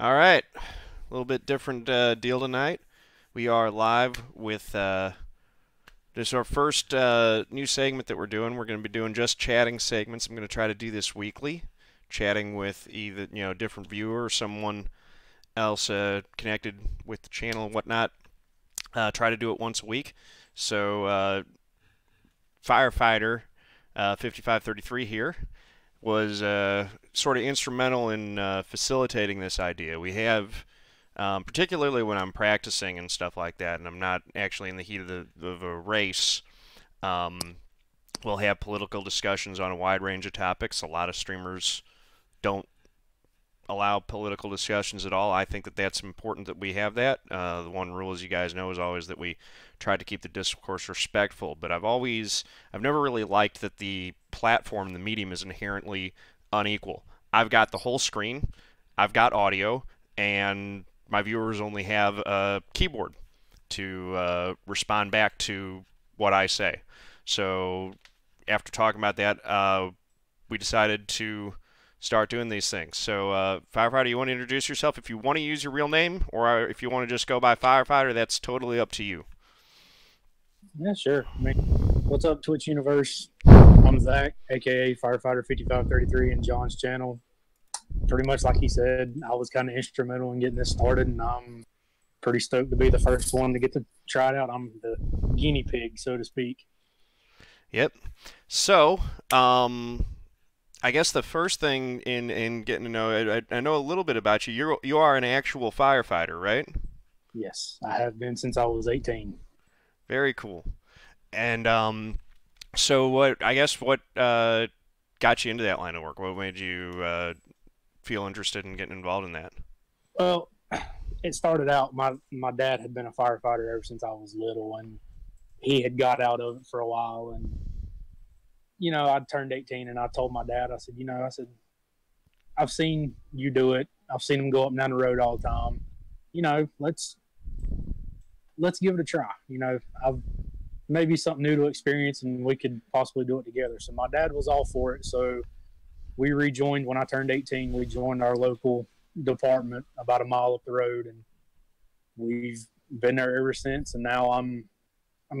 All right, a little bit different deal tonight. We are live with this is our first new segment that we're doing. We're going to be doing just chatting segments. I'm going to try to do this weekly, chatting with either different viewer or someone else connected with the channel and whatnot. Try to do it once a week. So firefighter 5533 here was sort of instrumental in facilitating this idea. We have, particularly when I'm practicing and stuff like that, and I'm not actually in the heat of a race, um, we'll have political discussions on a wide range of topics. A lot of streamers don't allow political discussions at all. I think that that's important that we have that. The one rule, as you guys know, is always that we try to keep the discourse respectful. But I've never really liked that the platform, the medium, is inherently unequal. I've got the whole screen, I've got audio, and my viewers only have a keyboard to respond back to what I say. So after talking about that, we decided to start doing these things. So, Firefighter, you want to introduce yourself? If you want to use your real name, or if you want to just go by Firefighter, that's totally up to you. Yeah, sure. I mean, what's up, Twitch universe? I'm Zach, aka firefighter5533, in John's channel. Pretty much like he said, I was kind of instrumental in getting this started, and I'm pretty stoked to be the first one to get to try it out. I'm the guinea pig, so to speak. Yep. So, I guess the first thing in getting to know, I know a little bit about you. You are an actual firefighter, right? Yes, I have been since I was 18. Very cool. And so what got you into that line of work? What made you feel interested in getting involved in that? Well, it started out, my dad had been a firefighter ever since I was little, and he had got out of it for a while. And I turned 18 and I told my dad, I said, I've seen you do it. I've seen him go up and down the road all the time. Let's give it a try. I've maybe something new to experience, and we could possibly do it together. So my dad was all for it. So we rejoined when I turned 18. We joined our local department about a mile up the road, and we've been there ever since. And now I'm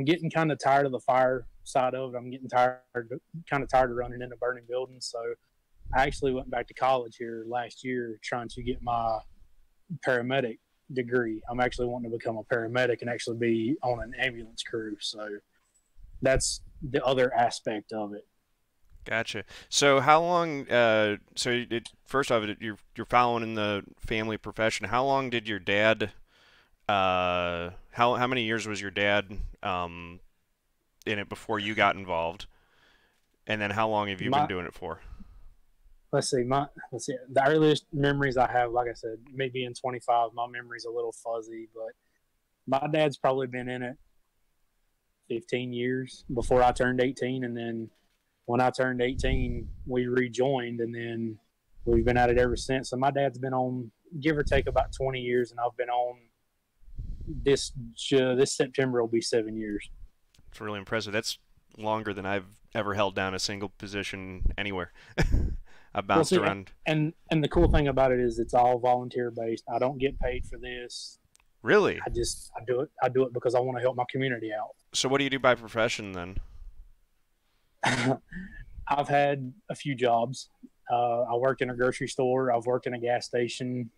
getting kind of tired of the fire side of it. I'm getting kind of tired of running into burning buildings. So I actually went back to college here last year trying to get my paramedic degree. I'm actually wanting to become a paramedic and actually be on an ambulance crew. So that's the other aspect of it. Gotcha. So how long? First off, you're following in the family profession. How long did your dad? How many years was your dad in it before you got involved? And then how long have you been My doing it for? let's see. The earliest memories I have, like I said, me being 25, my memory's a little fuzzy, but my dad's probably been in it 15 years before I turned 18, and then when I turned 18, we rejoined, and then we've been at it ever since. So my dad's been on, give or take, about 20 years, and I've been on this September will be 7 years. It's really impressive. That's longer than I've ever held down a single position anywhere. I Well, bounced see, around. and the cool thing about it is it's all volunteer based. I don't get paid for this. Really? I do it. I do it because I want to help my community out. So what do you do by profession then? I've had a few jobs. I worked in a grocery store. I've worked in a gas station.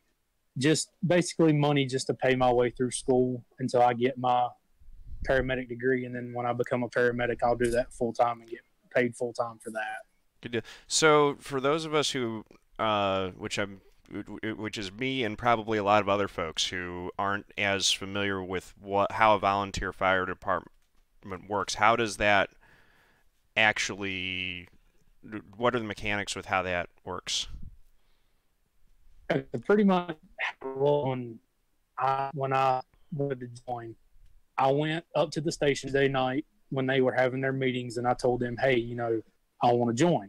Just basically money just to pay my way through school until I get my paramedic degree, and then when I become a paramedic, I'll do that full time and get paid full time for that. Good deal. So for those of us who, which is me and probably a lot of other folks who aren't as familiar with how a volunteer fire department works, how does that actually, what are the mechanics with how that works? Pretty much when I wanted to join, I went up to the station today night when they were having their meetings, and I told them, hey, I want to join.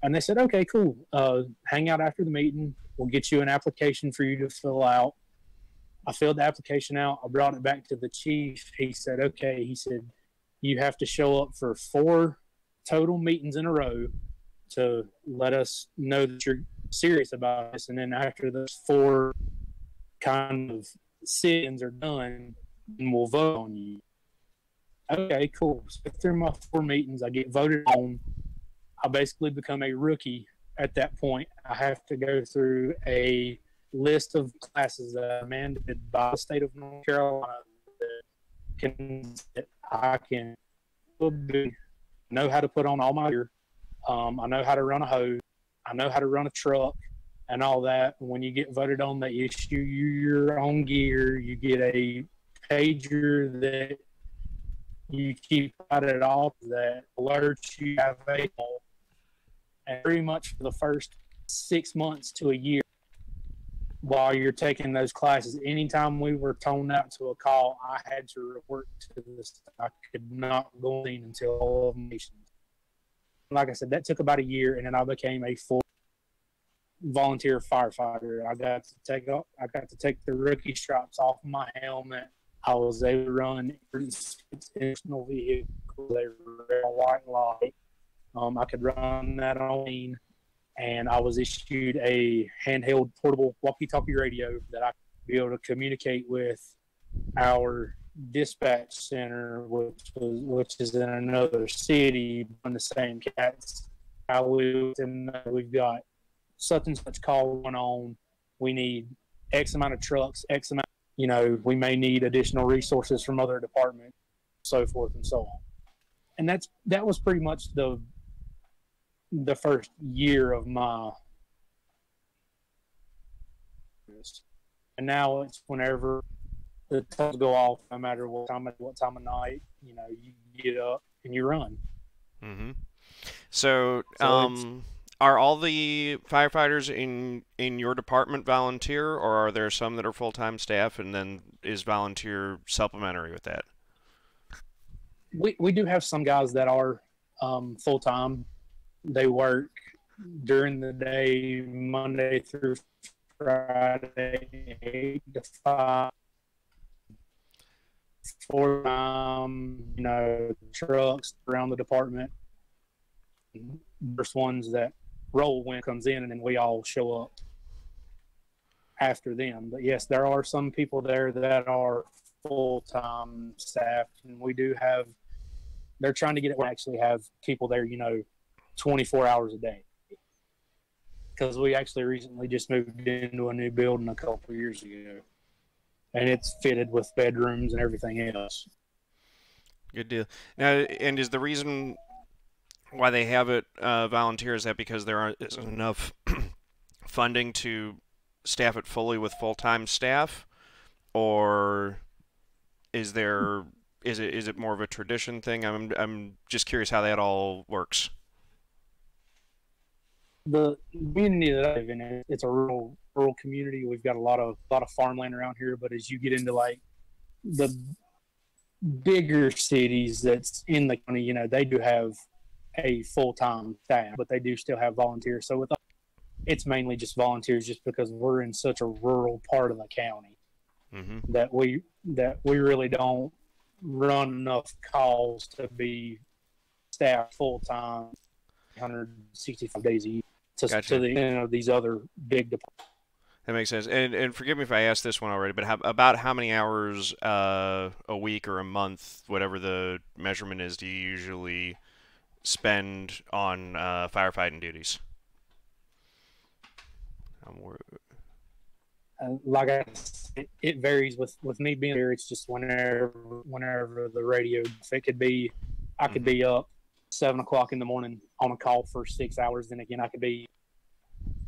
And they said, okay, cool. Hang out after the meeting. We'll get you an application for you to fill out. I filled the application out. I brought it back to the chief. He said, okay. He said, you have to show up for 4 total meetings in a row to let us know that you're serious about this. And then after those 4 kind of sit-ins are done, and we'll vote on you. Okay, cool. So through my 4 meetings, I get voted on. I basically become a rookie at that point. I have to go through a list of classes that are mandated by the state of North Carolina that I can know how to put on all my gear. I know how to run a hose. I know how to run a truck and all that. When you get voted on, they issue you your own gear. You get a pager that you keep out at all that alerts you have a call. And pretty much for the first 6 months to a year, while you're taking those classes, anytime we were toned out to a call, I had to report to this. I could not go in until all of nations. Like I said, that took about a year, and then I became a full volunteer firefighter. I got to take the rookie straps off my helmet. I was able to run intentional vehicles. They were white light. I could run that on, and I was issued a handheld portable walkie-talkie radio that I could be able to communicate with our dispatch center, which is in another city on the same cats. We've got such and such call going on. We need X amount of trucks, X amount. We may need additional resources from other departments, so forth and so on. And that was pretty much the first year of my. And now it's whenever the tones go off, no matter what time of night, you get up and you run. Mm-hmm. So are all the firefighters in your department volunteer, or are there some that are full-time staff, and then is volunteer supplementary with that? We do have some guys that are full-time. They work during the day, Monday through Friday, 8 to 5. For trucks around the department. There's ones that roll when it comes in, and then we all show up after them. But yes, there are some people there that are full-time staff, and we do have. They're trying to get it. We actually have people there, 24 hours a day, because we actually recently just moved into a new building a couple of years ago, and it's fitted with bedrooms and everything else. Good deal. Now, and is the reason why they have it volunteer, is that because there isn't enough funding to staff it fully with full-time staff, or is it more of a tradition thing? I'm just curious how that all works. The community that I live in, it's a rural community. We've got a lot of farmland around here, but as you get into like the bigger cities that's in the county, they do have a full-time staff, but they do still have volunteers. So with us, it's mainly just volunteers, just because we're in such a rural part of the county. Mm-hmm. that we really don't run enough calls to be staffed full-time 165 days a year to these other big departments. That makes sense. And forgive me if I asked this one already, but about how many hours a week or a month, whatever the measurement is, do you usually spend on firefighting duties? Like I said, it varies with me being here. It's just whenever the radio. If it could be, I could be up 7 o'clock in the morning on a call for 6 hours. Then again, I could be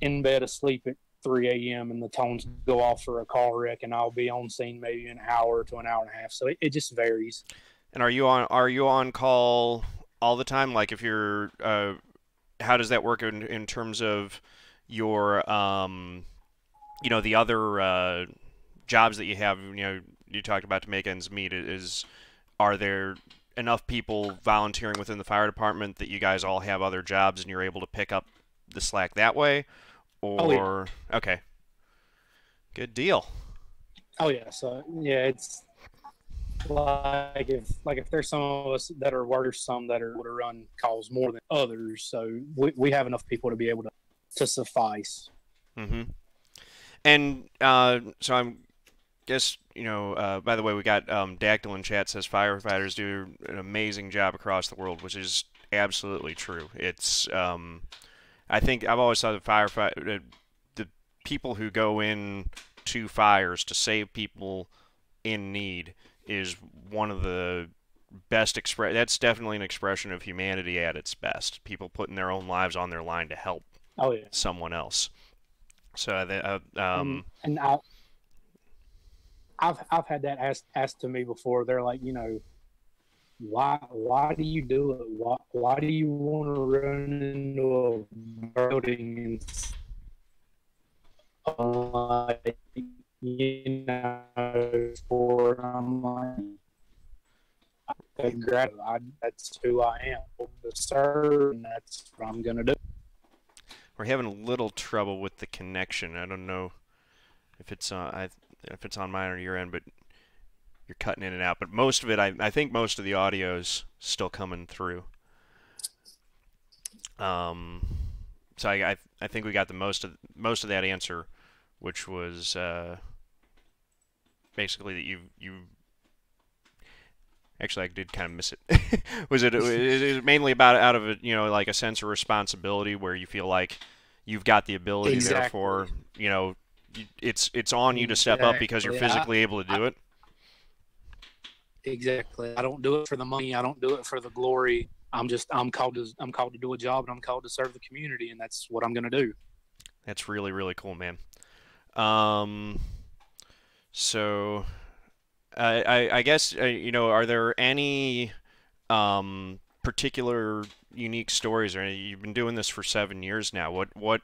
in bed asleep at 3 a.m. and the tones go off for a call wreck, and I'll be on scene maybe an hour to an hour and a half. So it just varies. And are you on call all the time? Like if you're, how does that work in terms of your, the other jobs that you have? You talked about to make ends meet. Are there enough people volunteering within the fire department that you guys all have other jobs and you're able to pick up the slack that way? Or okay, good deal. Oh yeah, so yeah, it's like if there's some of us that are workers, some that are able to run calls more than others. So we have enough people to be able to suffice. Mm-hmm. And so I'm guess by the way, we got Dactyl in chat says firefighters do an amazing job across the world, which is absolutely true. It's I think I've always thought that the people who go in to fires to save people in need is one of the best express. That's definitely an expression of humanity at its best. People putting their own lives on their line to help Oh yeah. someone else. So And I've had that asked to me before. They're like, why do you do it? Why do you want to run into a building and like, for I'm like, that's who I am, to serve, and that's what I'm gonna do. we're having a little trouble with the connection. I don't know if it's if it's on mine or your end, but you're cutting in and out. But most of it, I think most of the audio is still coming through. So I think we got the most of that answer, which was basically that you actually I did kind of miss it. Is it mainly about out of like a sense of responsibility where you feel like you've got the ability, Exactly. therefore it's on you to step up because you're physically able to do it. Exactly. I don't do it for the money. I don't do it for the glory. I'm called to do a job, and I'm called to serve the community, and that's what I'm going to do. That's really, really cool, man. Um, so I guess are there any particular unique stories? Or you've been doing this for 7 years now. What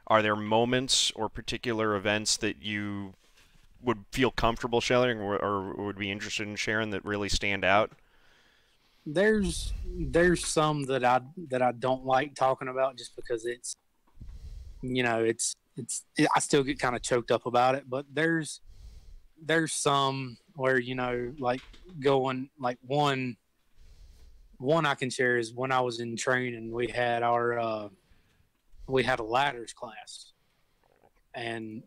are there moments or particular events that you would feel comfortable sharing or would be interested in sharing that really stand out? There's some that I don't like talking about just because I still get kind of choked up about it, but there's some where like going like one I can share is when I was in training, we had a ladders class, and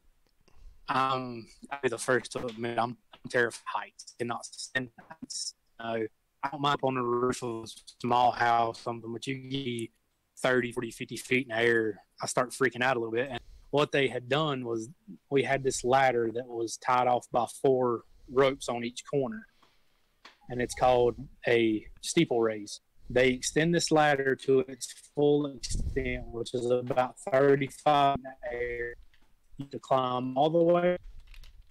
I'll be the first to admit I'm terrified of heights. Cannot stand heights. I don't mind up on the roof of a small house, something, but you get 30, 40, 50 feet in the air, I start freaking out a little bit. And what they had done was we had this ladder that was tied off by 4 ropes on each corner, and it's called a steeple raise. They extend this ladder to its full extent, which is about 35 in the air. You have to climb all the way,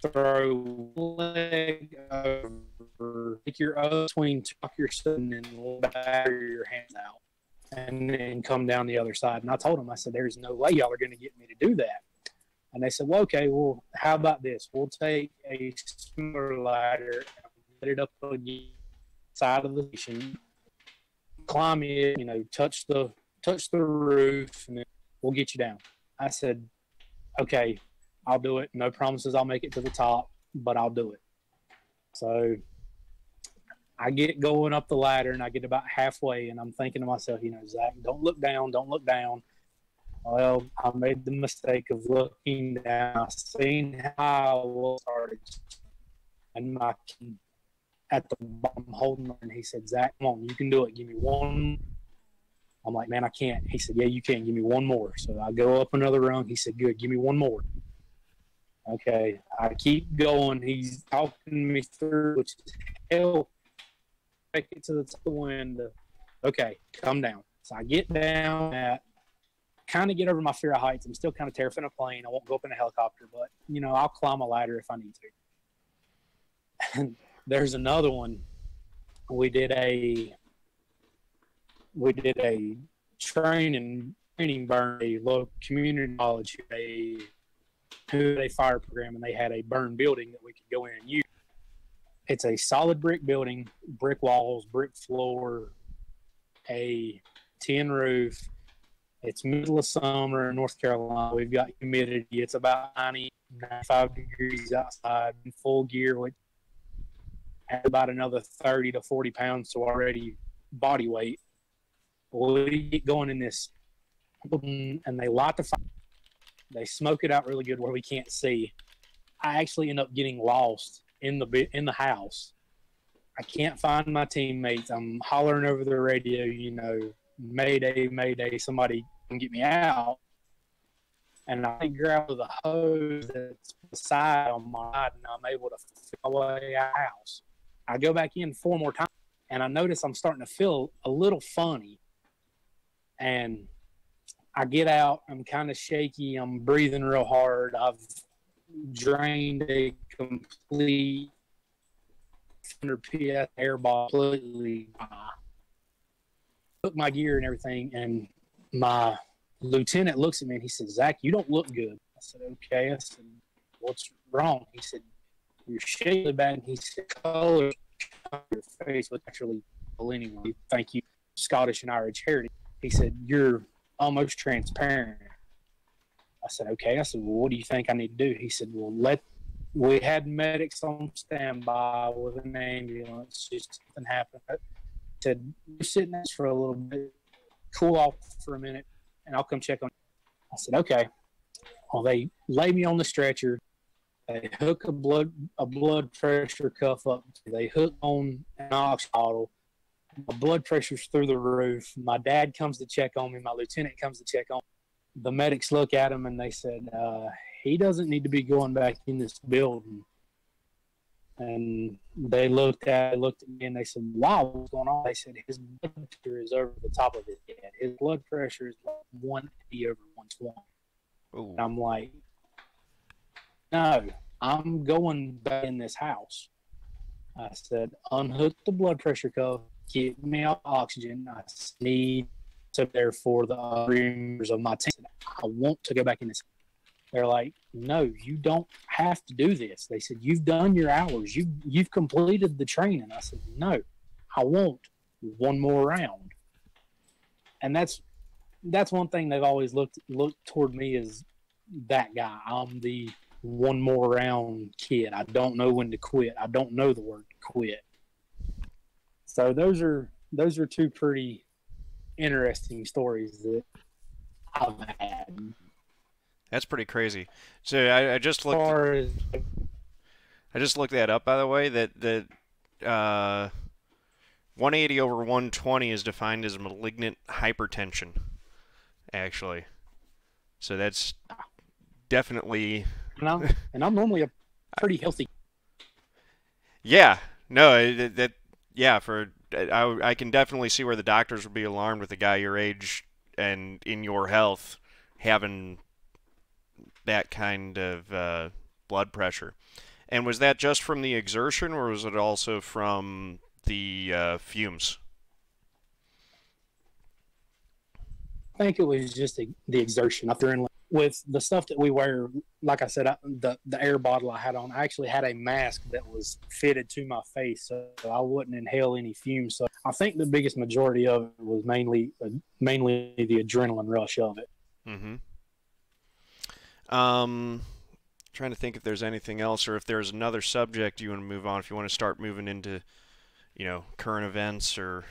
throw one leg over, take your other swing, tuck your shin, and batter your hands out, and then come down the other side. And I told them, I said, there's no way y'all are going to get me to do that. And they said, well, okay, well, how about this? We'll take a smaller ladder and get it up on the side of the station, climb it, touch the roof, and then we'll get you down. I said, okay, I'll do it. No promises I'll make it to the top, but I'll do it. So I get going up the ladder, and I get about halfway, and I'm thinking to myself, Zach, don't look down, don't look down. Well, I made the mistake of looking down. I seen how I was started, and at the bottom holding on, and he said, Zach, come on, you can do it. Give me one. I'm like, man, I can't. He said, yeah, you can. Give me one more. So I go up another rung. He said, good, give me one more. Okay, I keep going. He's talking me through, which is hell. Make it to the top of the window. Okay, come down. So I get down at, kind of get over my fear of heights. I'm still kind of terrified of a plane. I won't go up in a helicopter, but, I'll climb a ladder if I need to. And there's another one. We did a training burn, a local community college, a fire program, and they had a burn building that we could go in and use. It's a solid brick building, brick walls, brick floor, a tin roof. It's middle of summer in North Carolina. We've got humidity. It's about 95 degrees outside in full gear, which had about another 30 to 40 pounds to already body weight. We get going in this, and they light the fire. They smoke it out really good where we can't see. I actually end up getting lost in the house. I can't find my teammates. I'm hollering over the radio, you know, Mayday, Mayday, somebody can get me out. And I grab the hose that's beside on my side, and I'm able to fill my way out of the house. I go back in 4 more times, and I notice I'm starting to feel a little funny. And I get out. I'm kind of shaky. I'm breathing real hard. I've drained a complete 100 PS air ball completely. Took my gear and everything, and my lieutenant looks at me and he said, "Zach, you don't look good." I said, "Okay." I said, "What's wrong?" He said, "You're shaky bad." And he said, "Color on your face was actually anyway. Thank you, Scottish and Irish heritage." He said, "You're almost transparent." I said, "Okay." I said, "Well, what do you think I need to do?" He said, "Well, we had medics on standby with an ambulance. Just something happened." I said, "You're sitting there for a little bit, cool off for a minute, and I'll come check on you." I said, "Okay." Well, they lay me on the stretcher. They hook a blood pressure cuff up. They hook on an oxygen bottle. My blood pressure's through the roof. My dad comes to check on me. My lieutenant comes to check on me. The medics look at him and they said, "He doesn't need to be going back in this building." And they looked at me and they said, "Wow, what's going on?" They said, "His blood pressure is over the top of his head. His blood pressure is like 180 over 120. And I'm like, "No, I'm going back in this house." I said, "Unhook the blood pressure cuff, get me off oxygen. I need to there for the members of my team. I want to go back in this." They're like, "No, you don't have to do this." They said, "You've done your hours. You've completed the training." I said, "No, I want one more round." And that's one thing they've always looked toward me as that guy. I'm the one more round kid. I don't know when to quit. I don't know the word quit. So those are 2 pretty interesting stories that I've had. That's pretty crazy. So I just looked. I just looked that up, by the way. That 180 over 120 is defined as malignant hypertension, actually. So that's definitely. And I'm normally a pretty healthy. Yeah. No. Yeah. I can definitely see where the doctors would be alarmed with a guy your age and in your health having that kind of blood pressure. And was that just from the exertion, or was it also from the fumes? I think it was just the exertion up there. With the stuff that we wear, like I said, the air bottle I had on, I actually had a mask that was fitted to my face so I wouldn't inhale any fumes. So I think the biggest majority of it was mainly the adrenaline rush of it. Mm-hmm. Trying to think if there's anything else or if there's another subject you want to move on. If you want to start moving into, current events or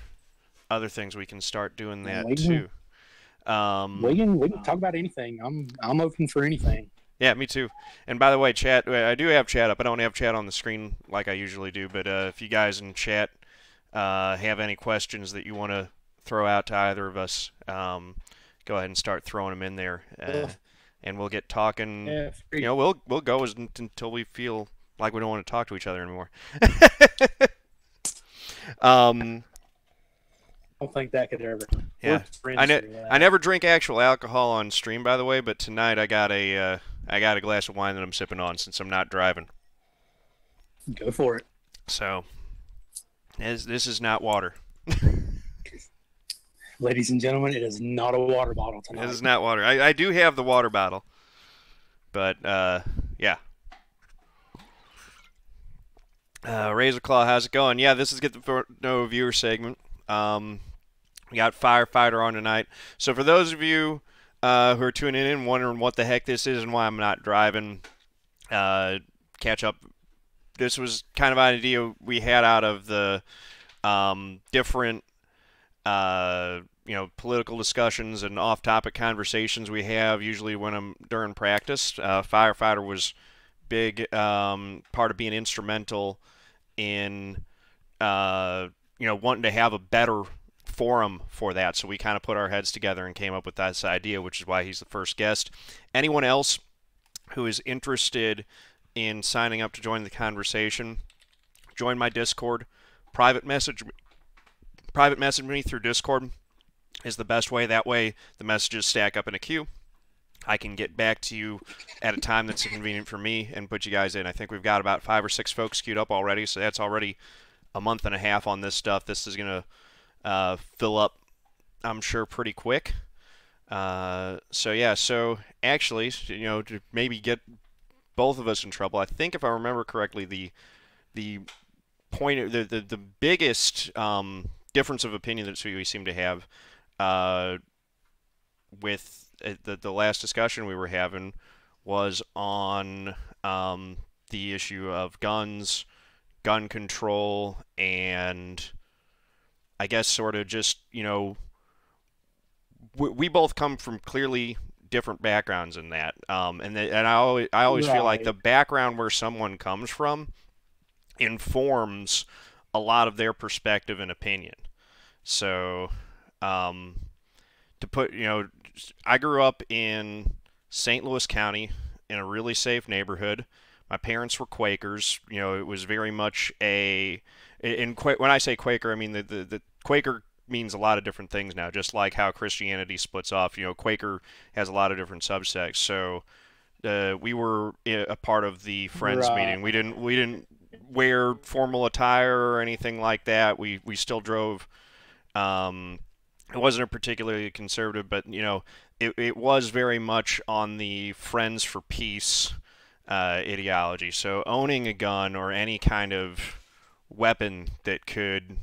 other things, we can start doing that too. We can talk about anything. I'm open for anything. Yeah, me too. And by the way, chat, I do have chat up. I don't have chat on the screen like I usually do, but if you guys in chat have any questions that you want to throw out to either of us, go ahead and start throwing them in there. And we'll get talking. Yeah, we'll go until we feel like we don't want to talk to each other anymore. I don't think that could ever. Yeah, I never drink actual alcohol on stream, by the way. But tonight I got a glass of wine that I'm sipping on since I'm not driving. Go for it. So, this is not water. Ladies and gentlemen, it is not a water bottle tonight. It is not water. I do have the water bottle, but yeah. Razor Claw, how's it going? Yeah, this is Get the No Viewer segment. We got Firefighter on tonight. So for those of you who are tuning in wondering what the heck this is and why I'm not driving, catch up. This was kind of an idea we had out of the different political discussions and off-topic conversations we have usually when I'm during practice. Firefighter was big part of being instrumental in wanting to have a better forum for that. So we kind of put our heads together and came up with this idea, which is why he's the first guest. Anyone else who is interested in signing up to join the conversation, join my Discord. Private message me through Discord is the best way. That way the messages stack up in a queue. I can get back to you at a time that's convenient for me and put you guys in. I think we've got about 5 or 6 folks queued up already, so that's already a month and a half on this stuff. This is going to fill up, I'm sure, pretty quick. So actually, to maybe get both of us in trouble, I think if I remember correctly, the point, the biggest difference of opinion that we seem to have with the last discussion we were having was on the issue of guns, gun control, and I guess sort of just, we both come from clearly different backgrounds in that. And I always feel like the background where someone comes from informs a lot of their perspective and opinion. So, to put, I grew up in St. Louis County in a really safe neighborhood. My parents were Quakers. It was very much when I say Quaker, I mean the Quaker means a lot of different things now, just like how Christianity splits off. Quaker has a lot of different subsects. So we were a part of the Friends meeting. We didn't wear formal attire or anything like that. We still drove. It wasn't a particularly conservative, but it was very much on the Friends for Peace ideology. So owning a gun or any kind of weapon that could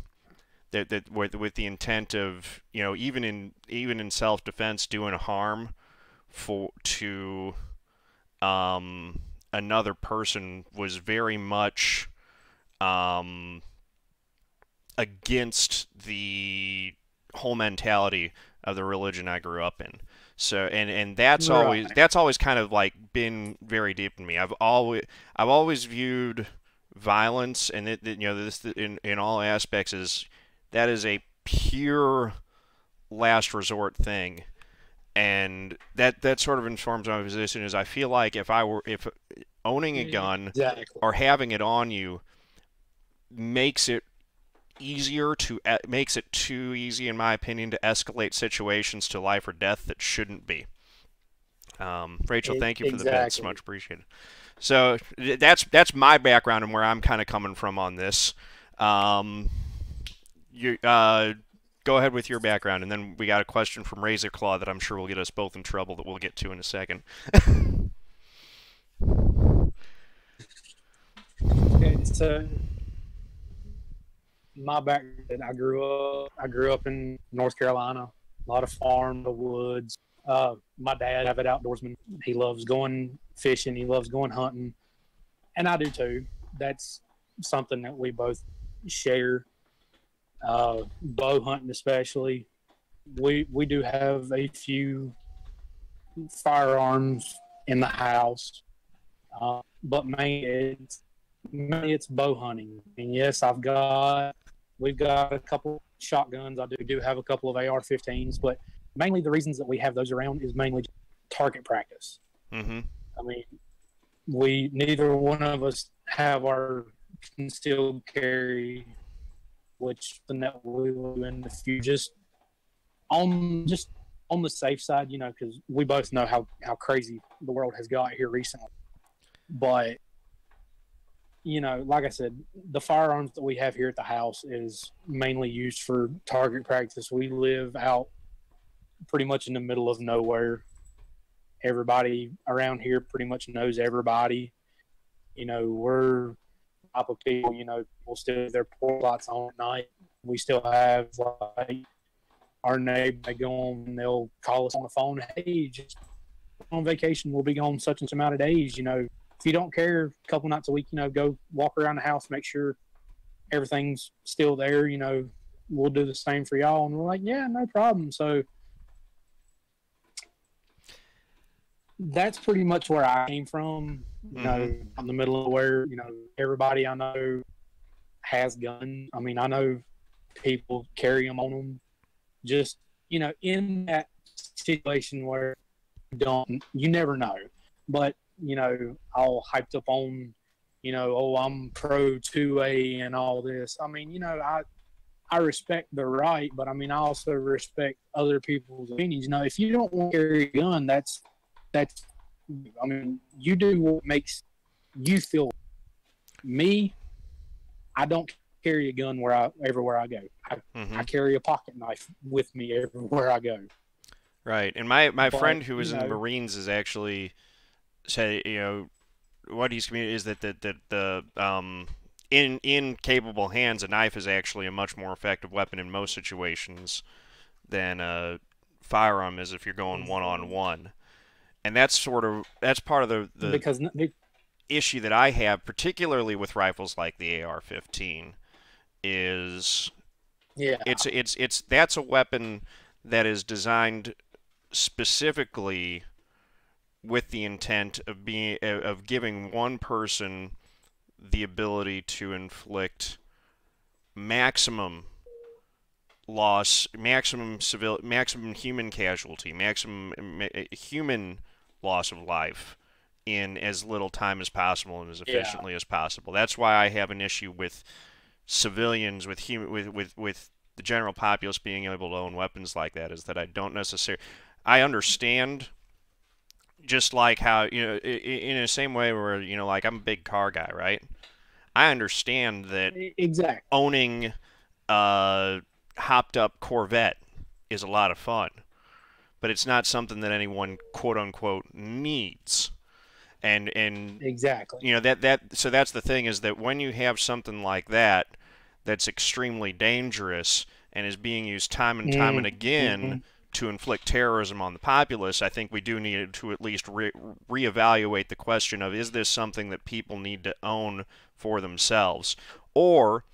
with the intent of even in self-defense doing harm to another person was very much against the whole mentality of the religion I grew up in. So and that's always kind of like been very deep in me. I've always viewed violence and this in all aspects that is a pure last resort thing, and that sort of informs my position. Is I feel like if owning a gun or having it on you makes it too easy, in my opinion, to escalate situations to life or death that shouldn't be. Rachel, thank you for the bits, much appreciated. So that's my background and where I'm kind of coming from on this. You go ahead with your background, and then we got a question from Razor Claw that I'm sure will get us both in trouble that we'll get to in a second. Okay, so my background, I grew up in North Carolina, a lot of farm, the woods. My dad, avid outdoorsman. He loves going fishing. He loves going hunting, and I do too. That's something that we both share. Bow hunting, especially. We do have a few firearms in the house, but mainly it's bow hunting. And yes, we've got a couple shotguns. I do have a couple of AR-15s, but mainly the reasons that we have those around is mainly target practice. Mm-hmm. I mean, neither one of us have our concealed carry, which the that we will do in the future, just on the safe side, because we both know how crazy the world has got here recently. But like I said, the firearms that we have here at the house is mainly used for target practice. We live out pretty much in the middle of nowhere. Everybody around here pretty much knows everybody. We're the type of people, people still have their porch lights on at night. We still have like our neighbor, they go on and they'll call us on the phone. Hey, just on vacation, we'll be gone such and such amount of days. If you don't care, a couple nights a week, go walk around the house, make sure everything's still there. we'll do the same for y'all. And we're like, yeah, no problem. So that's pretty much where I came from. You know, in the middle of where, you know, everybody I know has guns. I mean, I know people carry them on them. Just, you know, in that situation where you never know. But, you know, all hyped up on, you know, oh, I'm pro 2A and all this. I mean, you know, I respect the right, but I mean, I also respect other people's opinions. You know, if you don't want to carry a gun, that's, I mean, you do what makes you feel. Me, I don't carry a gun everywhere I go. I carry a pocket knife with me everywhere I go. Right. And my friend who was in the Marines is actually said, you know, what he's communicated is that the in capable hands, a knife is actually a much more effective weapon in most situations than a firearm is if you're going one-on-one. And that's part of the issue that I have, particularly with rifles like the AR-15, is that's a weapon that is designed specifically with the intent of giving one person the ability to inflict maximum loss, maximum human casualty, maximum human loss of life in as little time as possible and as efficiently as possible. That's why I have an issue with civilians, with the general populace being able to own weapons like that, is that I don't necessarily... I understand, just like how, you know, in the same way where, you know, like I'm a big car guy, right? I understand that owning a hopped up Corvette is a lot of fun, but it's not something that anyone quote unquote needs. And you know, so that's the thing, is that when you have something like that that's extremely dangerous and is being used time and time and again to inflict terrorism on the populace, I think we do need to at least reevaluate the question of, is this something that people need to own for themselves? Or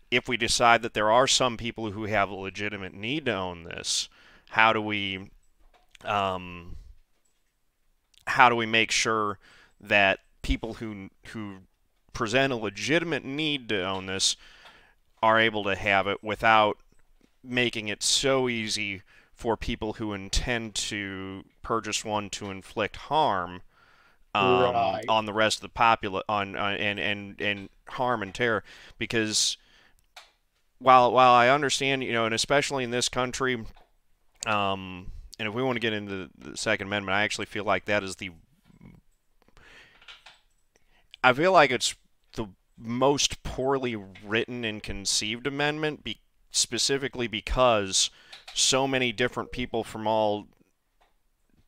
if we decide that there are some people who have a legitimate need to own this, how do we make sure that people who present a legitimate need to own this are able to have it without making it so easy for people who intend to purchase one to inflict harm on the rest of the populace, and harm and terror? Because while I understand, you know, and especially in this country, and if we want to get into the Second Amendment, I actually feel like that is I feel like it's the most poorly written and conceived amendment, specifically because so many different people from all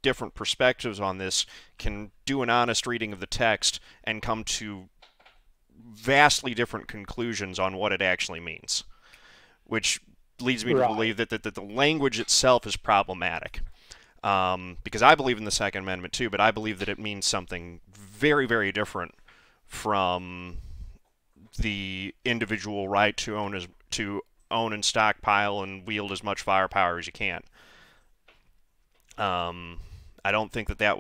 different perspectives on this can do an honest reading of the text and come to vastly different conclusions on what it actually means, which leads me to believe that the language itself is problematic. Because I believe in the Second Amendment too, but I believe that it means something very, very different from the individual right to own and stockpile and wield as much firepower as you can. I don't think that that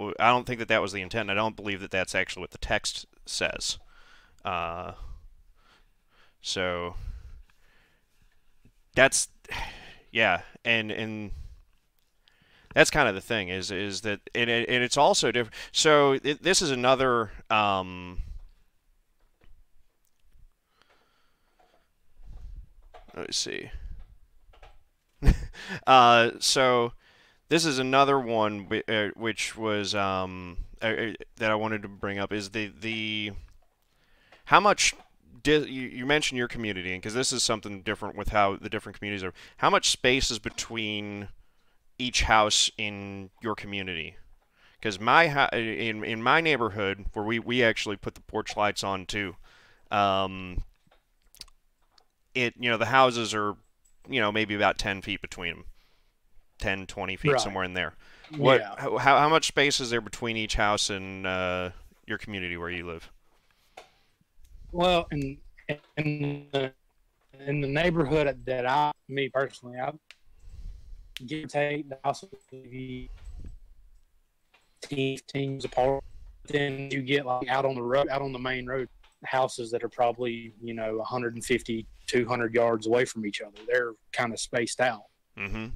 was the intent. I don't believe that that's actually what the text says. So that's, yeah, and that's kind of the thing, is that, and it's also different. So this is another let's see. So this is another one which was that I wanted to bring up, is the how much you mentioned your community, and because this is something different with how the different communities are. How much space is between each house in your community? Because in my neighborhood, where we actually put the porch lights on too, you know, the houses are, you know, maybe about 10 feet between them, 10, 20 feet, somewhere in there. How much space is there between each house and your community where you live? Well, in the in the neighborhood that me personally, I give or take the house will be teams apart. Then you get like out on the road, out on the main road, houses that are probably 150, 200 yards away from each other. They're kind of spaced out. Mm-hmm.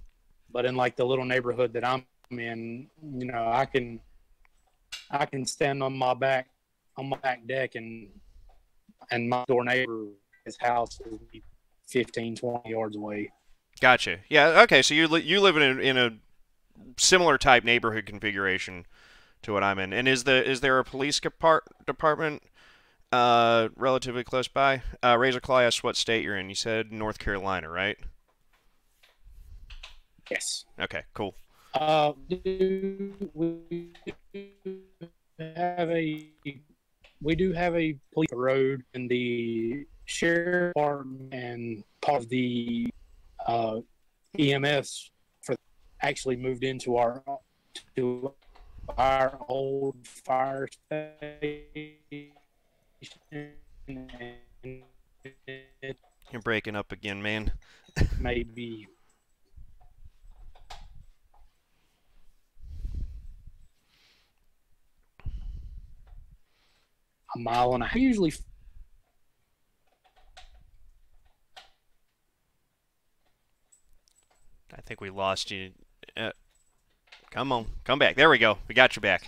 But in like the little neighborhood that I'm in, I can stand on my back deck and my door neighbor, his house is 15, 20 yards away. Gotcha. Yeah. Okay. So you live in a similar type neighborhood configuration to what I'm in. And is there a police department relatively close by? Razor Claw asked what state you're in. You said North Carolina, right? Yes. Okay. Cool. We do have a police road, and the sheriff department and part of the EMS for actually moved into our old fire station. You're breaking up again, man. Maybe a mile and a half. Usually, I think we lost you. Come on, come back. There we go. We got you back.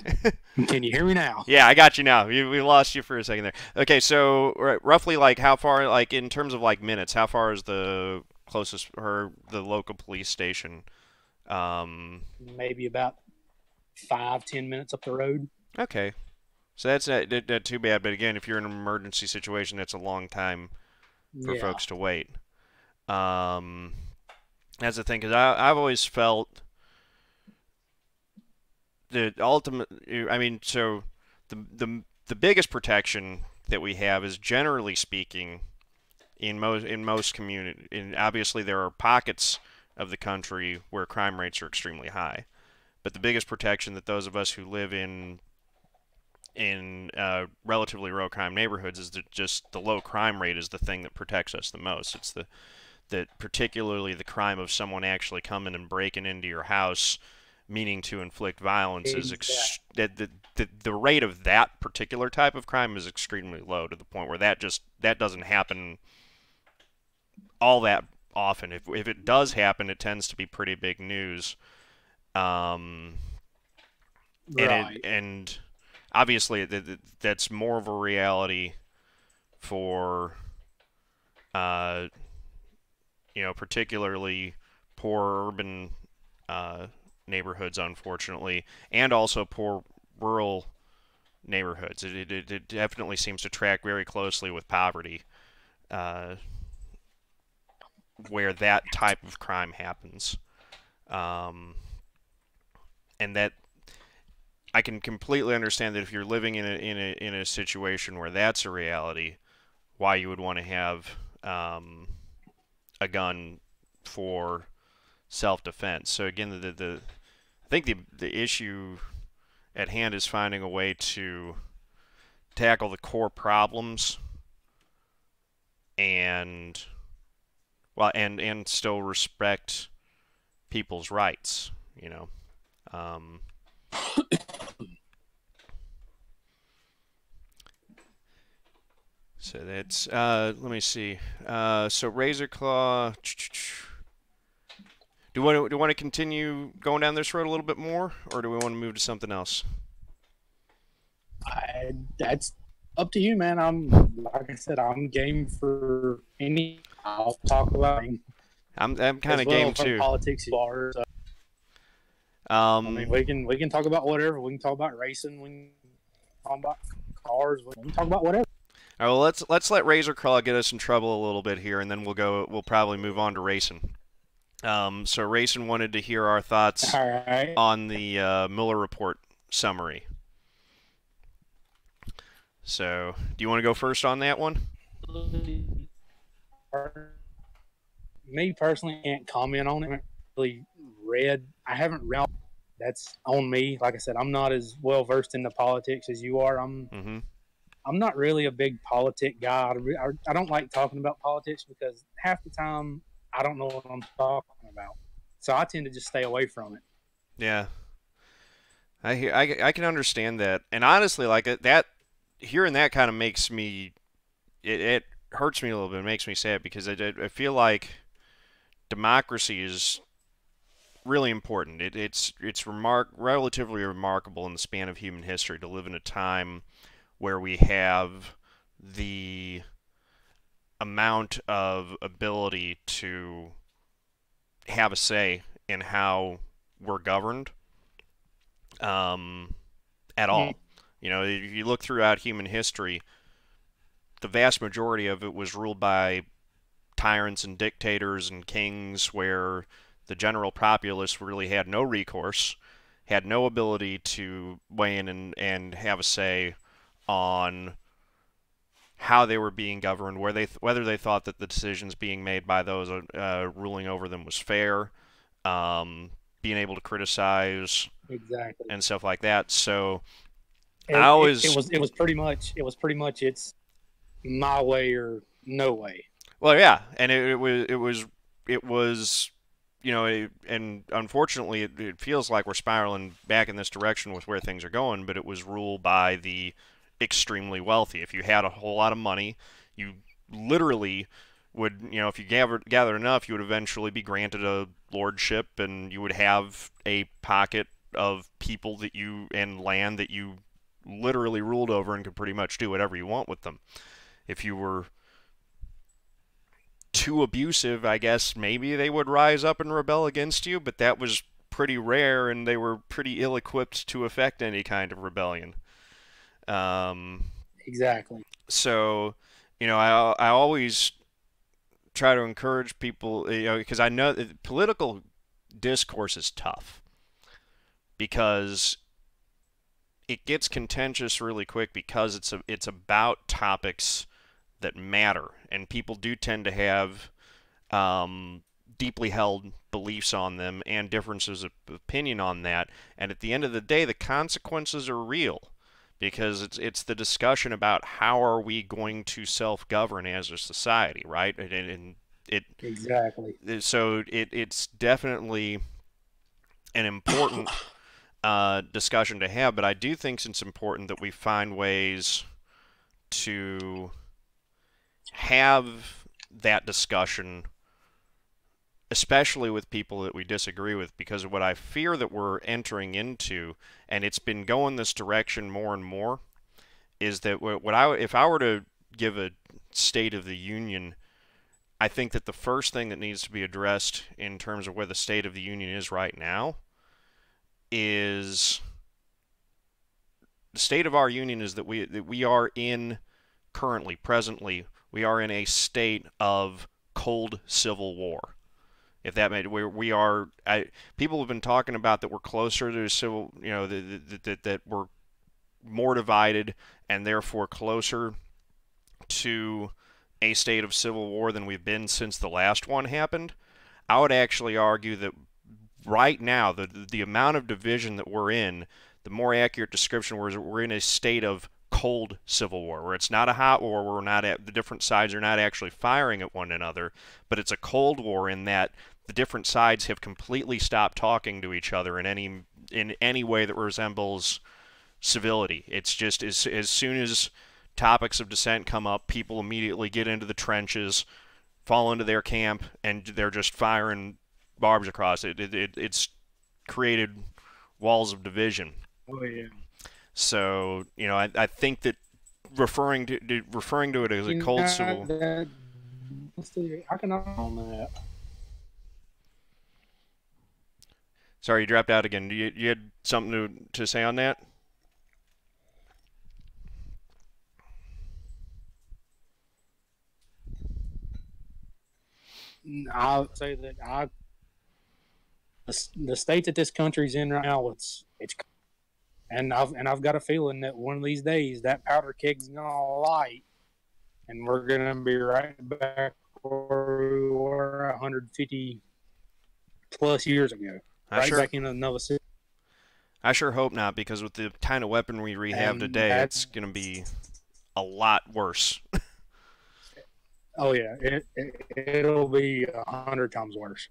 Can you hear me now? Yeah, I got you now. We lost you for a second there. Okay, so roughly, like, how far, like, in terms of like minutes, how far is the closest or the local police station? Maybe about 5-10 minutes up the road. Okay, so that's not too bad. But again, if you're in an emergency situation, that's a long time for folks to wait. That's the thing, because I've always felt the ultimate. I mean, so the biggest protection that we have is, generally speaking, in most communities. And obviously, there are pockets of the country where crime rates are extremely high, but the biggest protection that those of us who live in relatively low crime neighborhoods is that just the low crime rate is the thing that protects us the most. It's that particularly the crime of someone actually coming and breaking into your house, meaning to inflict violence, is the rate of that particular type of crime is extremely low, to the point where that doesn't happen all that often. If it does happen, it tends to be pretty big news. Right. And obviously that's more of a reality for particularly poor urban neighborhoods, unfortunately, and also poor rural neighborhoods. It definitely seems to track very closely with poverty, where that type of crime happens, and that I can completely understand that if you're living in a situation where that's a reality, why you would want to have a gun for self-defense. So again, I think the issue at hand is finding a way to tackle the core problems and still respect people's rights. So that's let me see. So Razor Claw. Do we want to continue going down this road a little bit more, or do we want to move to something else? That's up to you, man. Like I said, I'm game for any. I'll talk about. I'm kind of game too. Politics are. So, I mean, we can talk about whatever. We can talk about racing. We can talk about cars. We can talk about whatever. All right, well, let's let Razor Claw get us in trouble a little bit here, and then we'll probably move on to racing. So Racing wanted to hear our thoughts on the Mueller report summary. So, do you want to go first on that one? Me personally, can't comment on it. I haven't read. That's on me. Like I said, I'm not as well versed in the politics as you are. I'm not really a big politic guy. I don't like talking about politics because half the time I don't know what I'm talking about. So I tend to just stay away from it. Yeah, I can understand that, and honestly, like that, hearing that kind of makes me it hurts me a little bit. It makes me sad because I feel like democracy is really important. It's relatively remarkable in the span of human history to live in a time where we have the amount of ability to have a say in how we're governed at Mm, all. You know, if you look throughout human history, the vast majority of it was ruled by tyrants and dictators and kings where the general populace really had no recourse, had no ability to weigh in and have a say on how they were being governed, whether they thought that the decisions being made by those ruling over them was fair, um, being able to criticize exactly. and stuff like that. So I It always, was pretty much it's my way or no way. well, yeah, and it was, you know, and unfortunately, it feels like we're spiraling back in this direction with where things are going. But it was ruled by the extremely wealthy. If you had a whole lot of money, you literally would, you know, if you gathered enough, you would eventually be granted a lordship, and you would have a pocket of people that you and land that you literally ruled over and could pretty much do whatever you want with them. If you were too abusive, I guess maybe they would rise up and rebel against you, but that was pretty rare, and they were pretty ill-equipped to effect any kind of rebellion. Um, Exactly. so, you know, I always try to encourage people, you know, because I know that political discourse is tough because it gets contentious really quick because it's about topics that matter, and people do tend to have deeply held beliefs on them and differences of opinion on that. And at the end of the day, the consequences are real because it's the discussion about how are we going to self-govern as a society, right? And it Exactly. so it's definitely an important discussion to have. But I do think it's important that we find ways to have that discussion, especially with people that we disagree with, because of what I fear that we're entering into, and it's been going this direction more and more, is that if I were to give a State of the Union, I think that the first thing that needs to be addressed in terms of where the State of the Union is right now is the state of our union is that we are in currently, presently, we are in a state of cold civil war. If that made we are, people have been talking about that we're closer to civil, you know, that we're more divided and therefore closer to a state of civil war than we've been since the last one happened. I would actually argue that right now, the amount of division that we're in, the more accurate description was we're in a state of cold civil war, where it's not a hot war, where we're not at the different sides are not actually firing at one another, but it's a cold war in that the different sides have completely stopped talking to each other in any way that resembles civility. It's just as soon as topics of dissent come up, people immediately get into the trenches, fall into their camp, and they're just firing barbs across it. It's created walls of division. Oh yeah. So, you know, I think that referring to it as a You cold know civil. that. Let's see. I can on that. Sorry, you dropped out again. You had something to say on that? I'll say that the state that this country's in right now, it's and I've got a feeling that one of these days that powder keg's gonna light, and we're gonna be right back where we were 150 plus years ago, I right sure back in another city. I sure hope not, because with the kind of weaponry we have And today, that it's going to be a lot worse. Oh yeah, it'll be 100 times worse.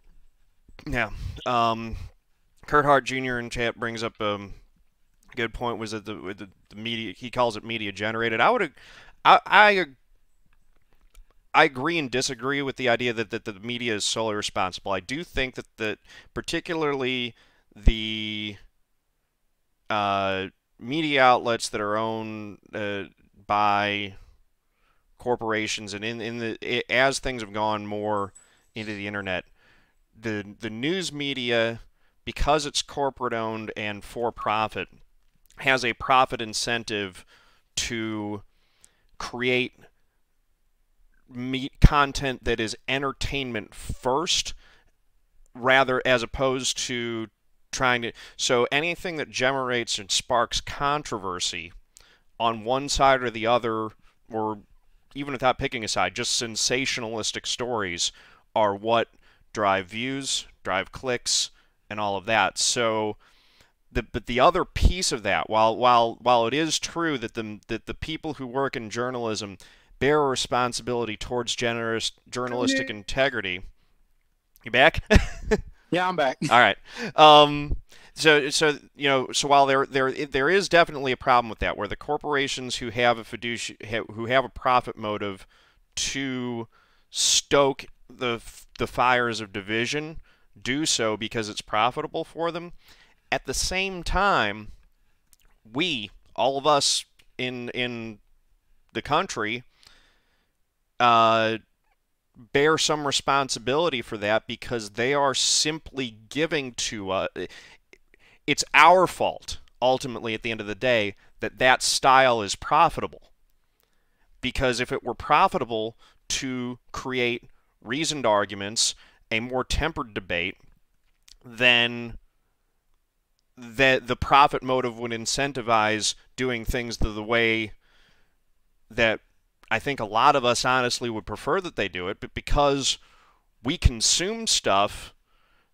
Yeah. Kurt Hart Jr. in chat brings up good point was that the media, he calls it media generated. I I agree and disagree with the idea that the media is solely responsible. I do think that particularly the uh, media outlets that are owned by corporations and as things have gone more into the internet, the news media, because it's corporate owned and for profit, has a profit incentive to create content that is entertainment first, rather as opposed to trying to. So anything that generates and sparks controversy on one side or the other, or even without picking a side, just sensationalistic stories are what drive views, drive clicks, and all of that. So but the other piece of that, while it is true that the people who work in journalism bear a responsibility towards generous journalistic integrity. You back? Yeah, I'm back. All right. So while there is definitely a problem with that, where the corporations who have who have a profit motive to stoke the fires of division do so because it's profitable for them. At the same time, all of us in the country, bear some responsibility for that because they are simply giving to us. It's our fault, ultimately, at the end of the day, that style is profitable. Because if it were profitable to create reasoned arguments, a more tempered debate, then the profit motive would incentivize doing things the way that I think a lot of us honestly would prefer that they do it, but because we consume stuff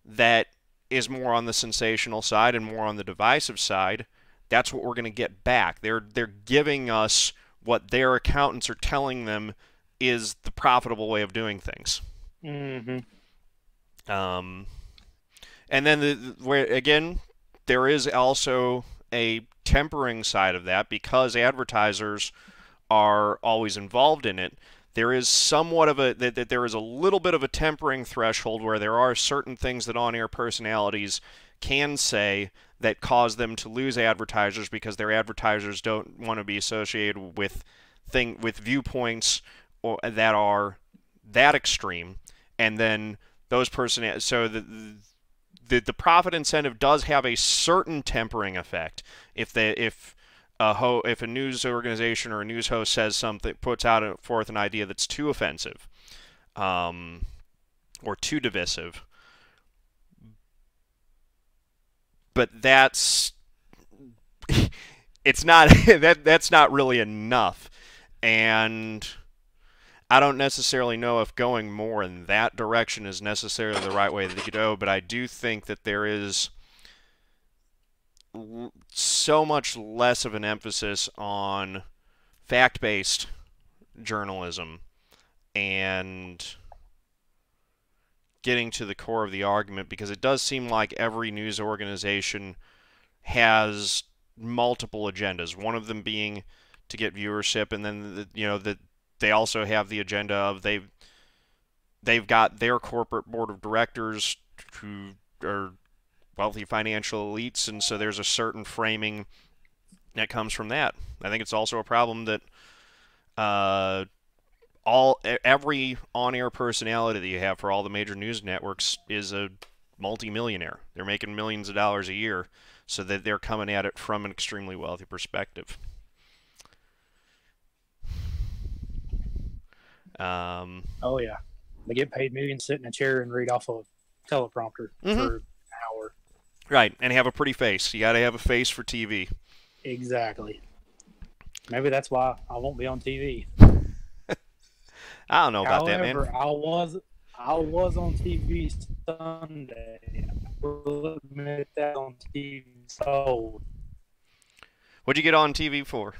that is more on the sensational side and more on the divisive side, that's what we're going to get back. They're giving us what their accountants are telling them is the profitable way of doing things. Mm-hmm. And then where again, there is also a tempering side of that because advertisers are always involved in it. There is somewhat of that there is a little bit of a tempering threshold where there are certain things that on-air personalities can say that cause them to lose advertisers because their advertisers don't want to be associated with viewpoints that are that extreme, and then those so the profit incentive does have a certain tempering effect. If a news organization or a news host says something, puts forth an idea that's too offensive, or too divisive, but that's it's not that's not really enough, and I don't necessarily know if going more in that direction is necessarily the right way to go, but I do think that there is so much less of an emphasis on fact-based journalism and getting to the core of the argument, because it does seem like every news organization has multiple agendas. One of them being to get viewership, and then they also have the agenda of they've got their corporate board of directors who are wealthy financial elites, and so there's a certain framing that comes from that. I think it's also a problem that every on-air personality that you have for all the major news networks is a multimillionaire. They're making millions of dollars a year, so that they're coming at it from an extremely wealthy perspective. Oh yeah, they get paid millions, sit in a chair and read off a teleprompter for an hour. Right, and have a pretty face. You got to have a face for TV. Exactly. Maybe that's why I won't be on TV. I don't know about that, man. However, I was on TV Sunday. I will admit that on TV. So, What'd you get on TV for?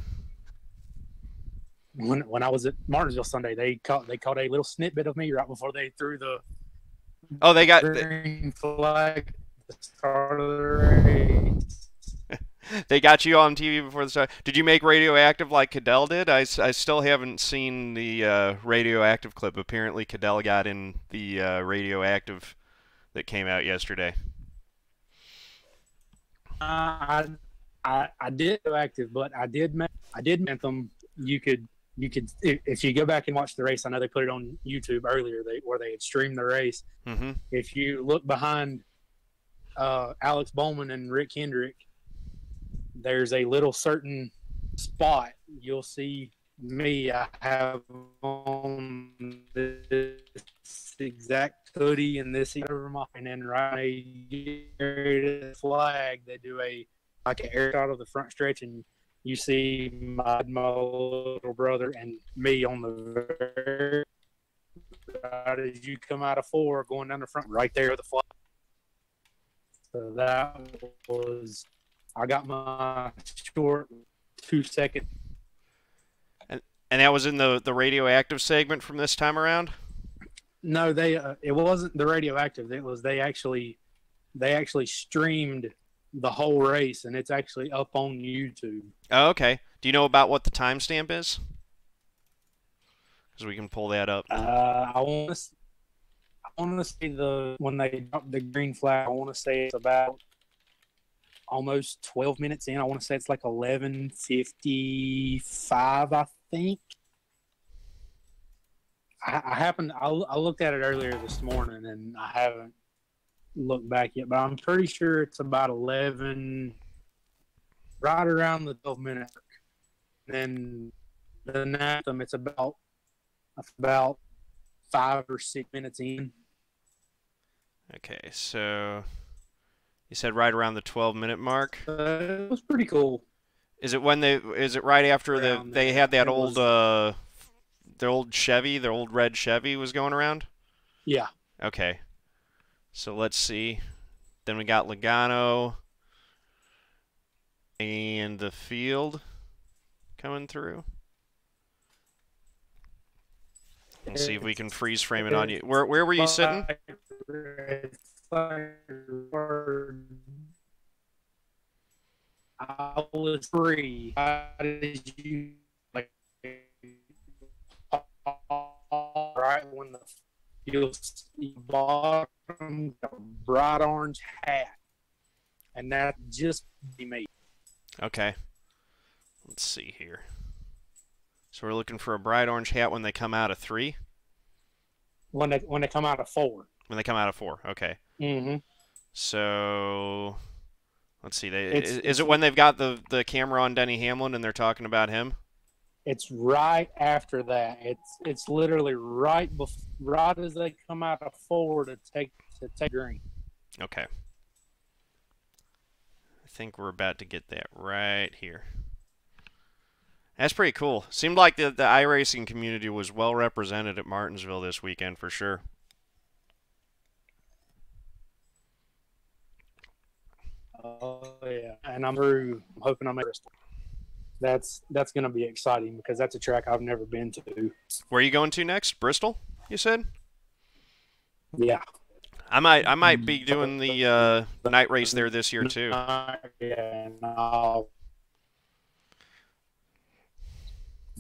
when I was at Martinsville Sunday, they caught a little snippet of me right before they threw the Oh, they got green flag at the start of the race. they got you on TV before the start. Did you make Radioactive like Cadell did? I still haven't seen the Radioactive clip. Apparently, Cadell got in the Radioactive that came out yesterday. I did active, but I did make them. You could if you go back and watch the race. I know they put it on YouTube earlier, where they had streamed the race. Mm-hmm. If you look behind Alex Bowman and Rick Hendrick, there's a little certain spot you'll see me. I have on this exact hoodie and this over my, and then right a flag. They do like an air shot of the front stretch, and you see my little brother and me on the very right as you come out of 4 going down the front, right there the flag. So that was, I got my short 2-second. And that was in the Radioactive segment from this time around? No, it wasn't the Radioactive. It was they actually streamed the whole race, and it's actually up on YouTube. Oh, okay. Do you know about what the timestamp is? Because we can pull that up. I want to say when they dropped the green flag, I want to say it's about almost 12 minutes in. I want to say it's like 11:55, I think. I looked at it earlier this morning, and I haven't looked back yet, but I'm pretty sure it's about 11, right around the 12-minute mark. Then the anthem, it's about 5 or 6 minutes in. Okay, so you said right around the 12-minute mark. It was pretty cool. Is it right after they had that old their old Chevy, their old red Chevy was going around? Yeah. Okay. So let's see. Then we got Logano and the field coming through. Let's see if we can freeze frame it on you. Where were you sitting? I was free. How did you right when you'll see bottom a bright orange hat, and that just be me. Okay. Let's see here. So we're looking for a bright orange hat when they come out of 3? When they come out of 4. When they come out of 4, okay. Mm-hmm. So let's see. Is it when they've got the camera on Denny Hamlin and they're talking about him? It's right after that. It's literally right as they come out of 4 to take green. Okay. I think we're about to get that right here. That's pretty cool. Seemed like the iRacing community was well represented at Martinsville this weekend for sure. Oh yeah, and I'm hoping I'm at Bristol. That's going to be exciting because that's a track I've never been to. Where are you going to next? Bristol, you said? Yeah. I might be doing the night race there this year too. Yeah, no.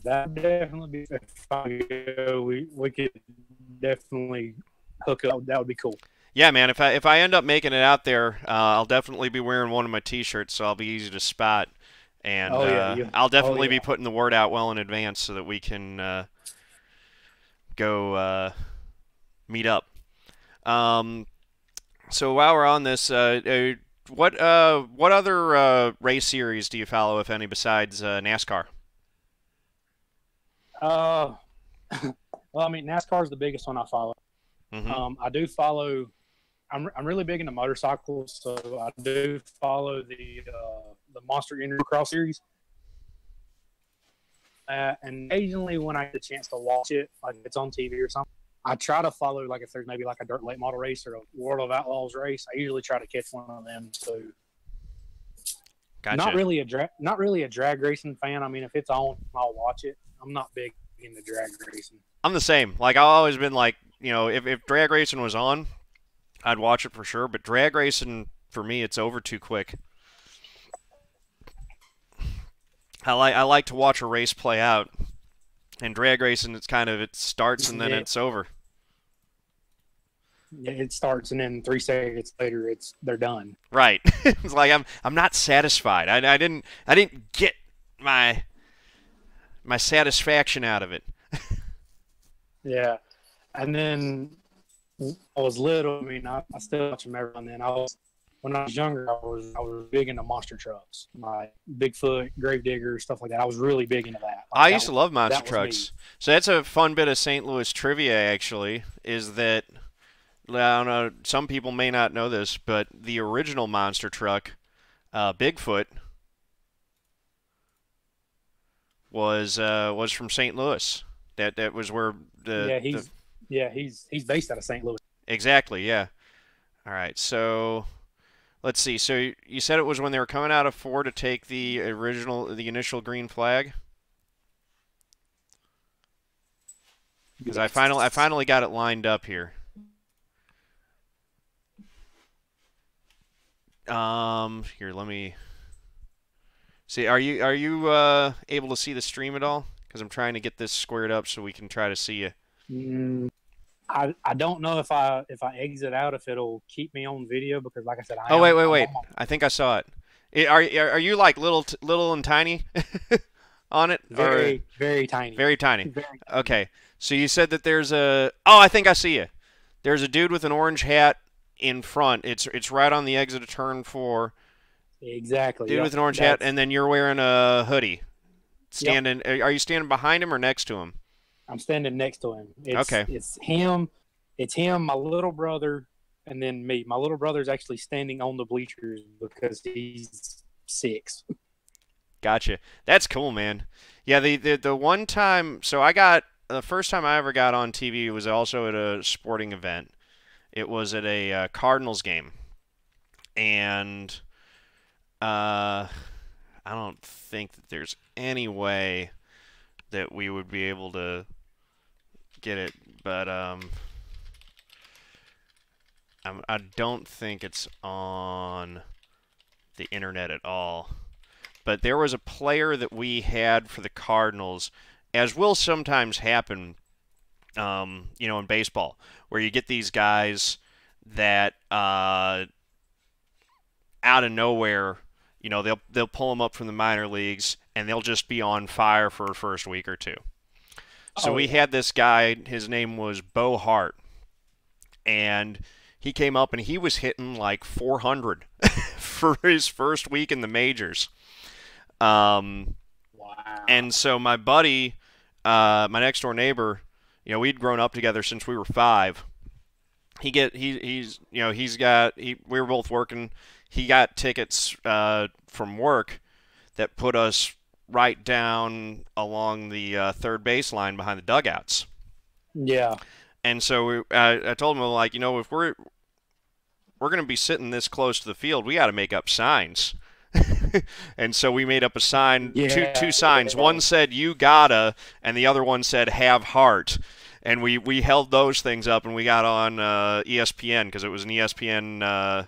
That definitely be if we could definitely hook up. That would be cool. Yeah, man. If I end up making it out there, I'll definitely be wearing one of my T-shirts, so I'll be easy to spot. And I'll definitely be putting the word out well in advance so that we can go meet up. So while we're on this, what other race series do you follow, if any, besides NASCAR? Well, I mean, NASCAR is the biggest one I follow. Mm-hmm. I do follow. I'm really big into motorcycles, so I do follow the Monster Energy Cross Series. And occasionally, when I get a chance to watch it, like if it's on TV or something, I try to follow. Like if there's maybe like a dirt late model race or a World of Outlaws race, I usually try to catch one of them. So, gotcha. Not really a drag racing fan. I mean, if it's on, I'll watch it. I'm not big into drag racing. I'm the same. Like I've always been like, if drag racing was on, I'd watch it for sure. But drag racing for me, it's over too quick. I like to watch a race play out, and drag racing it starts and then Yeah, it's over. it starts and then 3 seconds later they're done. Right. It's like I'm not satisfied. I didn't get my satisfaction out of it. Yeah, and then I was little. I mean, I still watch them every now and then. When I was younger, I was big into monster trucks, like Bigfoot, Gravedigger, stuff like that. I was really big into that. Like, I used to love monster that was me. trucks. So that's a fun bit of St. Louis trivia actually, is that I don't know, some people may not know this, but the original monster truck, Bigfoot, was from St. Louis. That was where Yeah, the he's based out of St. Louis. exactly, yeah. All right, so let's see. So you said it was when they were coming out of Ford to take the initial green flag? Because I finally got it lined up here. Here, let me see. Are you able to see the stream at all? Because I'm trying to get this squared up so we can try to see you. Mm, I don't know if I exit out if it'll keep me on video because like I said Oh wait, wait, I'm wait. on my, I think I saw it. Are you like little and tiny on it, or very tiny, very tiny? very tiny. Okay. So you said that there's a. Oh, I think I see you. There's a dude with an orange hat in front. It's right on the exit of turn 4. Exactly. Dude Yep. with an orange hat, and then you're wearing a hoodie. Yep. Standing. Are you standing behind him or next to him? I'm standing next to him. Okay. It's him. It's him, my little brother, and then me. My little brother's actually standing on the bleachers because he's 6. Gotcha. That's cool, man. Yeah, the one time, so I got the first time I ever got on TV was also at a sporting event. It was at a Cardinals game, and I don't think that there's any way that we would be able to get it, but I don't think it's on the internet at all. But there was a player that we had for the Cardinals, as will sometimes happen, in baseball, where you get these guys that out of nowhere, they'll pull them up from the minor leagues and they'll just be on fire for a first week or two. So Oh we yeah. had this guy, his name was Bo Hart, and he came up and he was hitting like 400 for his first week in the majors. Um, Wow. and so my buddy, my next door neighbor, we'd grown up together since we were 5. We were both working. He got tickets from work that put us right down along the third baseline behind the dugouts. Yeah. And so I told him, like, if we're going to be sitting this close to the field, we got to make up signs. And so we made up a sign, two Yeah. signs. One said "You gotta," and the other one said "Have heart." And we held those things up, and we got on ESPN because it was an ESPN. I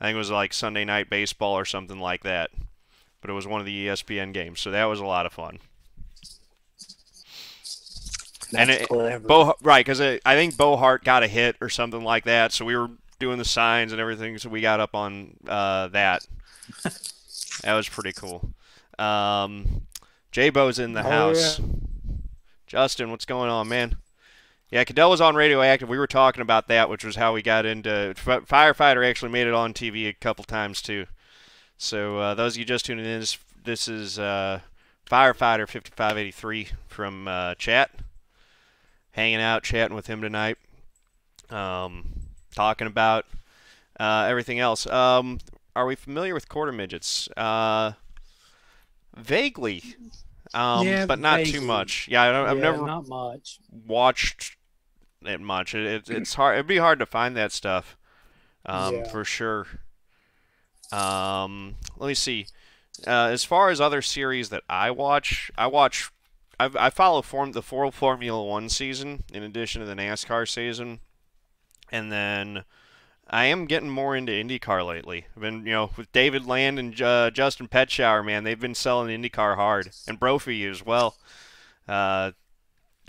think it was like Sunday Night Baseball or something like that. But it was one of the ESPN games, so that was a lot of fun. That's clever. Right, because I think Bo Hart got a hit or something like that, so we were doing the signs and everything, so we got up on that. That was pretty cool. J-Bo's in the Oh yeah. house. Justin, what's going on, man? Yeah, Cadell was on Radioactive. We were talking about that, which was how we got into Firefighter. Actually made it on TV a couple times too. So those of you just tuning in, this is firefighter5533 from chat, hanging out, chatting with him tonight, talking about everything else. Are we familiar with quarter midgets? Vaguely, Yeah, but not too vaguely. much. Yeah, I've Yeah, never not much. watched it much. It's hard. It'd be hard to find that stuff, Yeah. for sure. Let me see. As far as other series that I watch I follow the full Formula One season in addition to the NASCAR season, and then I am getting more into IndyCar lately. I've been, with David Land and Justin Petschauer, man, they've been selling IndyCar hard, and Brophy as well. Uh,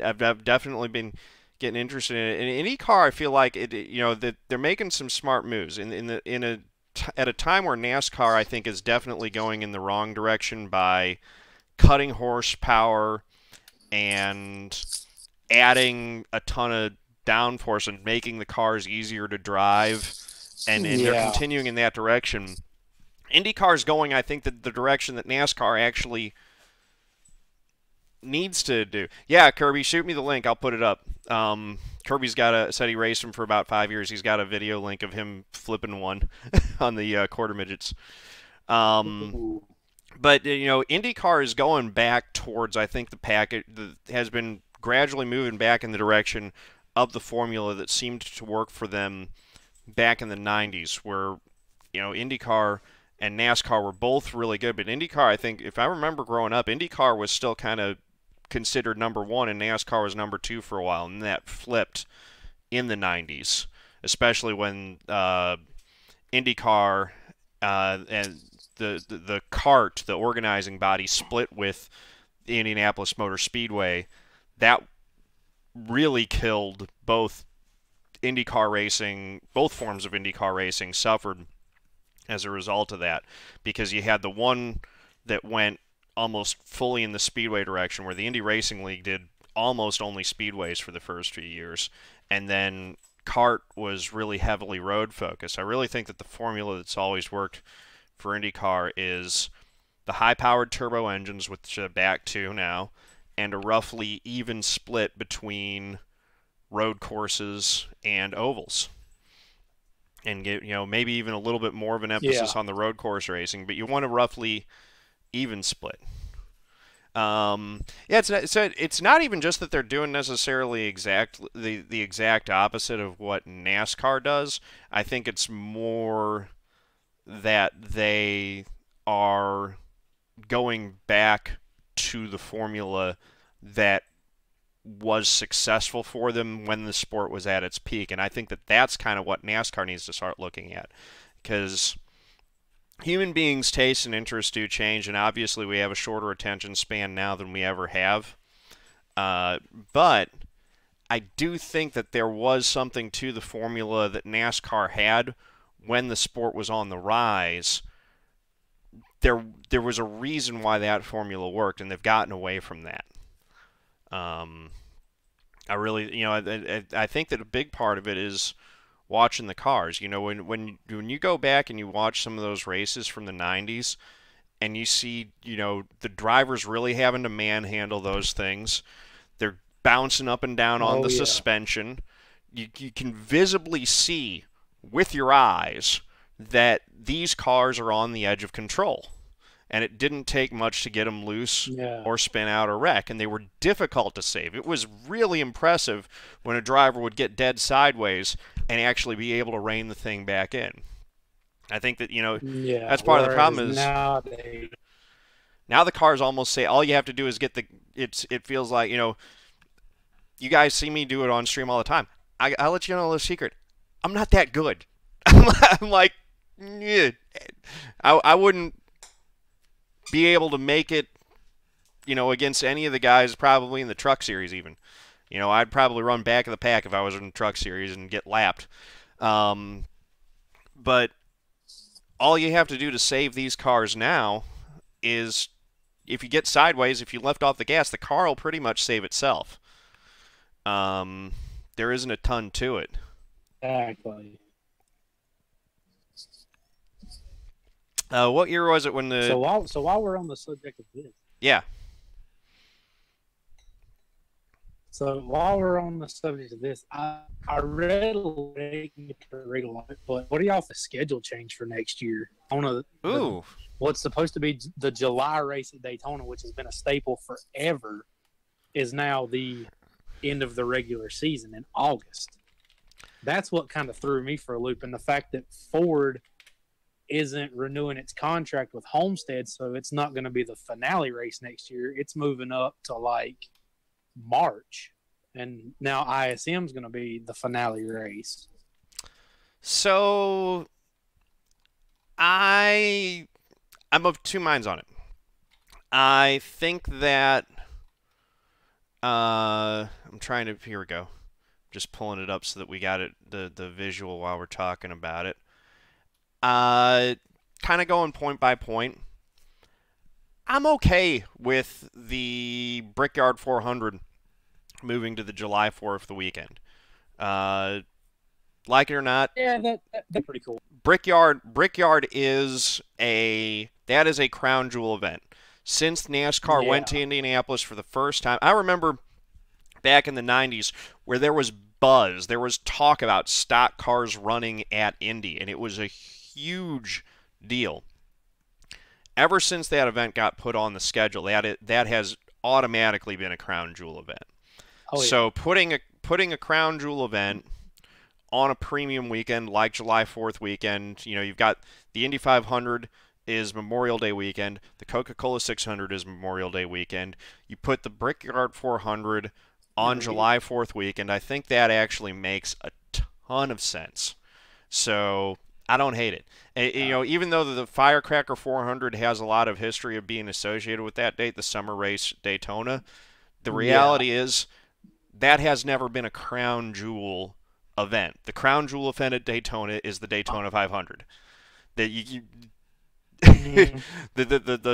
I've definitely been getting interested in it. In IndyCar, I feel like that they're making some smart moves at a time where NASCAR I think is definitely going in the wrong direction by cutting horsepower and adding a ton of downforce and making the cars easier to drive, and they're continuing in that direction. IndyCar is going, I think, the direction that NASCAR actually needs to do. Yeah, Kirby, shoot me the link. I'll put it up. Kirby's said he raced him for about 5 years. He's got a video link of him flipping one on the quarter midgets. But IndyCar is going back towards, I think, the package has been gradually moving back in the direction of the formula that seemed to work for them back in the 90s, where IndyCar and NASCAR were both really good. But IndyCar, I think, if I remember growing up, IndyCar was still kind of considered number one, and NASCAR was number two for a while, and that flipped in the 90s, especially when IndyCar and the CART, the organizing body, split with the Indianapolis Motor Speedway. That really killed both IndyCar racing. Both forms of IndyCar racing suffered as a result of that, because you had the one that went almost fully in the speedway direction, where the Indy Racing League did almost only speedways for the first few years, and then CART was really heavily road focused. I really think that the formula that's always worked for IndyCar is the high-powered turbo engines, which are back to now, and a roughly even split between road courses and ovals, and get maybe even a little bit more of an emphasis on the road course racing, but you want a roughly even split. It's not even just that they're doing necessarily the exact opposite of what NASCAR does. I think it's more that they are going back to the formula that was successful for them when the sport was at its peak, and I think that that's kind of what NASCAR needs to start looking at, because human beings' tastes and interests do change, and obviously we have a shorter attention span now than we ever have. But I do think that there was something to the formula that NASCAR had when the sport was on the rise. There was a reason why that formula worked, and they've gotten away from that. I really, I think that a big part of it is watching the cars. When you go back and you watch some of those races from the 90s, and you see, the drivers really having to manhandle those things. They're bouncing up and down on the suspension. You can visibly see with your eyes that these cars are on the edge of control. And it didn't take much to get them loose or spin out or wreck, and they were difficult to save. It was really impressive when a driver would get dead sideways and actually be able to rein the thing back in. I think that, that's part of the problem is now the cars almost say all you have to do is get it feels like, you guys see me do it on stream all the time. I'll let you know a little secret. I'm not that good. I'm like, yeah. I wouldn't be able to make it, against any of the guys probably in the truck series even. I'd probably run back of the pack if I was in the truck series and get lapped. But all you have to do to save these cars now is if you get sideways, if you left off the gas, the car will pretty much save itself. There isn't a ton to it. Exactly. What year was it when the... So while we're on the subject of this. Yeah. So while we're on the subject of this, I read a little bit, but what do y'all think the schedule change for next year? What's supposed to be the July race at Daytona, which has been a staple forever, is now the end of the regular season in August. That's what kind of threw me for a loop, and the fact that Ford isn't renewing its contract with Homestead, so it's not going to be the finale race next year. It's moving up to like March, and now ISM is going to be the finale race. So I'm of two minds on it. I think that I'm trying to, here we go. Just pulling it up so that we got it the visual while we're talking about it. Kind of going point by point. I'm okay with the Brickyard 400 moving to the July 4th the weekend. Like it or not, Yeah, that's pretty cool. Brickyard is a crown jewel event. Since NASCAR went to Yeah. Indianapolis for the first time, I remember back in the 90s where there was buzz, there was talk about stock cars running at Indy, and it was a huge deal. Ever since that event got put on the schedule, that has automatically been a crown jewel event. Oh yeah. So putting a crown jewel event on a premium weekend like July 4th weekend, you've got the Indy 500 is Memorial Day weekend, the Coca-Cola 600 is Memorial Day weekend. You put the Brickyard 400 on July 4th weekend. I think that actually makes a ton of sense. So I don't hate it. Even though the Firecracker 400 has a lot of history of being associated with that date, the summer race Daytona, the reality is that has never been a crown jewel event. The crown jewel event at Daytona is the Daytona 500. The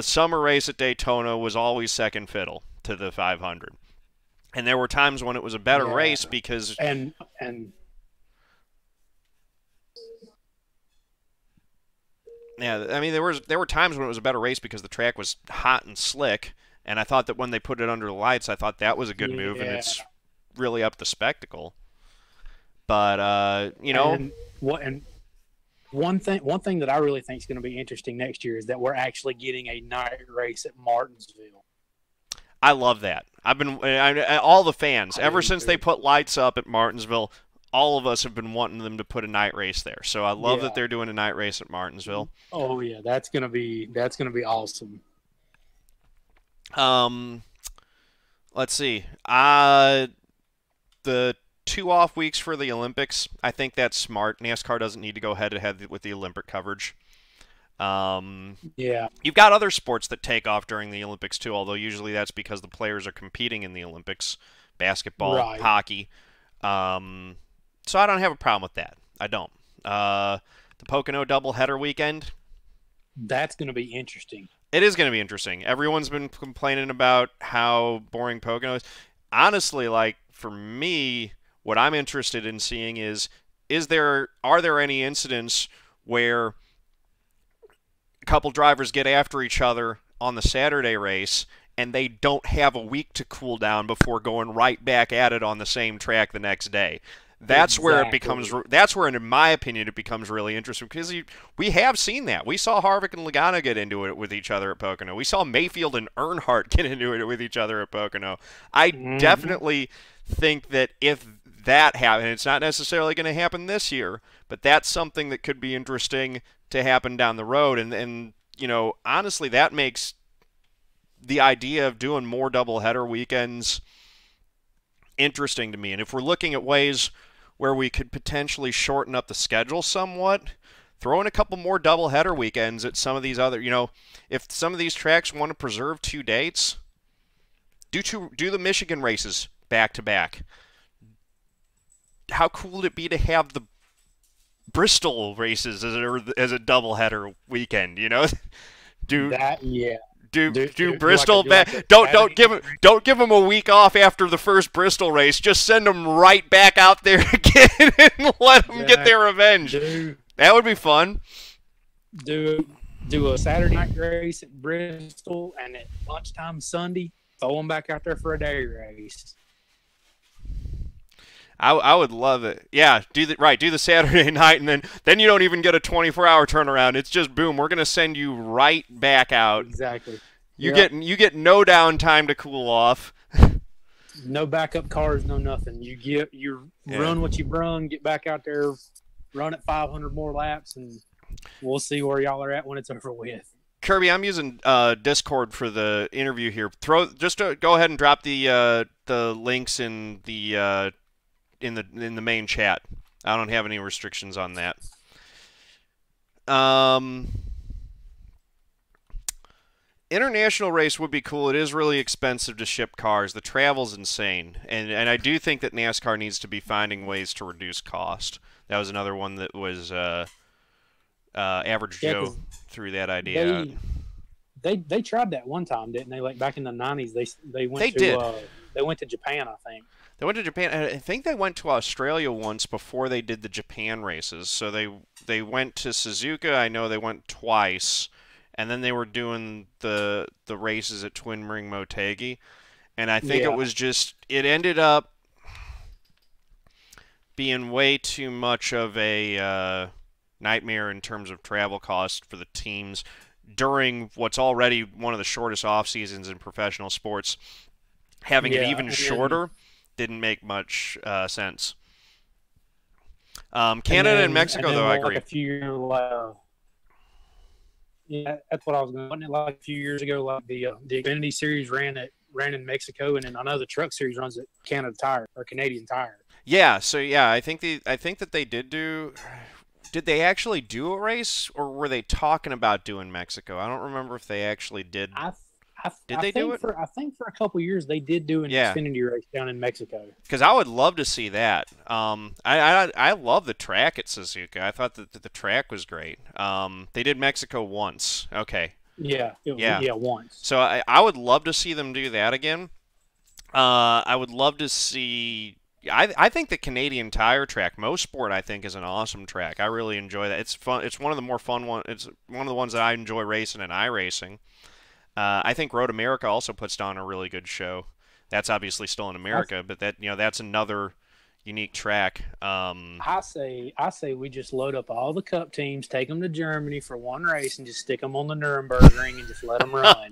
summer race at Daytona was always second fiddle to the 500. And there were times when it was a better race because and yeah, I mean there were times when it was a better race because the track was hot and slick, and I thought that when they put it under the lights, I thought that was a good move, and it's really up the spectacle. But and one thing that I really think is going to be interesting next year is that we're actually getting a night race at Martinsville. I love that. All the fans ever since they put lights up at Martinsville, all of us have been wanting them to put a night race there. So I love that they're doing a night race at Martinsville. Oh yeah, that's gonna be awesome. Let's see. The 2 off weeks for the Olympics, I think that's smart. NASCAR doesn't need to go head to head with the Olympic coverage. You've got other sports that take off during the Olympics too, although usually that's because the players are competing in the Olympics, basketball, hockey. So I don't have a problem with that. I don't. The Pocono doubleheader weekend. That's going to be interesting. It is going to be interesting. Everyone's been complaining about how boring Pocono is. Honestly, like for me, what I'm interested in seeing are there any incidents where a couple drivers get after each other on the Saturday race and they don't have a week to cool down before going right back at it on the same track the next day. That's where it becomes. That's where, in my opinion, it becomes really interesting because we have seen that. We saw Harvick and Logano get into it with each other at Pocono. We saw Mayfield and Earnhardt get into it with each other at Pocono. I definitely think that if that happens, it's not necessarily going to happen this year, but that's something that could be interesting to happen down the road. And honestly, that makes the idea of doing more doubleheader weekends interesting to me. And if we're looking at ways where we could potentially shorten up the schedule somewhat, throw in a couple more doubleheader weekends at some of these other, if some of these tracks want to preserve 2 dates, do the Michigan races back to back. How cool would it be to have the Bristol races as a doubleheader weekend? Do Bristol back. Don't give them a week off after the first Bristol race. Just send them right back out there again and let them get their revenge. That would be fun. Do a Saturday night race at Bristol, and at lunchtime Sunday, throw them back out there for a day race. I would love it. Yeah, do the Saturday night, and then you don't even get a 24-hour turnaround. It's just boom. We're gonna send you right back out. Exactly. You get no downtime to cool off. No backup cars, no nothing. You run what you run, get back out there, run at 500 more laps, and we'll see where y'all are at when it's over with. Kirby, I'm using Discord for the interview here. Go ahead and drop the links in the main chat. I don't have any restrictions on that. International race would be cool. It is really expensive to ship cars. The travel's insane, and I do think that NASCAR needs to be finding ways to reduce cost. That was another one that was Average Joe threw that idea out. They tried that one time, didn't they? Like back in the '90s, they went to Japan, I think. They went to Japan. I think they went to Australia once before they did the Japan races. So they went to Suzuka. I know they went twice, and then they were doing the races at Twin Ring Motegi. And I think it ended up being way too much of a nightmare in terms of travel costs for the teams during what's already one of the shortest off seasons in professional sports. Having it even shorter didn't make much sense. Canada and Mexico, though, I agree. Like a few years, yeah, that's what I was going. Wasn't it like a few years ago, like the Xfinity Series ran in Mexico, and then I know the Truck Series runs at Canada Tire or Canadian Tire. Yeah, so yeah, I think that they did do. Did they actually do a race, or were they talking about doing Mexico? I don't remember if they actually did. Did they do it? I think for a couple years they did do an Xfinity race down in Mexico. Because I would love to see that. I love the track at Suzuka. I thought that the track was great. They did Mexico once. Okay. Yeah. Once. So I would love to see them do that again. I would love to see. I think the Canadian Tire track, Most Sport, I think is an awesome track. I really enjoy that. It's fun. It's one of the more fun ones. It's one of the ones that I enjoy racing in iRacing. I think Road America also puts on a really good show. That's obviously still in America, but that's another unique track. I say we just load up all the Cup teams, take them to Germany for one race, and just stick them on the Nuremberg ring and just let them run.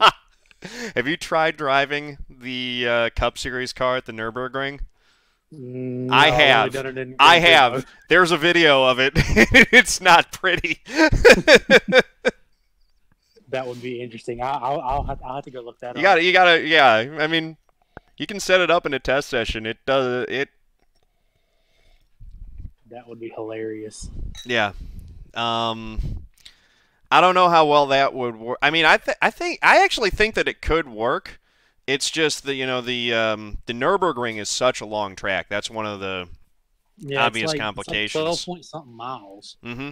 Have you tried driving the Cup Series car at the Nürburgring? No, I have. I have. There's a video of it. It's not pretty. That would be interesting. I'll have to go look that up. You gotta. Yeah. I mean, you can set it up in a test session. It does it. That would be hilarious. Yeah. I don't know how well that would work. I mean, I actually think that it could work. It's just the Nürburgring is such a long track. That's one of the obvious complications. It's like 12-point-something miles. Mm-hmm.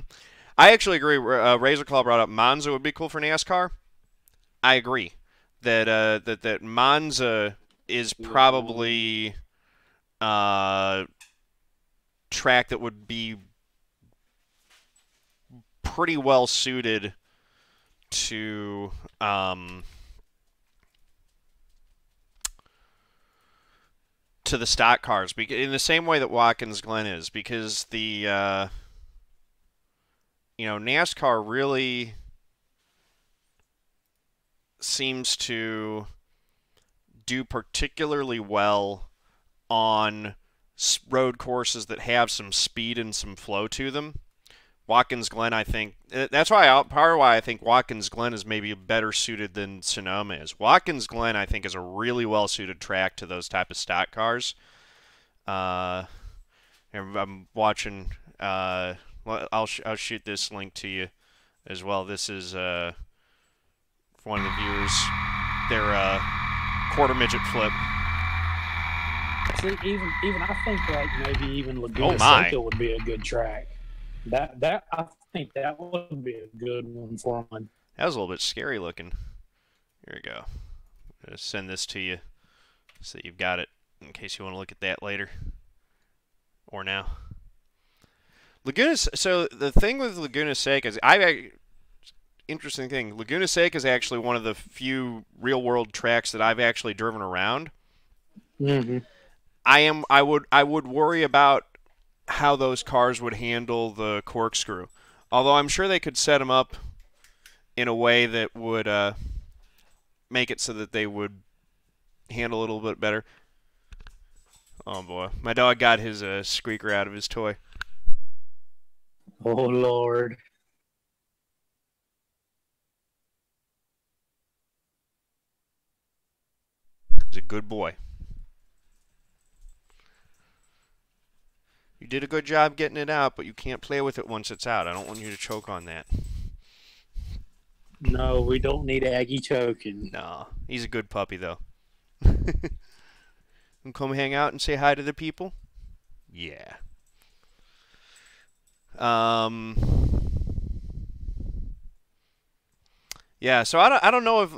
I actually agree. Razor Claw brought up Monza would be cool for NASCAR. I agree that Monza is probably track that would be pretty well suited to the stock cars, in the same way that Watkins Glen is, because the NASCAR really seems to do particularly well on road courses that have some speed and some flow to them. Watkins Glen, I think, that's part of why I think Watkins Glen is maybe better suited than Sonoma is. Watkins Glen, I think, is a really well-suited track to those type of stock cars. I'm watching. I'll shoot this link to you as well. This is for one of the viewers. Their quarter midget flip. See, even I think like maybe even Laguna Seca would be a good track. That I think that would be a good one for them. That was a little bit scary looking. Here we go. I'm gonna send this to you so that you've got it in case you want to look at that later or now. So the thing with Laguna Seca is, interesting thing. Laguna Seca is actually one of the few real world tracks that I've actually driven around. Mm-hmm. I would worry about how those cars would handle the corkscrew. Although I'm sure they could set them up in a way that would make it so that they would handle a little bit better. Oh boy, my dog got his squeaker out of his toy. Oh Lord. Good boy. You did a good job getting it out, but you can't play with it once it's out. I don't want you to choke on that. No, we don't need Aggie choking. No, he's a good puppy, though. And come hang out and say hi to the people? Yeah. Um, yeah, so I don't know if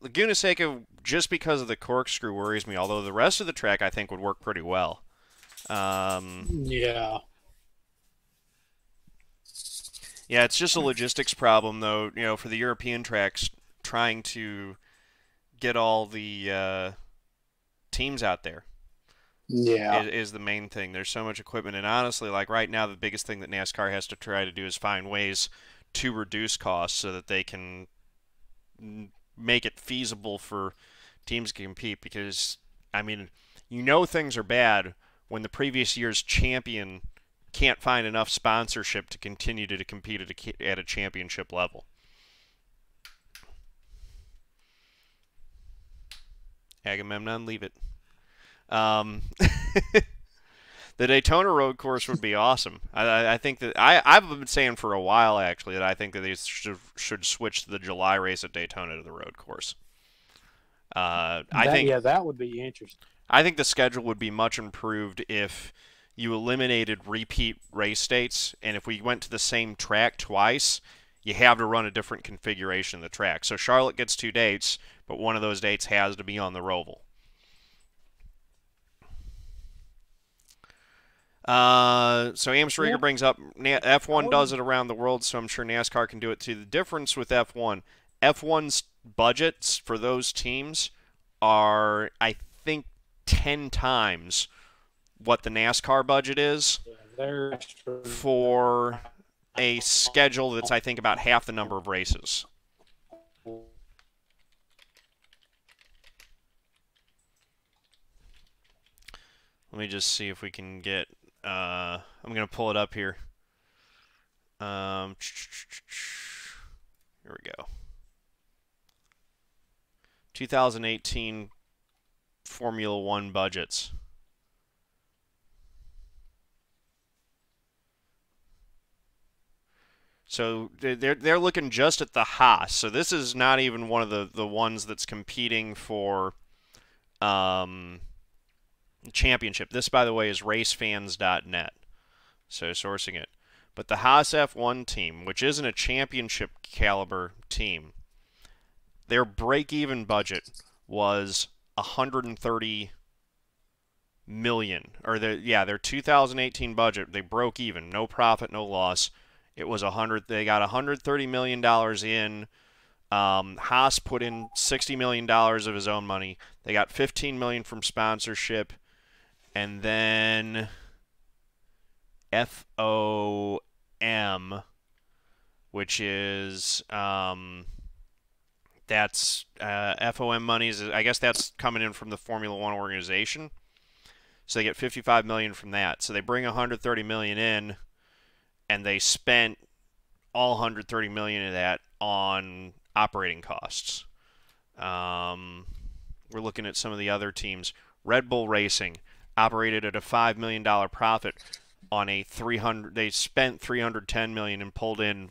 Laguna Seca, just because of the corkscrew, worries me, although the rest of the track I think would work pretty well. Yeah. Yeah, it's just a logistics problem, though, for the European tracks, trying to get all the teams out there Yeah. is the main thing. There's so much equipment, and honestly, like right now, the biggest thing that NASCAR has to try to do is find ways to reduce costs so that they can make it feasible for teams to compete. Because, I mean, things are bad when the previous year's champion can't find enough sponsorship to continue to compete at a championship level. Agamemnon, leave it. The Daytona road course would be awesome. I think that I've been saying for a while actually that I think that they should switch the July race at Daytona to the road course. That would be interesting. I think the schedule would be much improved if you eliminated repeat race dates, and if we went to the same track twice, you have to run a different configuration of the track. So Charlotte gets 2 dates, but one of those dates has to be on the Roval. So Amsterdam brings up F1 does it around the world, so I'm sure NASCAR can do it too. The difference with F1's budgets for those teams are, I think, 10 times what the NASCAR budget is for a schedule that's, I think, about half the number of races. Let me just see if we can get... I'm going to pull it up here. Here we go. 2018 Formula One budgets. So they're looking just at the Haas. So this is not even one of the ones that's competing for championship. This, by the way, is racefans.net. So sourcing it. But the Haas F1 team, which isn't a championship caliber team, their break-even budget was 130 million. Or their 2018 budget, they broke even, no profit, no loss. It was they got $130 million in. Haas put in $60 million of his own money. They got $15 million from sponsorship. And then FOM, which is that's FOM monies. I guess that's coming in from the Formula One organization. So they get $55 million from that. So they bring $130 million in, and they spent all $130 million of that on operating costs. We're looking at some of the other teams. Red Bull Racing operated at a $5 million profit on a they spent $310 million and pulled in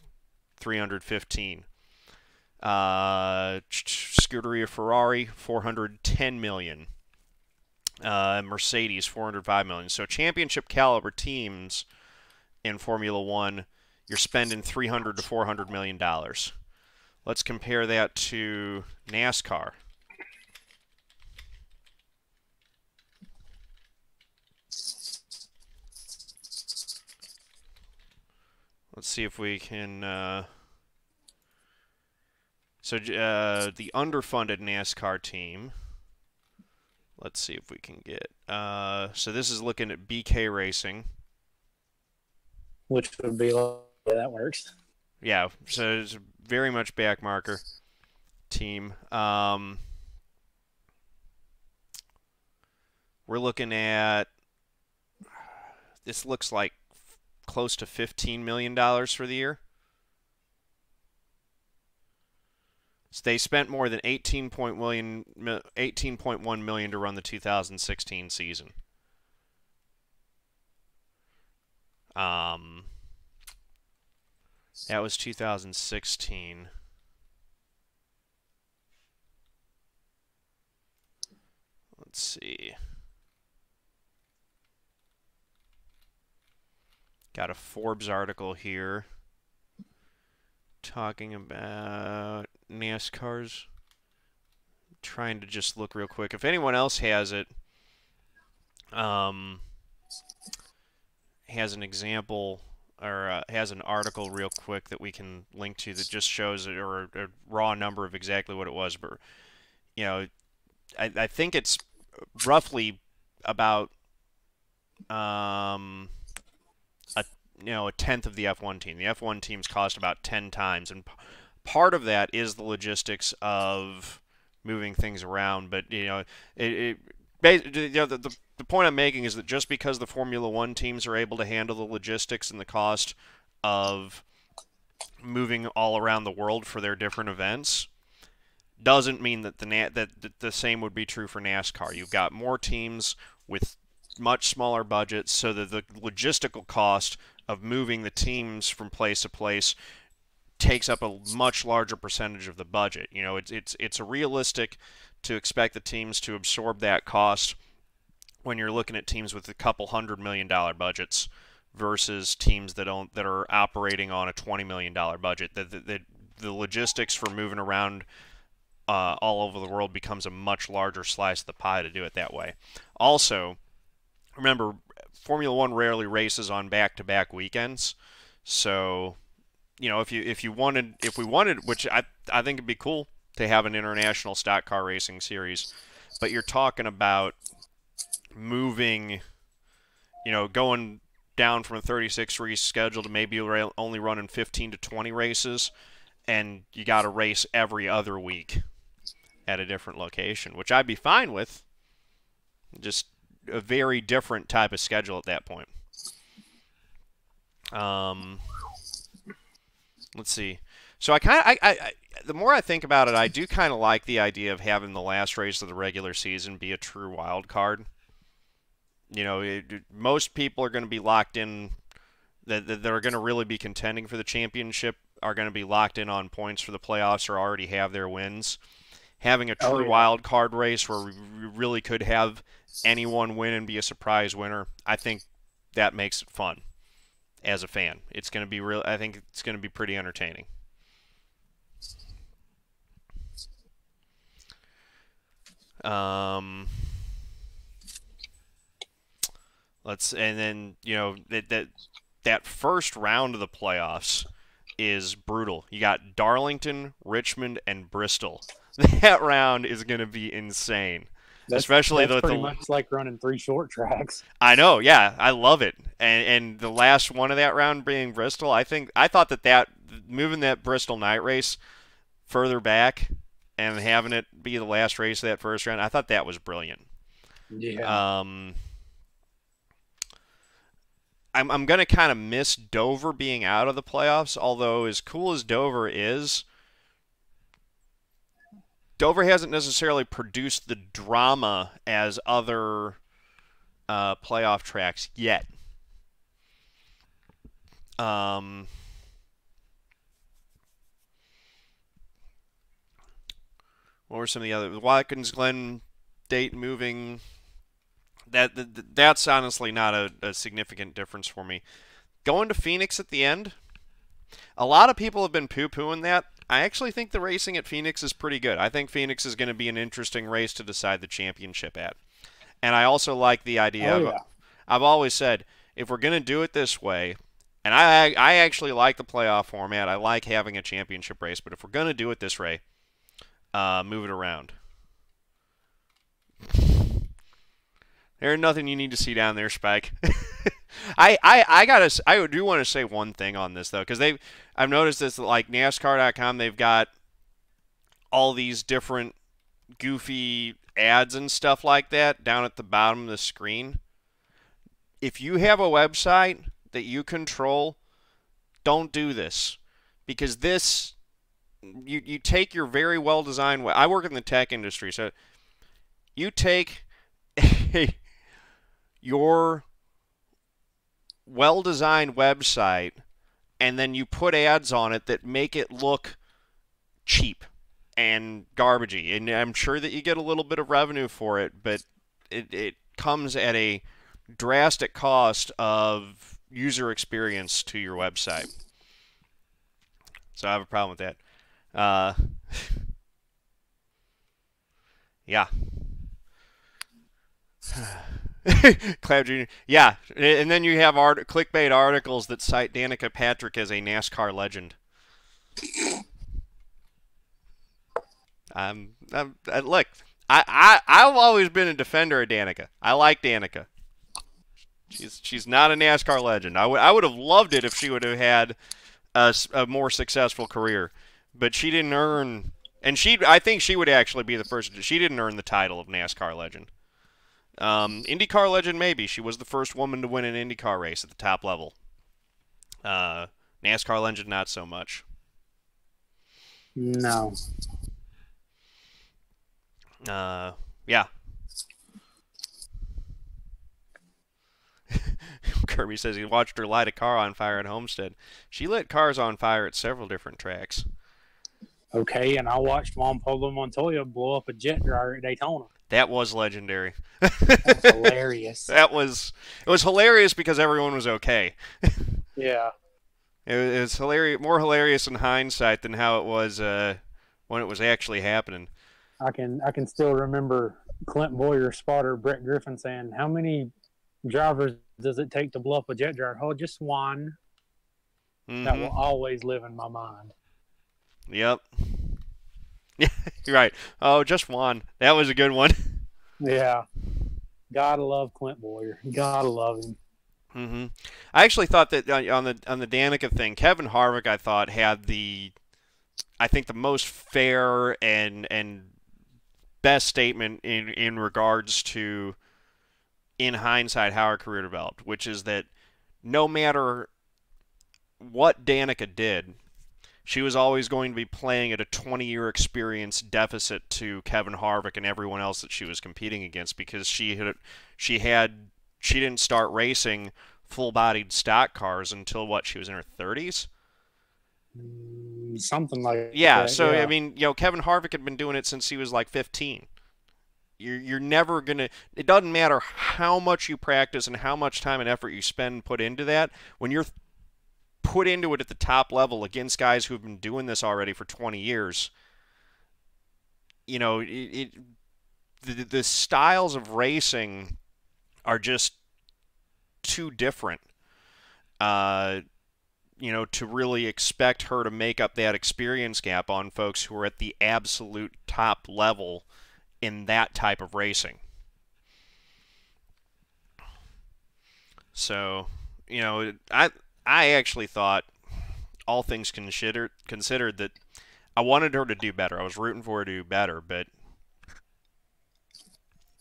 $315. Scuderia Ferrari, $410 million. Mercedes, $405 million. So championship caliber teams in Formula One, you're spending $300 to $400 million. Let's compare that to NASCAR. Let's see if we can... the underfunded NASCAR team... Let's see if we can get... so this is looking at BK Racing. Which would be like... Yeah, that works. Yeah, so it's very much back marker team. We're looking at... This looks like close to $15 million for the year. So they spent more than 18.1 million to run the 2016 season. Um, that was 2016. Let's see. Got a Forbes article here talking about NASCAR's. Trying to just look real quick. If anyone else has it, has an example or has an article real quick that we can link to that just shows it, or a raw number of exactly what it was. But you know, I think it's roughly about a a tenth of the F1 team. The F1 teams cost about 10 times, and part of that is the logistics of moving things around. But the point I'm making is that just because the Formula One teams are able to handle the logistics and the cost of moving all around the world for their different events, doesn't mean that the same would be true for NASCAR. You've got more teams with much smaller budgets, so that the logistical cost of moving the teams from place to place takes up a much larger percentage of the budget. It's realistic to expect the teams to absorb that cost when you're looking at teams with a couple $100 million budgets versus teams that are operating on a $20 million budget. The logistics for moving around all over the world becomes a much larger slice of the pie to do it that way. Also, remember, Formula One rarely races on back-to-back weekends, so if we wanted, which I think it'd be cool to have an international stock car racing series, but you're talking about moving, going down from a 36 race schedule to maybe only running 15 to 20 races, and you got to race every other week at a different location, which I'd be fine with. Just a very different type of schedule at that point. Let's see. So the more I think about it, I do kind of like the idea of having the last race of the regular season be a true wild card. Most people are going to be locked in, that are going to really be contending for the championship are going to be locked in on points for the playoffs or already have their wins. Having a true wild card race where we really could have anyone win and be a surprise winner, I think that makes it fun as a fan. It's going to be I think it's going to be pretty entertaining. And then that first round of the playoffs is brutal. You got Darlington, Richmond, and Bristol. That round is going to be insane. That's pretty much like running 3 short tracks. I know, yeah, I love it. And the last one of that round being Bristol, I thought that moving that Bristol night race further back and having it be the last race of that first round, I thought that was brilliant. Yeah. I'm going to kind of miss Dover being out of the playoffs, although as cool as Dover is, Dover hasn't necessarily produced the drama as other playoff tracks yet. What were some of the other? Watkins Glen, Dayton moving. That's honestly not a significant difference for me. Going to Phoenix at the end, a lot of people have been poo-pooing that. I actually think the racing at Phoenix is pretty good. I think Phoenix is going to be an interesting race to decide the championship at. And I also like the idea I've always said, if we're going to do it this way, and I actually like the playoff format. I like having a championship race, but if we're going to do it this way, move it around. There's nothing you need to see down there, Spike. I do want to say one thing on this though, because I've noticed this, like NASCAR.com, they've got all these different goofy ads and stuff like that down at the bottom of the screen. If you have a website that you control, don't do this, because this you take your very well designed. I work in the tech industry, so you take your well designed website and then you put ads on it that make it look cheap and garbagey. And I'm sure that you get a little bit of revenue for it, but it comes at a drastic cost of user experience to your website. So I have a problem with that. Uh, yeah. Cloud Jr. Yeah, and then you have clickbait articles that cite Danica Patrick as a NASCAR legend. Look, I've always been a defender of Danica. I like Danica. She's not a NASCAR legend. I would have loved it if she would have had a more successful career, but she didn't earn. And I think she would actually be the person. She didn't earn the title of NASCAR legend. IndyCar legend, maybe. She was the first woman to win an IndyCar race at the top level. NASCAR legend, not so much. No. Yeah. Kirby says he watched her light a car on fire at Homestead. She lit cars on fire at several different tracks. Okay, and I watched Juan Pablo Montoya blow up a jet dryer at Daytona. That was legendary. That's hilarious. It was hilarious because everyone was okay. Yeah. It was hilarious, more hilarious in hindsight than how it was when it was actually happening. I can still remember Clint Boyer spotter Brett Griffin saying, "How many drivers does it take to blow up a jet dryer?" "Oh, just one." Mm-hmm. That will always live in my mind. Yep. Yeah, you're right. Oh, just one. That was a good one. Yeah. Gotta love Clint Boyer. Gotta love him. Mm-hmm. I actually thought that on the Danica thing, Kevin Harvick, I thought had the most fair and best statement in regards to, in hindsight, how her career developed, which is that no matter what Danica did, she was always going to be playing at a 20-year experience deficit to Kevin Harvick and everyone else that she was competing against, because she didn't start racing full-bodied stock cars until what, she was in her 30s? Something like yeah, that. So yeah. I mean, Kevin Harvick had been doing it since he was like 15. You're never gonna. It doesn't matter how much you practice and how much time and effort you put into that. When you're put into it at the top level against guys who have been doing this already for 20 years, the styles of racing are just too different. To really expect her to make up that experience gap on folks who are at the absolute top level in that type of racing. So, I actually thought, all things considered, that I wanted her to do better. I was rooting for her to do better, but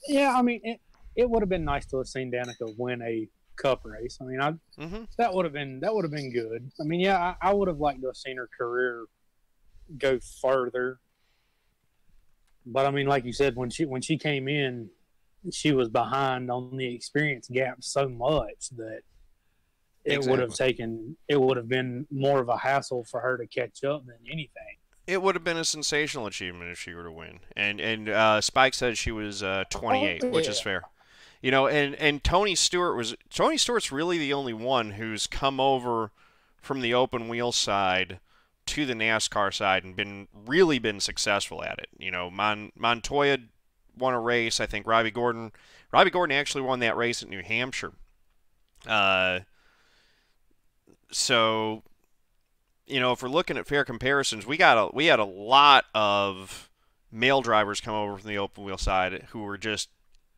yeah, I mean, it would have been nice to have seen Danica win a Cup race. I mean, that would have been good. I mean, yeah, I would have liked to have seen her career go further. But I mean, like you said, when she came in, she was behind on the experience gap so much that it would have been more of a hassle for her to catch up than anything. It would have been a sensational achievement if she were to win. And Spike said she was 28, which is fair. And Tony Stewart's really the only one who's come over from the open wheel side to the NASCAR side and been successful at it. Montoya won a race. I think Robbie Gordon actually won that race at New Hampshire. So, if we're looking at fair comparisons, we had a lot of male drivers come over from the open wheel side who were just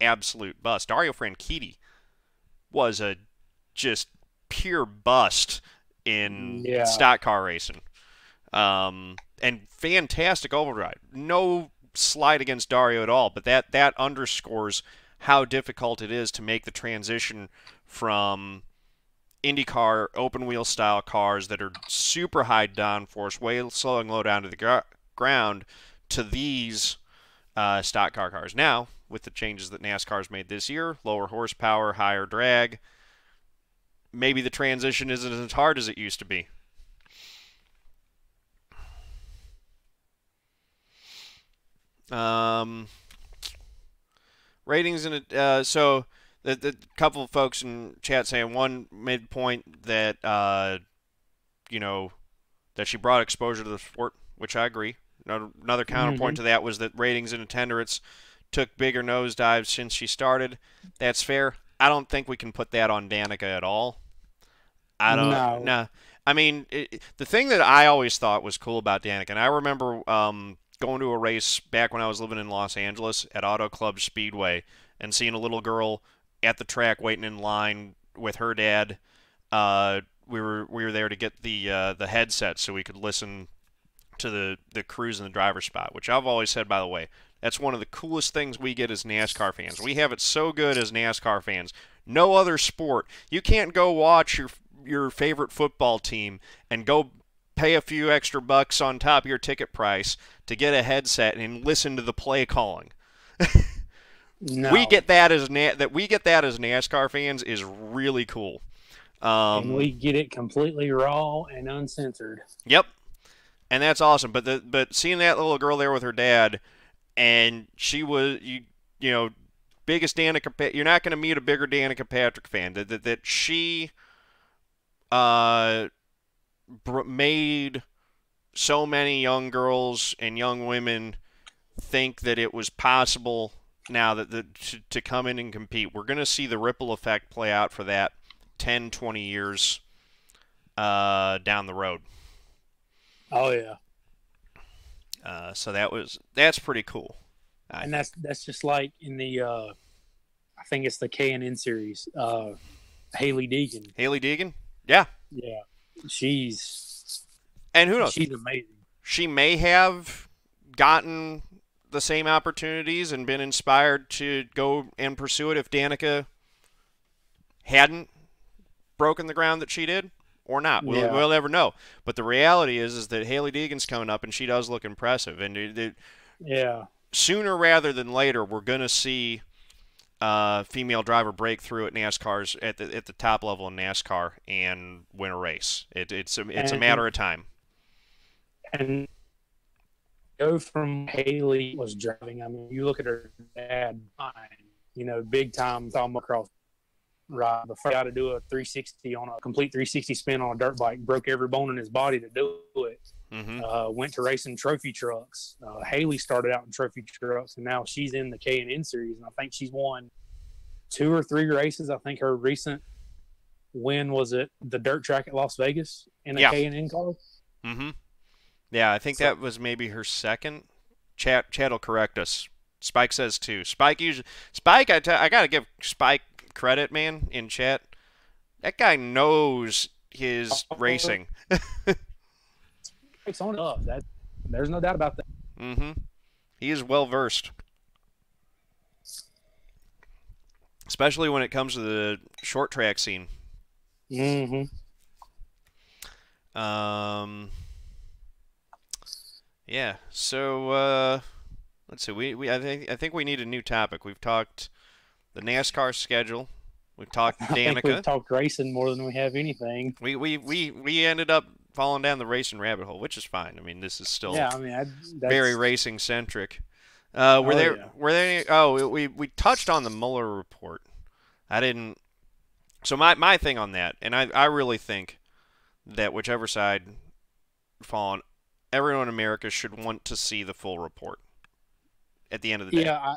absolute bust. Dario Franchitti was a just pure bust in stock car racing. And fantastic overdrive. No slight against Dario at all, but that underscores how difficult it is to make the transition from IndyCar open wheel style cars that are super high downforce, way slow and low down to the ground, to these stock car cars. Now, with the changes that NASCAR's made this year, lower horsepower, higher drag, maybe the transition isn't as hard as it used to be. Ratings in it. So the couple of folks in chat saying one made point that that she brought exposure to the sport, which I agree. Another counterpoint to that was that ratings in attendance took bigger nosedives since she started. That's fair. I don't think we can put that on Danica at all. I don't. No. Nah. I mean, the thing that I always thought was cool about Danica, and I remember going to a race back when I was living in Los Angeles at Auto Club Speedway and seeing a little girl at the track waiting in line with her dad. We were there to get the headset so we could listen to the cruise in the driver's spot, which I've always said, by the way, that's one of the coolest things we get as NASCAR fans. We have it so good as NASCAR fans. No other sport. You can't go watch your favorite football team and go pay a few extra bucks on top of your ticket price to get a headset and listen to the play calling. No. We get that as NASCAR fans is really cool. And we get it completely raw and uncensored. Yep. And that's awesome. But seeing that little girl there with her dad, and she was biggest Danica. You're not going to meet a bigger Danica Patrick fan. That she made so many young girls and young women think that it was possible now to come in and compete. We're going to see the ripple effect play out for that 10, 20 years down the road. Oh yeah. So that's pretty cool. And that's just like in the I think it's the K&N series. Hailie Deegan. Hailie Deegan? Yeah. Yeah. She's who knows? She's amazing. She may have gotten the same opportunities and been inspired to go and pursue it if Danica hadn't broken the ground that she did, or not. We'll never know. But the reality is that Hailie Deegan's coming up, and she does look impressive. And sooner rather than later, we're going to see female driver break through at NASCAR's at the top level in NASCAR and win a race. It's a matter of time. And go from Hailie was driving. I mean, you look at her dad, big time motocross ride. The first guy to do a 360 on a complete 360 spin on a dirt bike, broke every bone in his body to do it. Went to racing trophy trucks. Hailie started out in trophy trucks, and now she's in the K&N series, and I think she's won 2 or 3 races. I think her recent win was at the dirt track at Las Vegas in a K&N car. Yeah, I think that was maybe her second. Chat will correct us. Spike says 2. Spike, I got to give Spike credit, man, in chat. That guy knows his racing. It's on up. There's no doubt about that. He is well versed, especially when it comes to the short track scene. Yeah. So let's see. I think we need a new topic. We've talked the NASCAR schedule. We've talked Danica. I think we've talked racing more than we have anything. We ended up falling down the racing rabbit hole, which is fine. I mean, this is still very racing centric. We touched on the Mueller report. I didn't. So my thing on that, and I really think that whichever side fall on, everyone in America should want to see the full report at the end of the day. Yeah,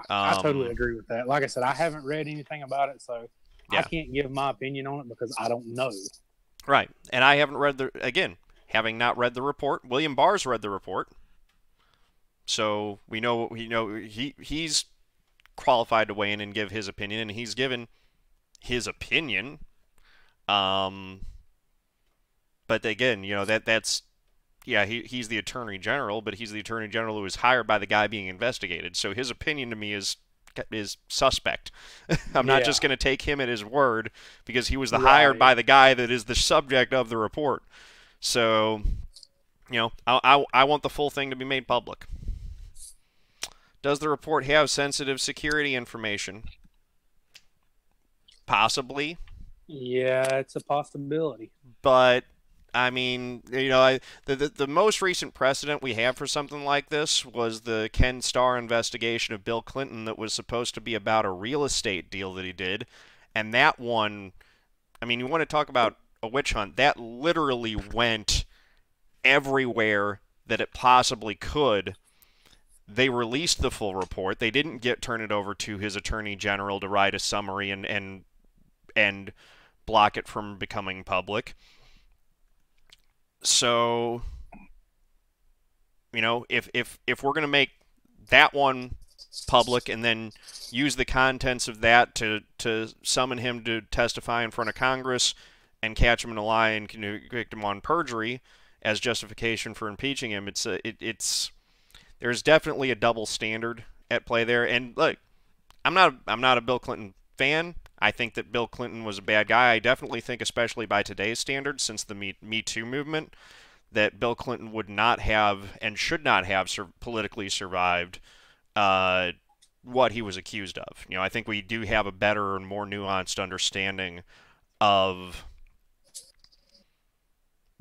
I totally agree with that. Like I said, I haven't read anything about it, so I can't give my opinion on it because I don't know. Right, and I haven't read having not read the report. William Barr's read the report, so we know he's qualified to weigh in and give his opinion, and he's given his opinion. But again, that's he's the attorney general, but he's the attorney general who is hired by the guy being investigated. So his opinion to me is is suspect. I'm not Yeah. just going to take him at his word because he was the hired Right. by the guy that is the subject of the report. So, I want the full thing to be made public. Does the report have sensitive security information? Possibly, Yeah, it's a possibility. but I mean, the most recent precedent we have for something like this was the Ken Starr investigation of Bill Clinton that was supposed to be about a real estate deal that he did, and that one, I mean, you want to talk about a witch hunt? That literally went everywhere that it possibly could. They released the full report. They didn't turn it over to his attorney general to write a summary and block it from becoming public. So, if we're going to make that one public and then use the contents of that to summon him to testify in front of Congress and catch him in a lie and convict him on perjury as justification for impeaching him, it's there's definitely a double standard at play there. And look, I'm not a Bill Clinton fan. I think that Bill Clinton was a bad guy. I definitely think, especially by today's standards, since the Me Too movement, that Bill Clinton would not have and should not have politically survived what he was accused of. I think we do have a better and more nuanced understanding of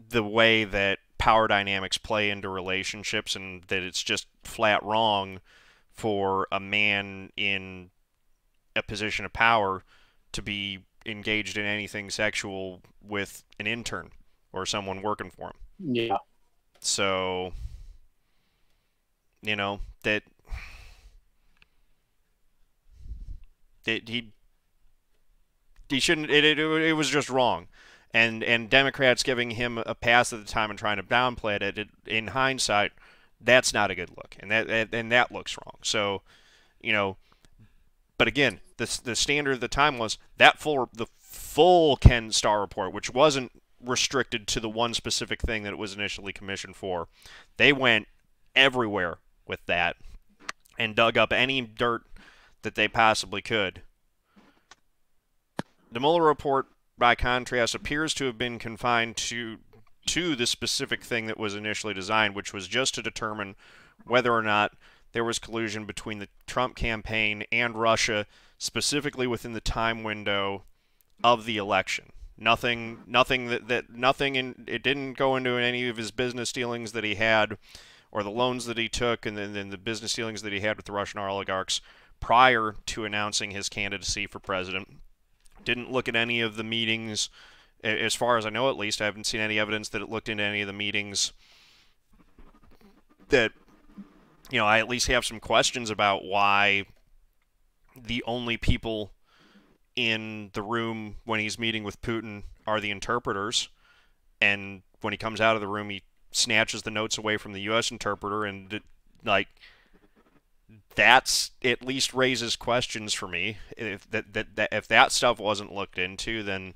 the way that power dynamics play into relationships, and that it's just flat wrong for a man in a position of power to be engaged in anything sexual with an intern or someone working for him. Yeah. So, that he shouldn't. It was just wrong, and Democrats giving him a pass at the time and trying to downplay it. In hindsight, that's not a good look, and that looks wrong. So, but again, the standard at the time was the full Ken Starr report, which wasn't restricted to the one specific thing that it was initially commissioned for. They went everywhere with that and dug up any dirt that they possibly could. The Mueller report, by contrast, appears to have been confined to the specific thing that was initially designed, which was just to determine whether or not there was collusion between the Trump campaign and Russia, specifically within the time window of the election. Nothing. It didn't go into any of his business dealings that he had, or the loans that he took, and then the business dealings that he had with the Russian oligarchs prior to announcing his candidacy for president. Didn't look at any of the meetings, as far as I know at least. I haven't seen any evidence that it looked into any of the meetings that, I at least have some questions about why the only people in the room when he's meeting with Putin are the interpreters, and when he comes out of the room, he snatches the notes away from the U.S. interpreter, and that's at least raises questions for me. If that stuff wasn't looked into, then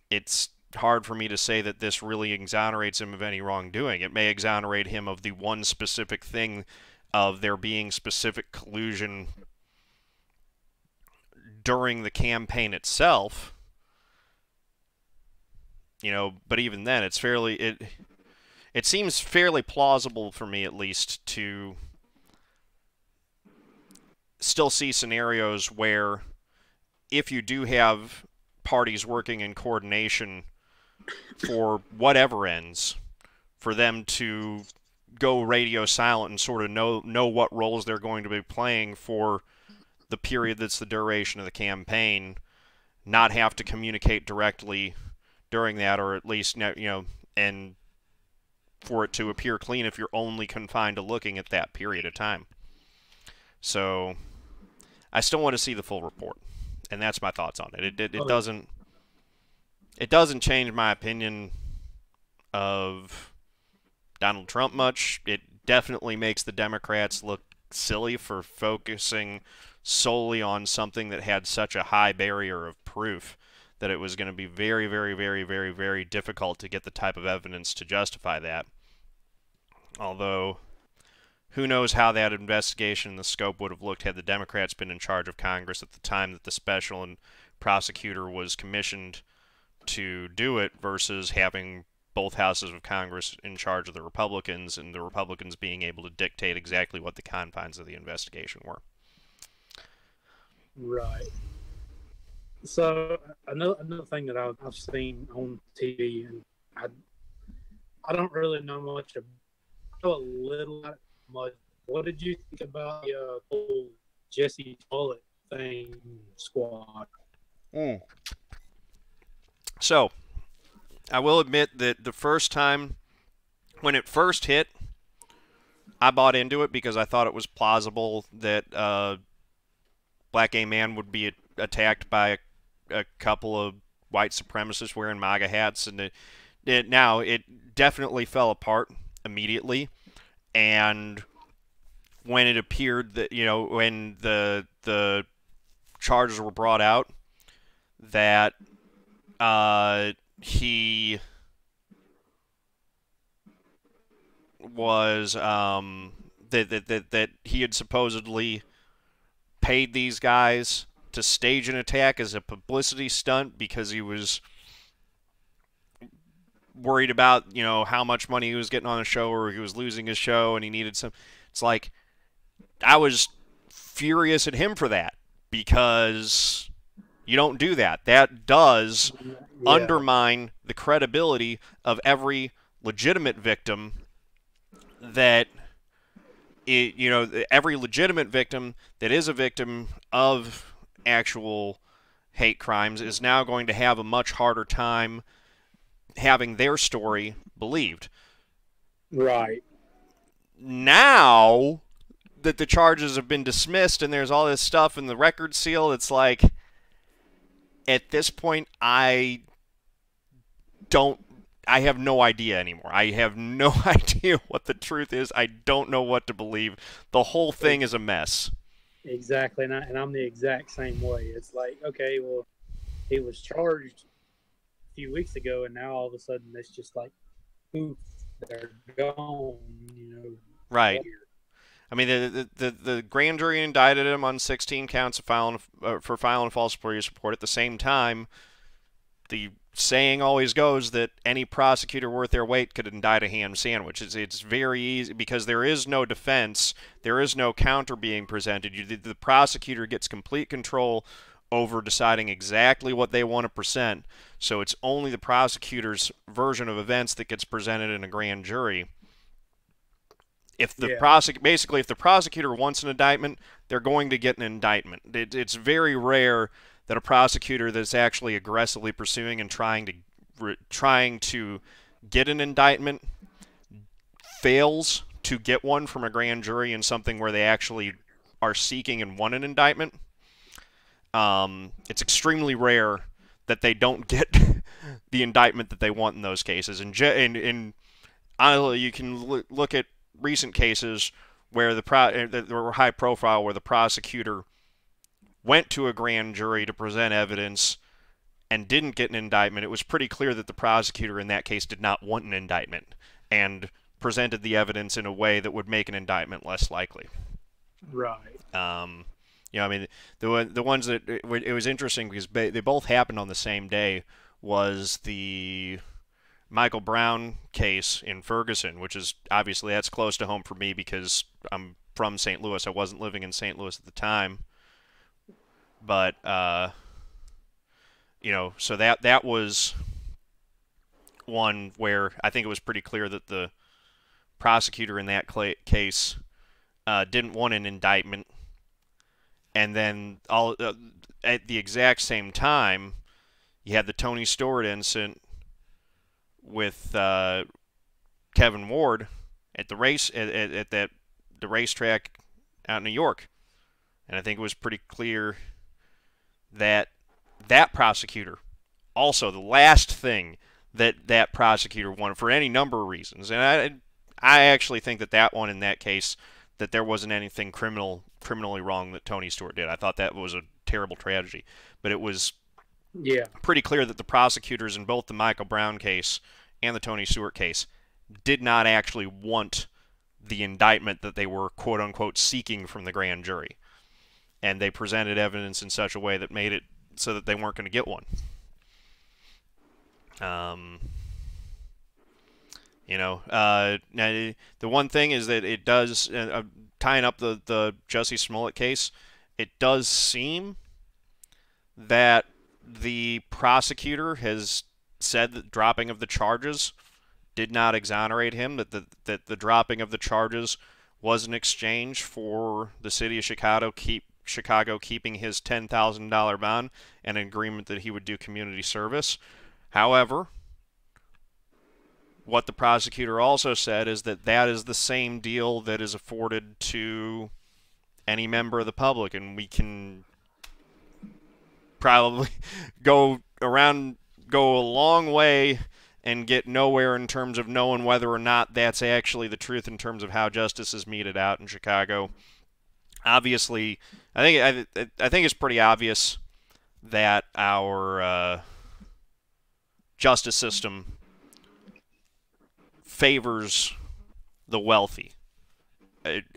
it's hard for me to say that this really exonerates him of any wrongdoing. It may exonerate him of the one specific thing of there being specific collusion during the campaign itself. But even then, it seems fairly plausible for me, at least, to still see scenarios where, if you do have parties working in coordination for whatever ends, for them to go radio silent and sort of know what roles they're going to be playing for the period that's the duration of the campaign, not have to communicate directly during that, or at least, and for it to appear clean if you're only confined to looking at that period of time. So I still want to see the full report, and that's my thoughts on it. It doesn't change my opinion of Donald Trump much. It definitely makes the Democrats look silly for focusing solely on something that had such a high barrier of proof that it was going to be very, very, very, very, very difficult to get the type of evidence to justify that. Although, who knows how that investigation and the scope would have looked had the Democrats been in charge of Congress at the time that the special and prosecutor was commissioned to do it versus having both houses of Congress in charge of the Republicans and the Republicans being able to dictate exactly what the confines of the investigation were. Right. So another thing that I've seen on TV, and I don't really know much. I know a little, not much. What did you think about the whole Jesse Smollett thing squad? So, I will admit that the first time when it first hit, I bought into it because I thought it was plausible that black gay man would be attacked by a couple of white supremacists wearing MAGA hats, and it definitely fell apart immediately. And when it appeared that, when the charges were brought out, that he was that he had supposedly paid these guys to stage an attack as a publicity stunt because he was worried about, how much money he was getting on the show, or he was losing his show and he needed some. It's like, I was furious at him for that, because you don't do that. That does undermine the credibility of every legitimate victim that every legitimate victim that is a victim of actual hate crimes is now going to have a much harder time having their story believed. Right. Now that the charges have been dismissed and there's all this stuff in the record seal, it's like, at this point, I have no idea anymore. I have no idea what the truth is. I don't know what to believe. The whole thing is a mess. Exactly, and I'm the exact same way. It's like, okay, well, he was charged a few weeks ago, and now all of a sudden it's just like, poof, they're gone, Right. I mean, the grand jury indicted him on 16 counts of for filing false police report. At the same time, the saying always goes that any prosecutor worth their weight could indict a ham sandwich. It's very easy because there is no defense, there is no counter being presented. The prosecutor gets complete control over deciding exactly what they want to present. So it's only the prosecutor's version of events that gets presented in a grand jury. If the if the prosecutor wants an indictment, they're going to get an indictment. It's very rare that a prosecutor that's actually aggressively pursuing and trying to get an indictment fails to get one from a grand jury in something where they actually are seeking and want an indictment. It's extremely rare that they don't get the indictment that they want in those cases. And you can look at recent cases where that were high profile, where the prosecutor went to a grand jury to present evidence and didn't get an indictment. It was pretty clear that the prosecutor in that case did not want an indictment and presented the evidence in a way that would make an indictment less likely. Right. I mean, the ones that it was interesting because they both happened on the same day was the Michael Brown case in Ferguson, which is obviously that's close to home for me because I'm from St. Louis. I wasn't living in St. Louis at the time, but so that was one where I think it was pretty clear that the prosecutor in that case didn't want an indictment, and then at the exact same time, you had the Tony Stewart incident with Kevin Ward at the racetrack out in New York, and I think it was pretty clear that prosecutor also the last thing that prosecutor wanted for any number of reasons, and I actually think that one in that case that there wasn't anything criminally wrong that Tony Stewart did. I thought that was a terrible tragedy, but it was pretty clear that the prosecutors in both the Michael Brown case and the Tony Stewart case did not actually want the indictment that they were quote unquote seeking from the grand jury. And they presented evidence in such a way that made it so that they weren't going to get one. Now, the one thing is that it does, tying up the Jussie Smollett case, it does seem that the prosecutor has said that dropping of the charges did not exonerate him, that the dropping of the charges was an exchange for the city of Chicago keeping his $10,000 bond and an agreement that he would do community service. However, what the prosecutor also said is that that is the same deal that is afforded to any member of the public, and we can probably go a long way and get nowhere in terms of knowing whether or not that's actually the truth in terms of how justice is meted out in Chicago. Obviously, I think it's pretty obvious that our justice system favors the wealthy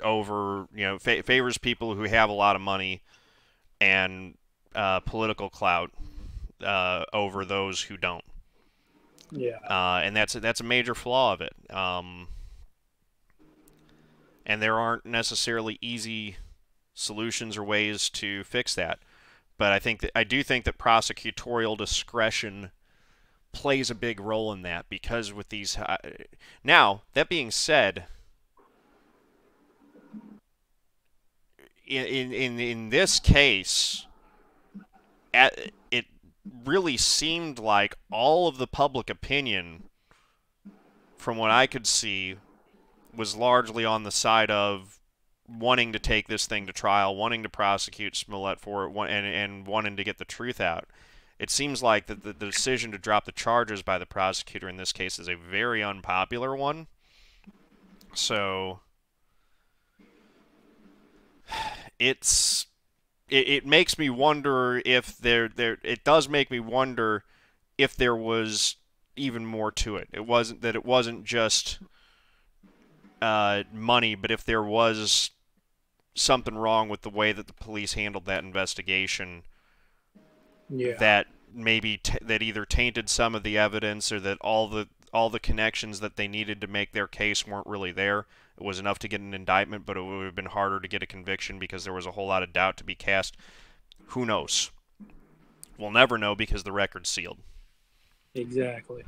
over, favors people who have a lot of money and political clout over those who don't. Yeah. And that's a major flaw of it. And there aren't necessarily easy solutions or ways to fix that. But I do think that prosecutorial discretion plays a big role in that, because with these now, that being said, in this case, it really seemed like all of the public opinion, from what I could see, was largely on the side of wanting to take this thing to trial, wanting to prosecute Smollett for it, and wanting to get the truth out. It seems like the decision to drop the charges by the prosecutor in this case is a very unpopular one. So it makes me wonder if it does make me wonder if there was even more to it. It wasn't just money, but if there was something wrong with the way that the police handled that investigation. Yeah. That maybe that either tainted some of the evidence, or that all the connections that they needed to make their case weren't really there. It was enough to get an indictment, but it would have been harder to get a conviction because there was a whole lot of doubt to be cast. Who knows? We'll never know because the record's sealed. Exactly.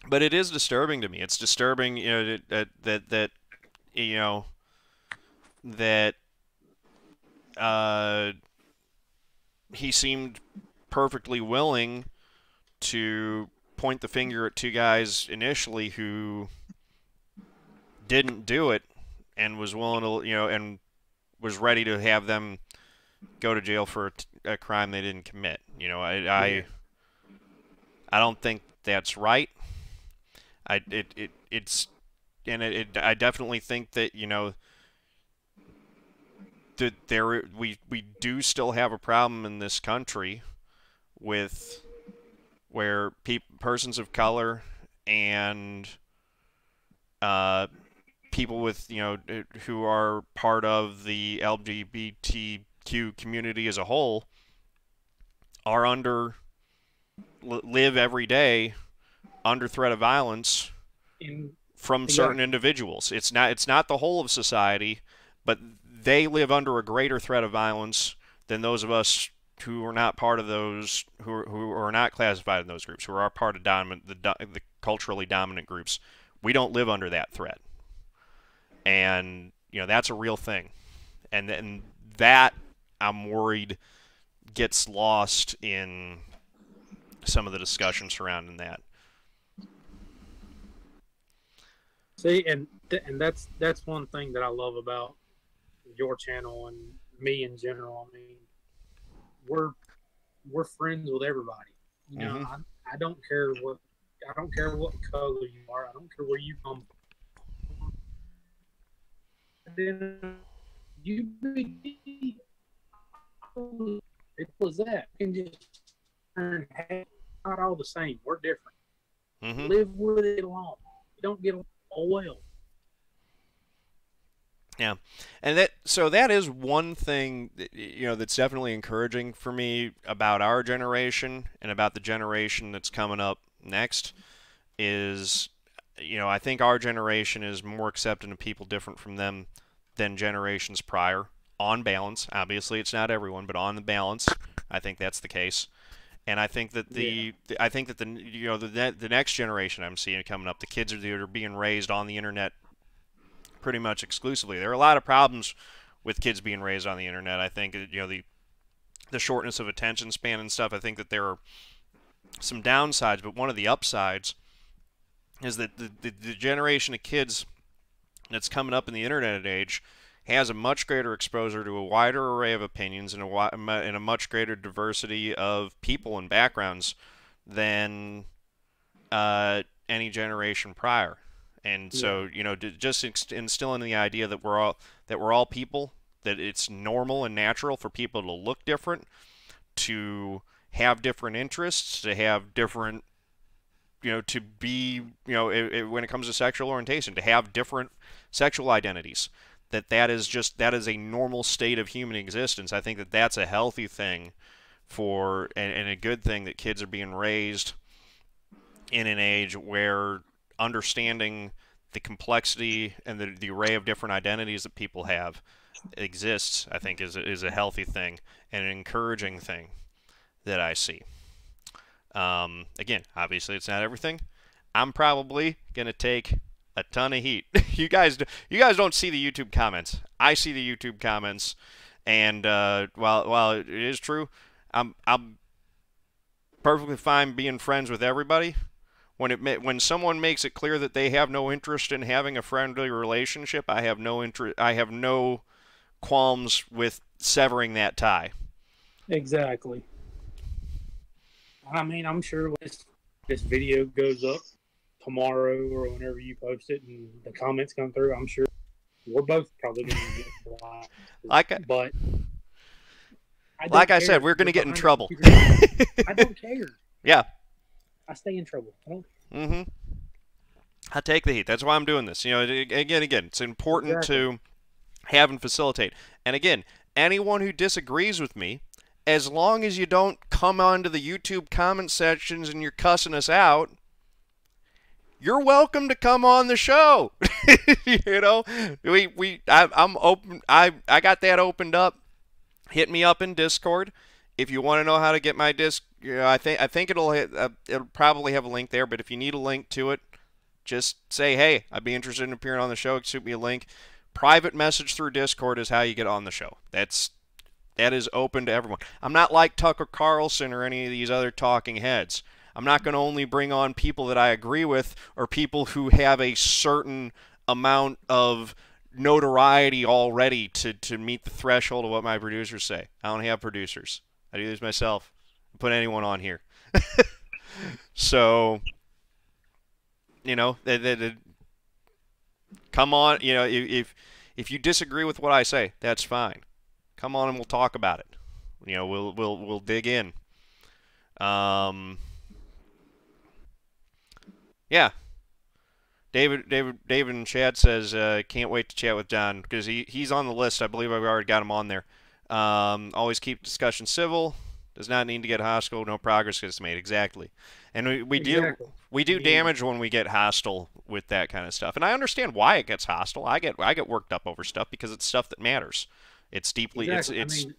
But it is disturbing to me. It's disturbing, that he seemed perfectly willing to point the finger at two guys initially who didn't do it, and was willing to, and was ready to have them go to jail for a crime they didn't commit. I don't think that's right. I definitely think that, that we do still have a problem in this country with where persons of color and people with, who are part of the LGBTQ community as a whole are live every day under threat of violence from certain individuals. It's not the whole of society, but they live under a greater threat of violence than those of us who are not part of those, who are not classified in those groups, who are part of the culturally dominant groups. We don't live under that threat, and that's a real thing, and that, I'm worried, gets lost in some of the discussion surrounding that. See, and that's one thing that I love about your channel and me in general. I mean, we're friends with everybody. I don't care what color you are. I don't care where you come from. You be it was that. You can just turn not all the same. We're different. Mm-hmm. Live with it along. You don't get along, oh well. Yeah, and that is one thing that, that's definitely encouraging for me about our generation and about the generation that's coming up next is, I think our generation is more accepting of people different from them than generations prior. On balance, obviously it's not everyone, but on the balance, I think that's the case. And I think that Yeah. the next generation I'm seeing coming up, the kids that are being raised on the internet pretty much exclusively. There are a lot of problems with kids being raised on the internet. I think the shortness of attention span and stuff. I think that there are some downsides, but one of the upsides is that the generation of kids that's coming up in the internet age has a much greater exposure to a wider array of opinions and a much greater diversity of people and backgrounds than any generation prior. And Yeah. so, just instilling the idea that we're all people, that it's normal and natural for people to look different, to have different interests, to have different, to be, when it comes to sexual orientation, to have different sexual identities. That is a normal state of human existence. I think that that's a healthy thing and a good thing that kids are being raised in an age where understanding the complexity and the array of different identities that people have exists, I think is a healthy thing and an encouraging thing that I see. Again, obviously it's not everything. I'm probably gonna take a ton of heat. You guys don't see the YouTube comments. I see the YouTube comments, and while it is true, I'm perfectly fine being friends with everybody. When someone makes it clear that they have no interest in having a friendly relationship, I have no interest. I have no qualms with severing that tie. Exactly. I mean, I'm sure when this video goes up tomorrow or whenever you post it and the comments come through, I'm sure we're both probably going to get blasted. Like But I like don't I care. said, we're going to You're get in behind a trouble. computer screen. I don't care. Yeah. I stay in trouble. I don't. Mm-hmm. I take the heat. That's why I'm doing this. Again, it's important Exactly. to have and facilitate. And again, anyone who disagrees with me, as long as you don't come onto the YouTube comment sections and you're cussing us out, you're welcome to come on the show. I'm open. I got that opened up. Hit me up in Discord if you want to know how to get my disc. I think it'll probably have a link there. But if you need a link to it, just say, hey, I'd be interested in appearing on the show. Shoot me a link. Private message through Discord is how you get on the show. That is open to everyone. I'm not like Tucker Carlson or any of these other talking heads. I'm not going to only bring on people that I agree with or people who have a certain amount of notoriety already to meet the threshold of what my producers say. I don't have producers. I do this myself. I put anyone on here. So, come on. If you disagree with what I say, that's fine. Come on and we'll talk about it. We'll dig in. Yeah. David in chat says can't wait to chat with John because he's on the list. I believe I've already got him on there. Always keep discussion civil. Does not need to get hostile. No progress gets made. Exactly. And Exactly. we do Yeah. damage when we get hostile with that kind of stuff. And I understand why it gets hostile. I get worked up over stuff because it's stuff that matters. It's deeply Exactly. it's I mean,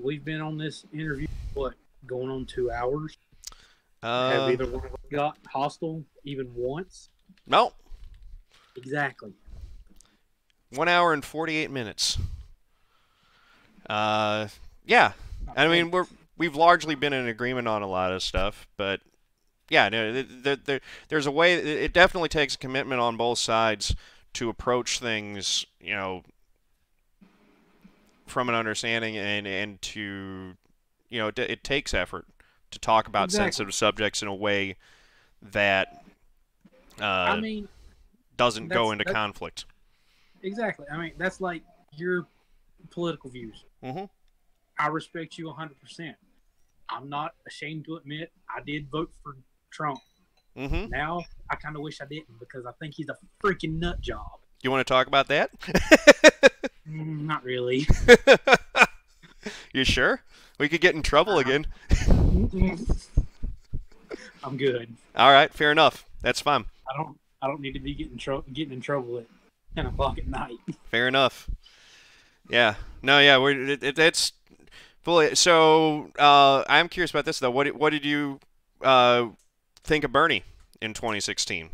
we've been on this interview going on 2 hours. Have either one of us got hostile even once? No. Exactly. 1 hour and 48 minutes. Yeah. I mean, we've largely been in agreement on a lot of stuff, but yeah, no, there's a way. It definitely takes a commitment on both sides to approach things, from an understanding and to, it takes effort to talk about Exactly. sensitive subjects in a way that I mean, doesn't go into that's conflict. exactly. I mean, that's like your political views. Mm-hmm. I respect you 100%. I'm not ashamed to admit I did vote for Trump. Mm-hmm. Now I kind of wish I didn't because I think he's a freaking nut job. You want to talk about that? Not really. You sure? We could get in trouble Uh, again. I'm good. All right, fair enough. That's fine. I don't need to be getting in trouble at 10 o'clock at night. Fair enough. Yeah. No. Yeah. It's fully. So I'm curious about this though. What did you uh, think of Bernie in 2016?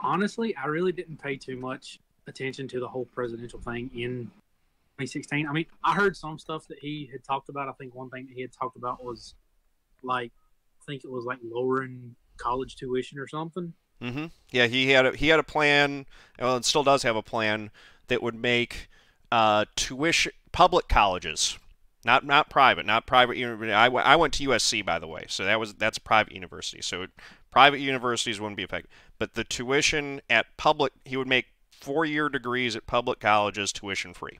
Honestly, I really didn't pay too much attention to the whole presidential thing in 2016. I mean, I heard some stuff that he had talked about. I think one thing that he had talked about was like, I think it was like lowering college tuition or something. Mm-hmm. Yeah. He had a plan. Well, it still does have a plan that would make tuition public colleges. Not private, not private university. I went to USC by the way, so that's a private university. So private universities wouldn't be affected, but the tuition at public, he would make 4-year degrees at public colleges tuition free.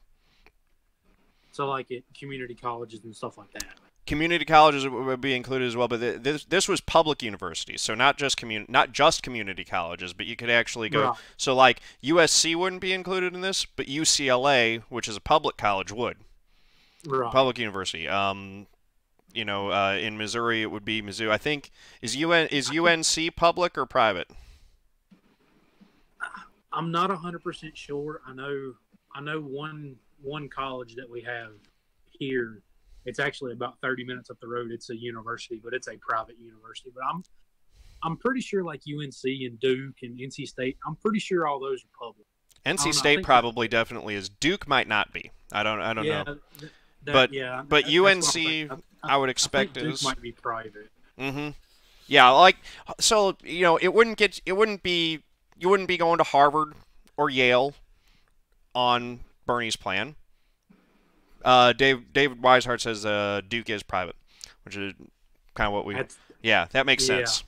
So like at community colleges and stuff like that. Community colleges would be included as well, but this was public universities, so not just community colleges, but you could actually go. Right. So like USC wouldn't be included in this, but UCLA, which is a public college, would. Right. Public university. In Missouri it would be Mizzou. I think is UNC public or private? I'm not 100% sure. I know one college that we have here. It's actually about 30 minutes up the road. It's a university, but it's a private university. But I'm pretty sure like UNC and Duke and NC State. I'm pretty sure all those are public. I NC don't know. I State think that, probably definitely is. Duke might not be. I don't yeah, know. But but that's what I'm UNC thinking. I would I think expect Duke is. might be private. Mm-hmm. Yeah, like so you wouldn't be going to Harvard or Yale on Bernie's plan. David Weishart says Duke is private, which is kind of what we. That's Yeah, that makes yeah, sense.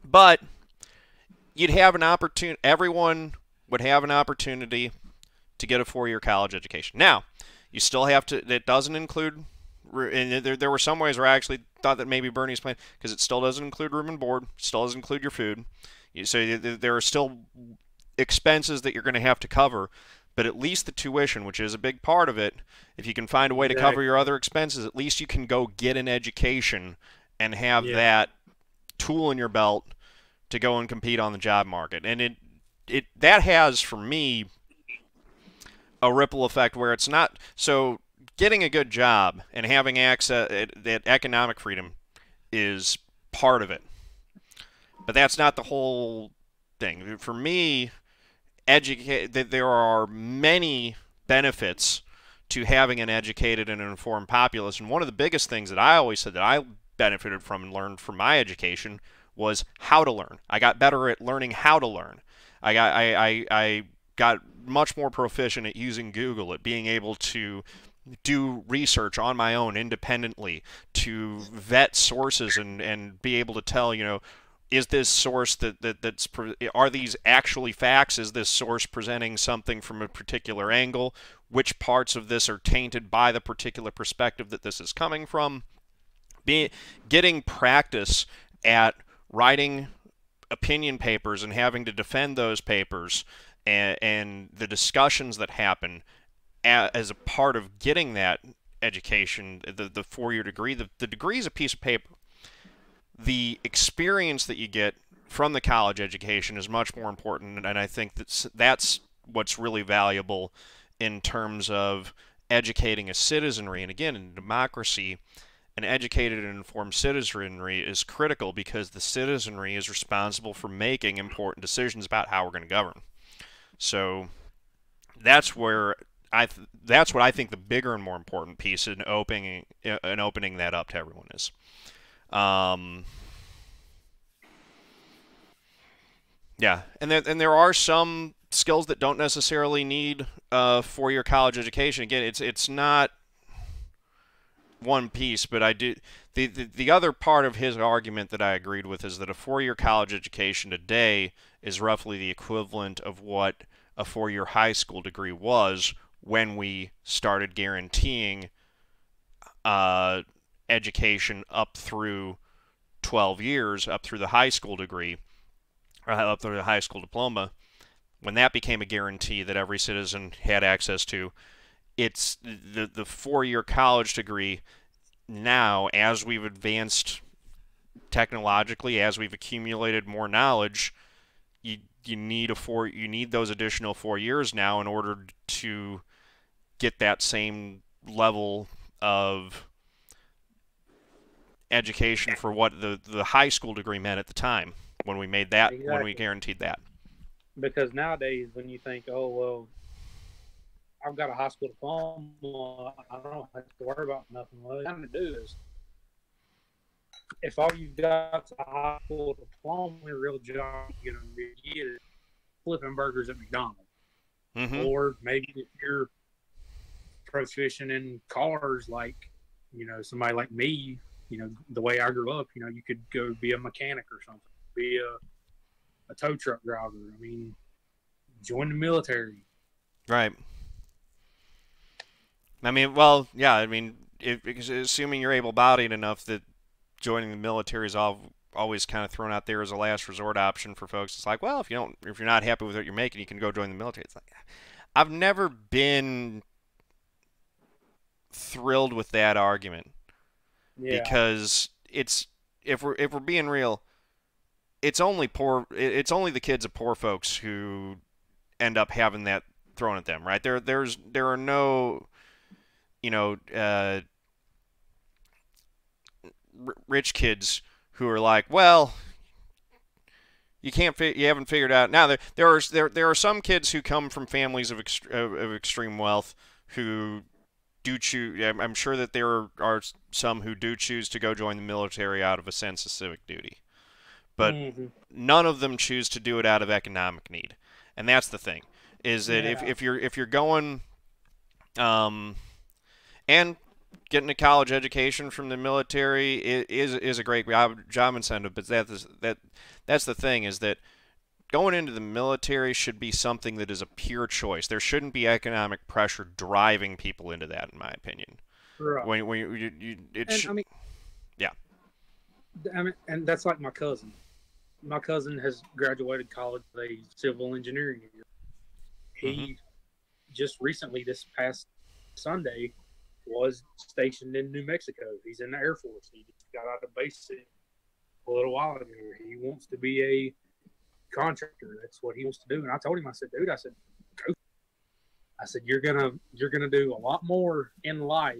But you'd have an opportunity. Everyone would have an opportunity to get a 4-year college education. Now, you still have to. That doesn't include. And there were some ways where I actually thought that maybe Bernie's plan, because it still doesn't include room and board, still doesn't include your food. So there are still expenses that you're going to have to cover, but at least the tuition, which is a big part of it, if you can find a way to cover your exactly. other expenses, at least you can go get an education and have Yeah, that tool in your belt to go and compete on the job market. And it that has for me a ripple effect where it's not so getting a good job and having access that economic freedom is part of it, but that's not the whole thing. For me, educate that there are many benefits to having an educated and informed populace, and one of the biggest things that I always said that I benefited from and learned from my education was how to learn. I got better at learning how to learn. I got much more proficient at using Google, at being able to do research on my own independently, to vet sources and be able to tell, is this source are these actually facts? Is this source presenting something from a particular angle? Which parts of this are tainted by the particular perspective that this is coming from? Getting practice at writing opinion papers and having to defend those papers, and the discussions that happen as a part of getting that education, the 4-year degree. The degree is a piece of paper. The experience that you get from the college education is much more important, and I think that's what's really valuable in terms of educating a citizenry. And again, in democracy, an educated and informed citizenry is critical because the citizenry is responsible for making important decisions about how we're going to govern. So that's where that's what I think the bigger and more important piece in opening that up to everyone is. Um, yeah, and there are some skills that don't necessarily need a 4-year college education. Again, it's not one piece, but I do the other part of his argument that I agreed with is that a 4-year college education today is roughly the equivalent of what a 4-year high school degree was when we started guaranteeing education up through 12 years up through the high school degree, or up through the high school diploma, when that became a guarantee that every citizen had access to. It's the 4-year college degree now, as we've advanced technologically, as we've accumulated more knowledge, you need those additional 4 years now in order to get that same level of education for what the high school degree meant at the time when we made that, when we Exactly. guaranteed that. Because nowadays, when you think, oh well, I've got a high school diploma, I don't have to worry about nothing. What I'm gonna do is, if all you've got is a high school diploma, a real job you're gonna get is flipping burgers at McDonald's, Mm-hmm. or maybe if you're proficient in cars, like somebody like me, the way I grew up, you could go be a mechanic or something, be a tow truck driver. I mean, join the military. Right. I mean, well, yeah. I mean, assuming you're able-bodied enough, that joining the military is always kind of thrown out there as a last resort option for folks. It's like, well, if you're not happy with what you're making, you can go join the military. It's like, I've never been thrilled with that argument, Yeah. because if we're being real, it's only the kids of poor folks who end up having that thrown at them, right? There are no, you know, rich kids who are like, well, you haven't figured out. Now there are some kids who come from families of extreme wealth who do choose. I'm sure that there are some who do choose to go join the military out of a sense of civic duty, but Mm-hmm. none of them choose to do it out of economic need. And that's the thing, is that Yeah. if you're going, um, and getting a college education from the military is a great job incentive, but that's the thing, is that going into the military should be something that is a pure choice. There shouldn't be economic pressure driving people into that, in my opinion. Right. When you it And should, yeah. and that's like my cousin. My cousin has graduated college with a civil engineering degree. Mm-hmm. He just recently, this past Sunday, was stationed in New Mexico. He's in the Air Force. He just got out of basic a little while ago. He wants to be a contractor. That's what he wants to do. And I told him, I said, dude, I said, go. I said, you're gonna do a lot more in life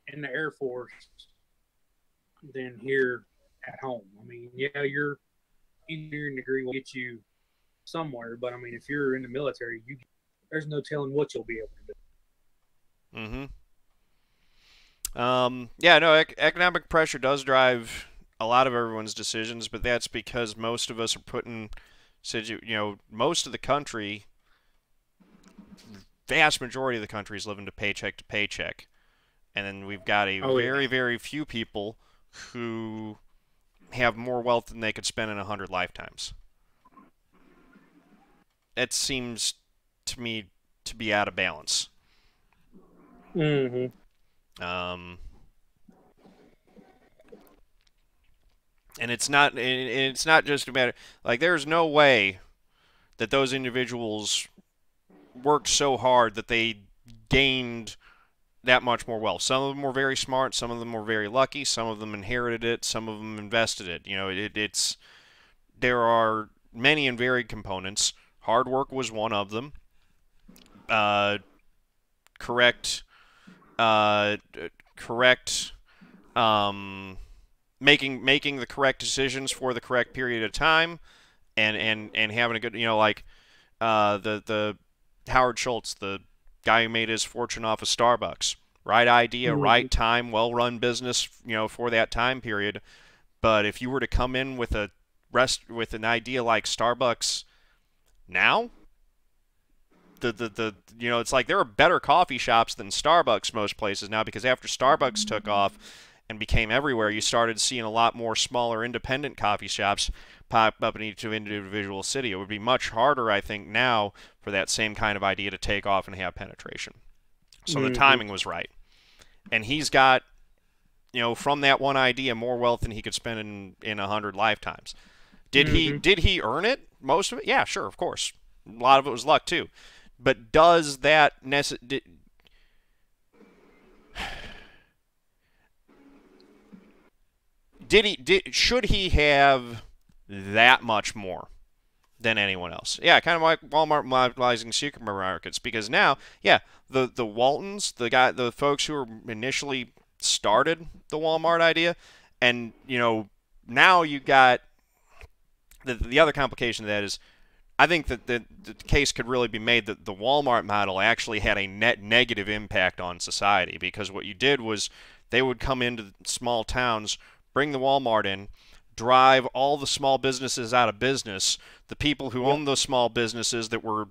in the Air Force than here at home. I mean, yeah, your engineering degree will get you somewhere, but I mean, if you're in the military, there's no telling what you'll be able to do. Mm-hmm. Yeah, no, economic pressure does drive a lot of everyone's decisions, but that's because most of us are putting, most of the country, vast majority of the country is living to paycheck. And then we've got a Oh very, yeah. very few people who have more wealth than they could spend in 100 lifetimes. It seems to me to be out of balance. Mm-hmm. Um, and it's not just a matter, like, there's no way that those individuals worked so hard that they gained that much more wealth. Some of them were very smart, some of them were very lucky, some of them inherited it, some of them invested it. It's there are many and varied components. Hard work was one of them. Uh, correct, uh, correct, um, making the correct decisions for the correct period of time, and having a good, like, the Howard Schultz, the guy who made his fortune off of Starbucks. Right idea, Mm-hmm. right time, well-run business, for that time period. But if you were to come in with an idea like Starbucks now, it's like there are better coffee shops than Starbucks most places now, because after Starbucks took off and became everywhere, you started seeing a lot more smaller independent coffee shops pop up in each individual city. It would be much harder, I think, now for that same kind of idea to take off and have penetration. So the Mm-hmm. timing was right. And he's got, from that one idea, more wealth than he could spend in 100 lifetimes. Did he Mm-hmm. did he earn it? Most of it? Yeah, sure, of course. A lot of it was luck too. But does that should he have that much more than anyone else? Yeah, kind of like Walmart monopolizing supermarkets, because now, yeah, the Waltons, the folks who initially started the Walmart idea, and now you got the other complication of that is, I think that the case could really be made that the Walmart model actually had a net negative impact on society, because what you did was they would come into small towns, bring the Walmart in, drive all the small businesses out of business. The people who Yep. owned those small businesses that were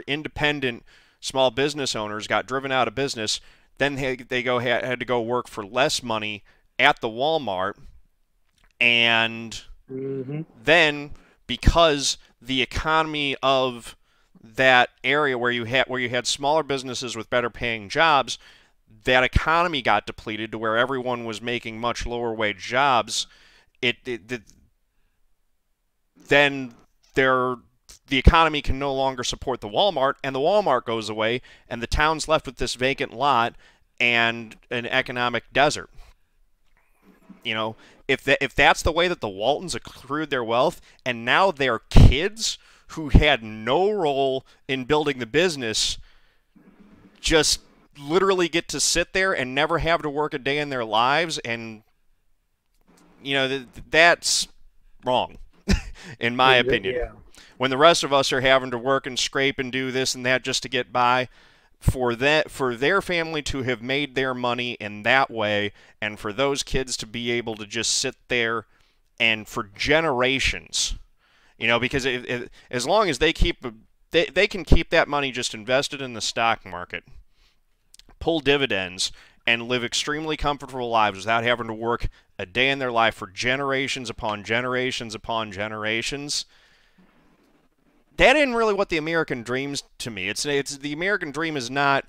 independent small business owners got driven out of business. Then had to go work for less money at the Walmart, and Mm-hmm. then because the economy of that area where you had smaller businesses with better paying jobs, that economy got depleted to where everyone was making much lower wage jobs. Then the economy can no longer support the Walmart, and the Walmart goes away, and the town's left with this vacant lot and an economic desert. You know, if that's the way that the Waltons accrued their wealth, and now their kids who had no role in building the business just literally get to sit there and never have to work a day in their lives, and that's wrong, in my opinion. Yeah. When the rest of us are having to work and scrape and do this and that just to get by, for their family to have made their money in that way, and for those kids to be able to just sit there and for generations, because as long as they can keep that money just invested in the stock market, pull dividends, and live extremely comfortable lives without having to work a day in their life for generations upon generations upon generations. That isn't really what the American dream's to me. It's the American dream is not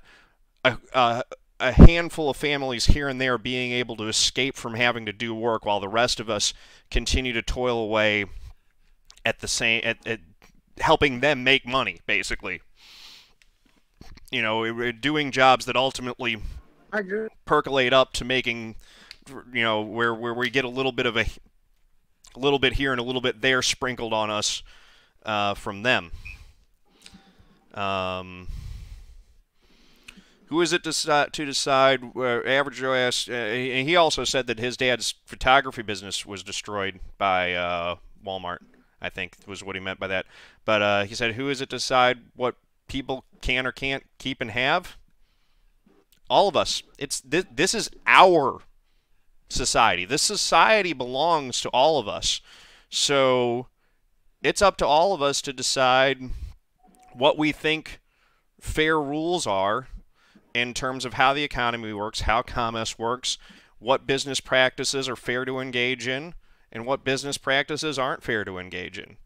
a handful of families here and there being able to escape from having to do work while the rest of us continue to toil away at at helping them make money, basically. Doing jobs that ultimately I agree. percolate up to making, where we get a little bit here and a little bit there sprinkled on us from them. Who is it to decide? Average Joe asked, and he also said that his dad's photography business was destroyed by Walmart, I think was what he meant by that. But he said, who is it to decide what people can or can't keep and have? All of us. This is our society. This society belongs to all of us. So it's up to all of us to decide what we think fair rules are in terms of how the economy works, how commerce works, what business practices are fair to engage in, and what business practices aren't fair to engage in.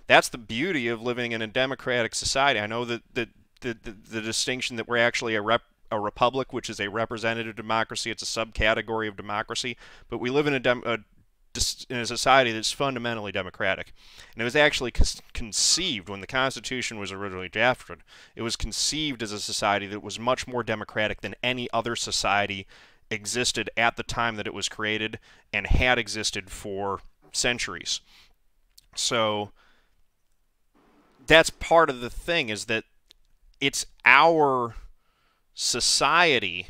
That's the beauty of living in a democratic society. I know that the distinction that we're actually a republic, which is a representative democracy, it's a subcategory of democracy, but we live in a society that's fundamentally democratic. And it was actually conceived when the Constitution was originally drafted. It was conceived as a society that was much more democratic than any other society existed at the time that it was created and had existed for centuries. So that's part of the thing, is that it's our society,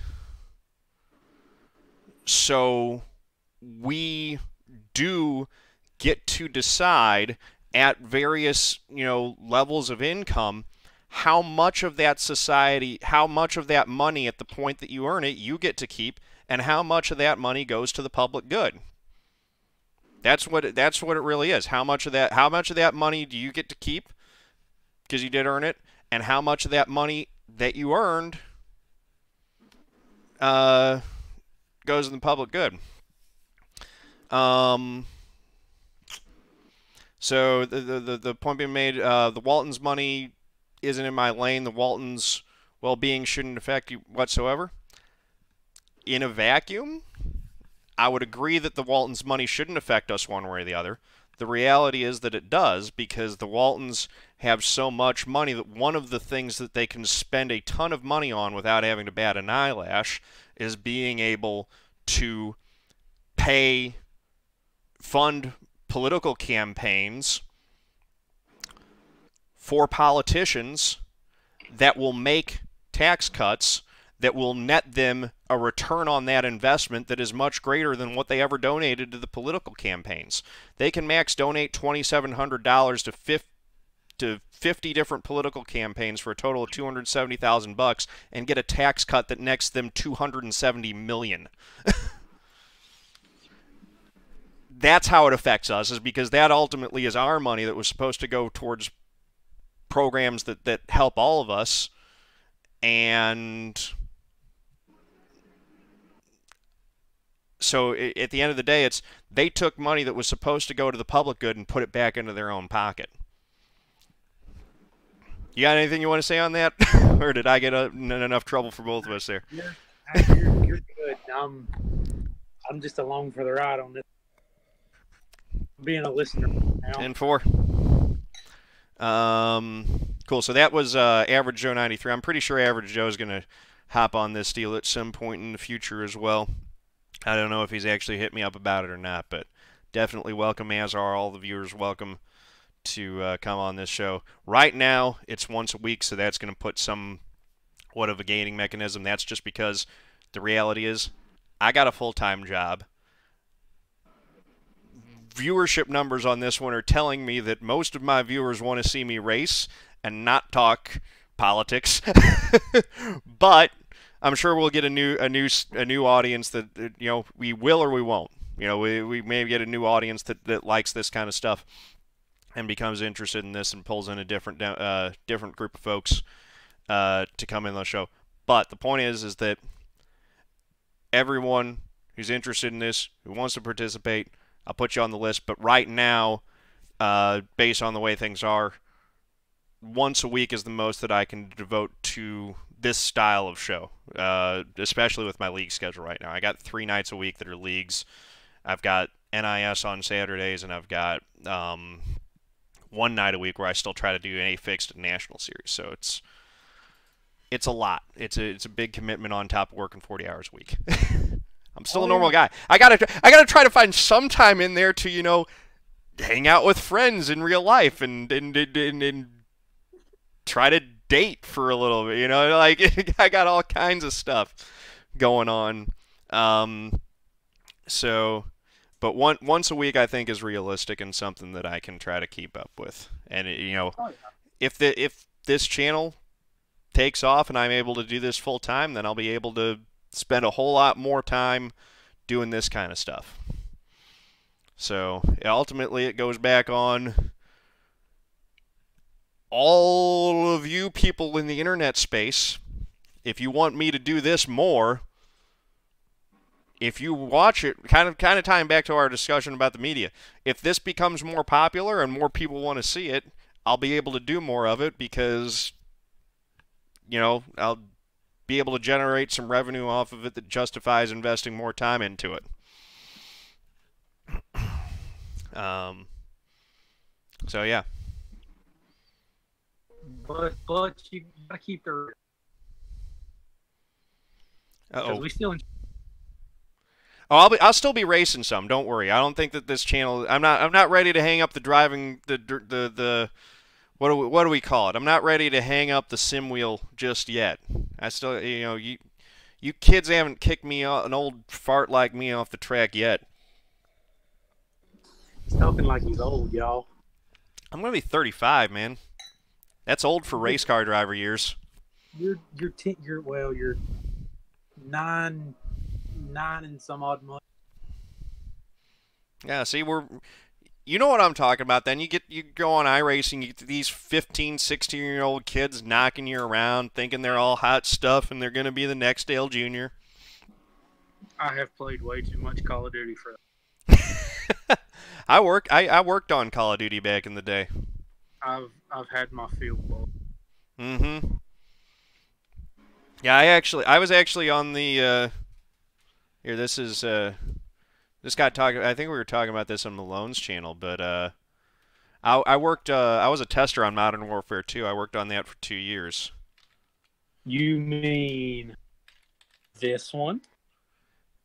so we do get to decide at various levels of income how much of that society, how much of that money at the point that you earn it you get to keep, and how much of that money goes to the public good. That's what it really is. How much of that money do you get to keep because you did earn it, and how much of that money that you earned goes in the public good. So the point being made, the Waltons' money isn't in my lane. The Waltons' well-being shouldn't affect you whatsoever. In a vacuum, I would agree that the Waltons' money shouldn't affect us one way or the other. The reality is that it does, because the Waltons have so much money that one of the things that they can spend a ton of money on without having to bat an eyelash is being able to fund political campaigns for politicians that will make tax cuts that will net them a return on that investment that is much greater than what they ever donated to the political campaigns. They can max donate $2,700 to 50 different political campaigns for a total of $270,000 and get a tax cut that nets them $270 million. That's how it affects us, is because that ultimately is our money that was supposed to go towards programs that help all of us. And so at the end of the day, they took money that was supposed to go to the public good and put it back into their own pocket. You got anything you want to say on that? Or did I get in enough trouble for both of us there? You're good. I'm just along for the ride on this. Being a listener now. 10-4. Cool. So that was Average Joe 93. I'm pretty sure Average Joe is going to hop on this deal at some point in the future as well. I don't know if he's actually hit me up about it or not, but definitely welcome, as are all the viewers welcome to come on this show. Right now, it's once a week, so that's going to put somewhat of a gating mechanism. That's just because the reality is I got a full-time job. Viewership numbers on this one are telling me that most of my viewers want to see me race and not talk politics. But I'm sure we'll get a new audience that, you know, we will or we won't. You know, we may get a new audience that likes this kind of stuff and becomes interested in this and pulls in a different group of folks to come in the show. But the point is that everyone who's interested in this, who wants to participate, I'll put you on the list. But right now, based on the way things are, once a week is the most that I can devote to this style of show, especially with my league schedule right now. I got 3 nights a week that are leagues. I've got NIS on Saturdays, and I've got 1 night a week where I still try to do a fixed national series. So it's a lot. It's a big commitment on top of working 40 hours a week. I'm still a normal guy. I gotta try to find some time in there to, you know, hang out with friends in real life and try to date for a little bit. You know, like I got all kinds of stuff going on. But once a week I think is realistic and something that I can try to keep up with. And you know, if this channel takes off and I'm able to do this full time, then I'll be able to spend a whole lot more time doing this kind of stuff. So ultimately it goes back on all of you people in the internet space. If you want me to do this more, if you watch it, kind of tying back to our discussion about the media, if this becomes more popular and more people want to see it, I'll be able to do more of it because, you know, I'll be able to generate some revenue off of it that justifies investing more time into it. So yeah. But you gotta keep the. Uh-oh. We still. Oh, I'll still be racing some. Don't worry. I don't think that this channel. I'm not ready to hang up the driving the what do we call it? I'm not ready to hang up the sim wheel just yet. I still, you know, you kids haven't kicked me an old fart like me off the track yet. He's talking like he's old, y'all. I'm gonna be 35, man. That's old for race car driver years. You're 9 and some odd months. Yeah, see, you know what I'm talking about. Then you go on iRacing, you get these 15, 16-year-old kids knocking you around, thinking they're all hot stuff and they're going to be the next Dale Jr. I have played way too much Call of Duty for that. I worked on Call of Duty back in the day. I've had my field ball. Mm-hmm. Yeah, I was actually on the here, this is This guy talking. I think we were talking about this on Malone's channel, but I worked. I was a tester on Modern Warfare 2. I worked on that for 2 years. You mean this one?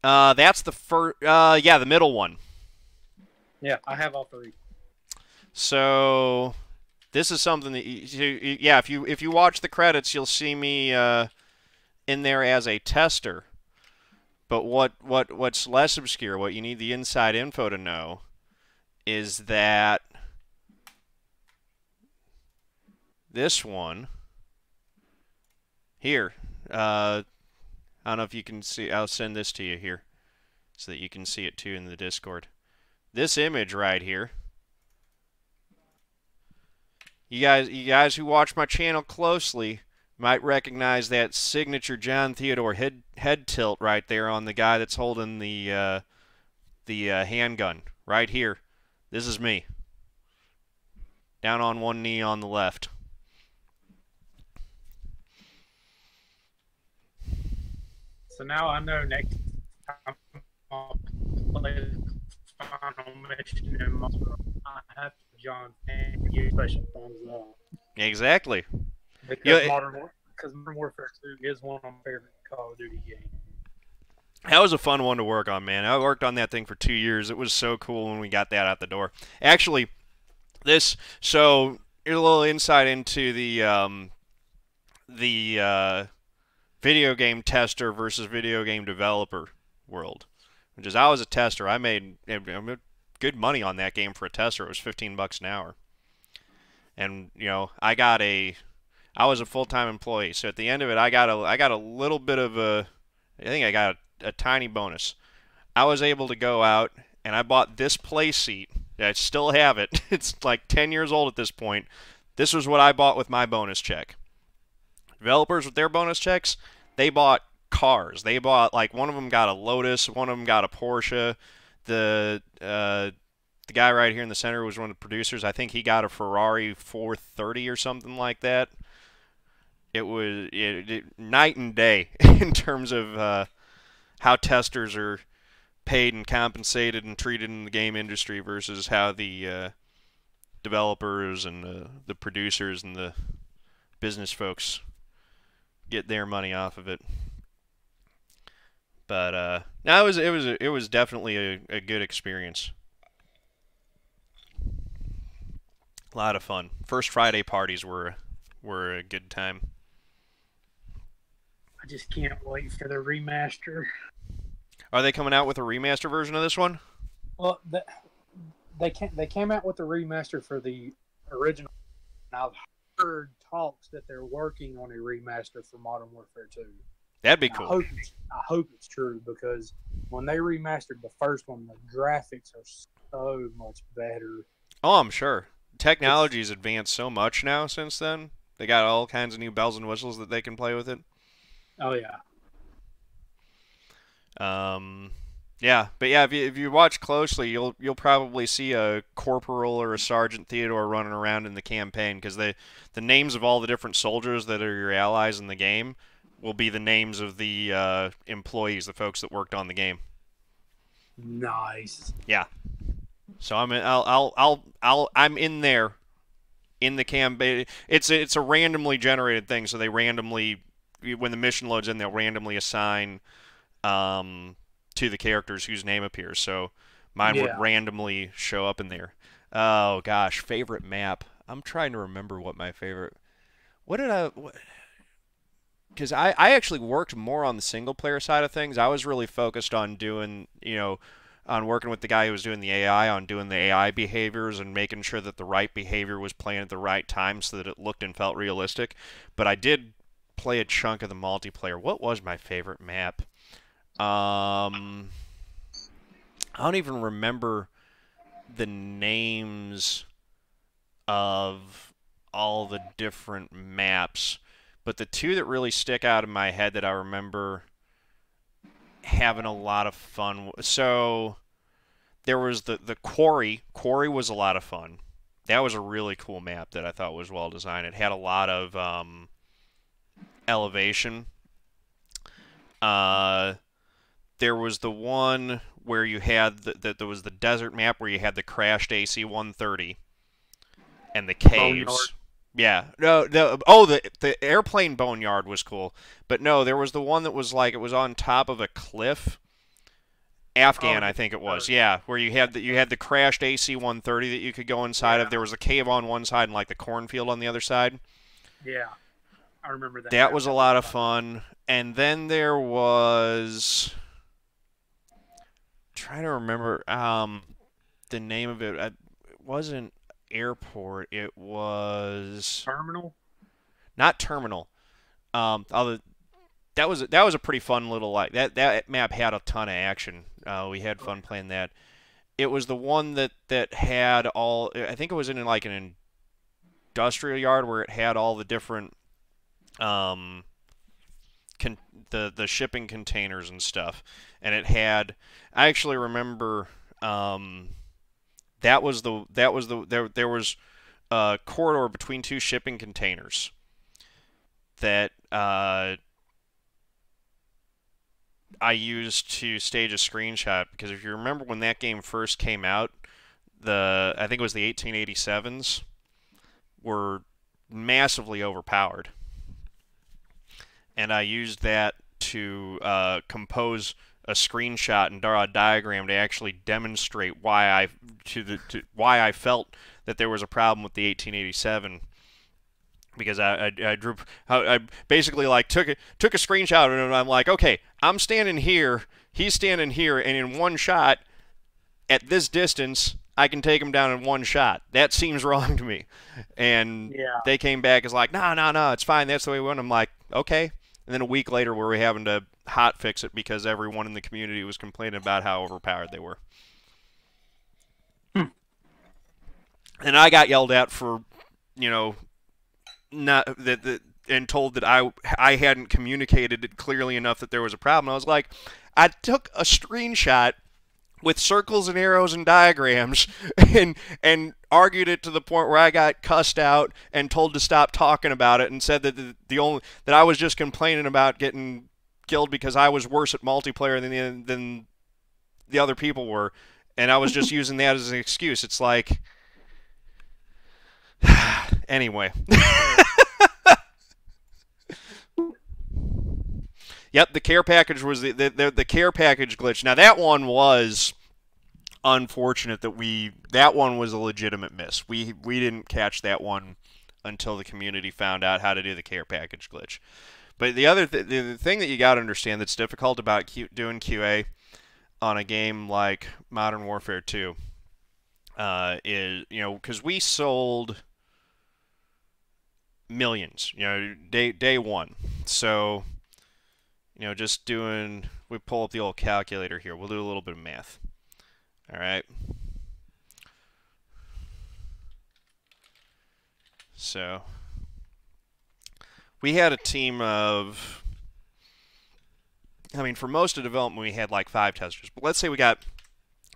That's the first. Yeah, the middle one. Yeah, I have all three. So this is something that yeah, if you watch the credits, you'll see me in there as a tester. But what's less obscure, what you need the inside info to know, is that this one here. I don't know if you can see. I'll send this to you here so that you can see it too in the Discord. This image right here. You guys who watch my channel closely might recognize that signature John Theodore head tilt right there on the guy that's holding the handgun right here. This is me. Down on one knee on the left. So now I know next time I'll play the final mission in Mossville, I have to John and give special thumbs up. Exactly. Because Modern Warfare 2 is one of my favorite Call of Duty games. That was a fun one to work on, man. I worked on that thing for 2 years. It was so cool when we got that out the door. Actually, so here's a little insight into the video game tester versus video game developer world. Which is, I was a tester. I made good money on that game for a tester. It was $15 an hour. And I was a full-time employee. So at the end of it, I got a little bit of I think I got a tiny bonus. I was able to go out and I bought this play seat. I still have it. It's like 10 years old at this point. This was what I bought with my bonus check. Developers with their bonus checks, they bought cars. They bought, like, one of them got a Lotus, one of them got a Porsche. The guy right here in the center was one of the producers. I think he got a Ferrari 430 or something like that. It was night and day in terms of how testers are paid and compensated and treated in the game industry versus how the developers and the producers and the business folks get their money off of it. But no, it was definitely a good experience. A lot of fun. First Friday parties were a good time. I just can't wait for the remaster. Are they coming out with a remaster version of this one? Well, they came out with the remaster for the original. And I've heard talks that they're working on a remaster for Modern Warfare 2. That'd be cool. I hope it's true, because when they remastered the first one, the graphics are so much better. Oh, I'm sure. Technology's advanced so much now since then. They got all kinds of new bells and whistles that they can play with it. Oh yeah. Yeah, but yeah, if you watch closely, you'll probably see a corporal or a sergeant Theodore running around in the campaign, because the names of all the different soldiers that are your allies in the game will be the names of the employees, the folks that worked on the game. Nice. Yeah. So I'm in there in the campaign. It's a randomly generated thing, so they randomly, when the mission loads in, they'll randomly assign to the characters whose name appears. So mine would randomly show up in there. Oh gosh, favorite map. I'm trying to remember what my favorite. Because I actually worked more on the single player side of things. I was really focused on doing, on working with the guy who was doing the AI, on doing the AI behaviors and making sure that the right behavior was playing at the right time so that it looked and felt realistic. But I did play a chunk of the multiplayer. What was my favorite map? I don't even remember the names of all the different maps, but the two that really stick out in my head that I remember having a lot of fun. So there was the quarry. Quarry was a lot of fun. That was a really cool map that I thought was well designed. It had a lot of elevation. There was the one where you had there was the desert map where you had the crashed AC-130 and the Boneyard. caves. Yeah. No, the airplane boneyard was cool, but no, there was the one that was like it was on top of a cliff. Oh, Afghan, I think it was. Yeah, where you had the crashed AC-130 that you could go inside of. yeah, There was a cave on one side and like the cornfield on the other side. yeah. I remember that That map. was a That was lot of fun. fun. And then there was trying to remember the name of it. It wasn't airport. It was Terminal. not terminal. Although that was a pretty fun little like that map had a ton of action. We had Oh, fun playing that. It was the one that had all. I think it was in like an industrial yard where it had all the different um, the shipping containers and stuff, and it had. I actually remember there was a corridor between two shipping containers that I used to stage a screenshot because if you remember when that game first came out, I think it was the 1887s were massively overpowered, and I used that to compose a screenshot and draw a diagram to actually demonstrate why I felt that there was a problem with the 1887 because I drew I basically like took a screenshot and I'm like, okay, I'm standing here, he's standing here, and in one shot at this distance I can take him down in one shot. That seems wrong to me. And yeah. they came back as like, no, it's fine. That's the way we went. I'm like, okay. And then a week later, we were having to hot fix it because everyone in the community was complaining about how overpowered they were. Hmm. And I got yelled at for, you know, not that and told that I hadn't communicated it clearly enough that there was a problem. I was like, I took a screenshot with circles and arrows and diagrams and argued it to the point where I got cussed out and told to stop talking about it and said that the only that I was just complaining about getting killed because I was worse at multiplayer than the other people were, and I was just using that as an excuse. It's like anyway. Yep, the care package was the care package glitch. Now that one was unfortunate that one was a legitimate miss. We didn't catch that one until the community found out how to do the care package glitch. But the thing that you got to understand that's difficult about doing QA on a game like Modern Warfare 2 is because we sold millions, day one. So just doing, we pull up the old calculator here. We'll do a little bit of math. All right. So we had a team of, for most of development, we had like 5 testers. But let's say we got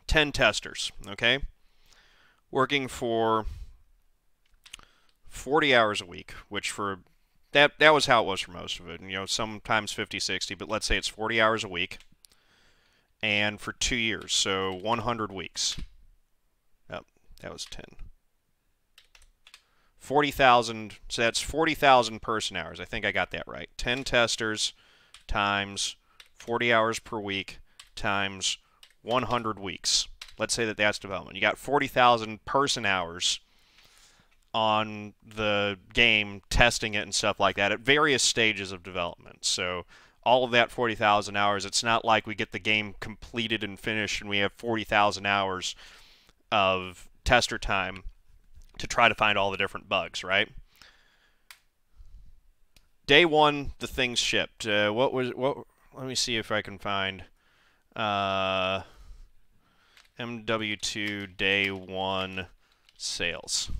10 testers, okay? Working for 40 hours a week, which for that was how it was for most of it. Sometimes 50, 60, but let's say it's 40 hours a week. And for 2 years, so 100 weeks. Yep, that was 10. 40,000, so that's 40,000 person hours. I think I got that right. 10 testers times 40 hours per week times 100 weeks. Let's say that that's development. You got 40,000 person hours on the game, testing it and stuff like that at various stages of development. So all of that 40,000 hours, it's not like we get the game completed and finished and we have 40,000 hours of tester time to try to find all the different bugs, right? Day one, the things shipped. Let me see if I can find MW2 day one sales.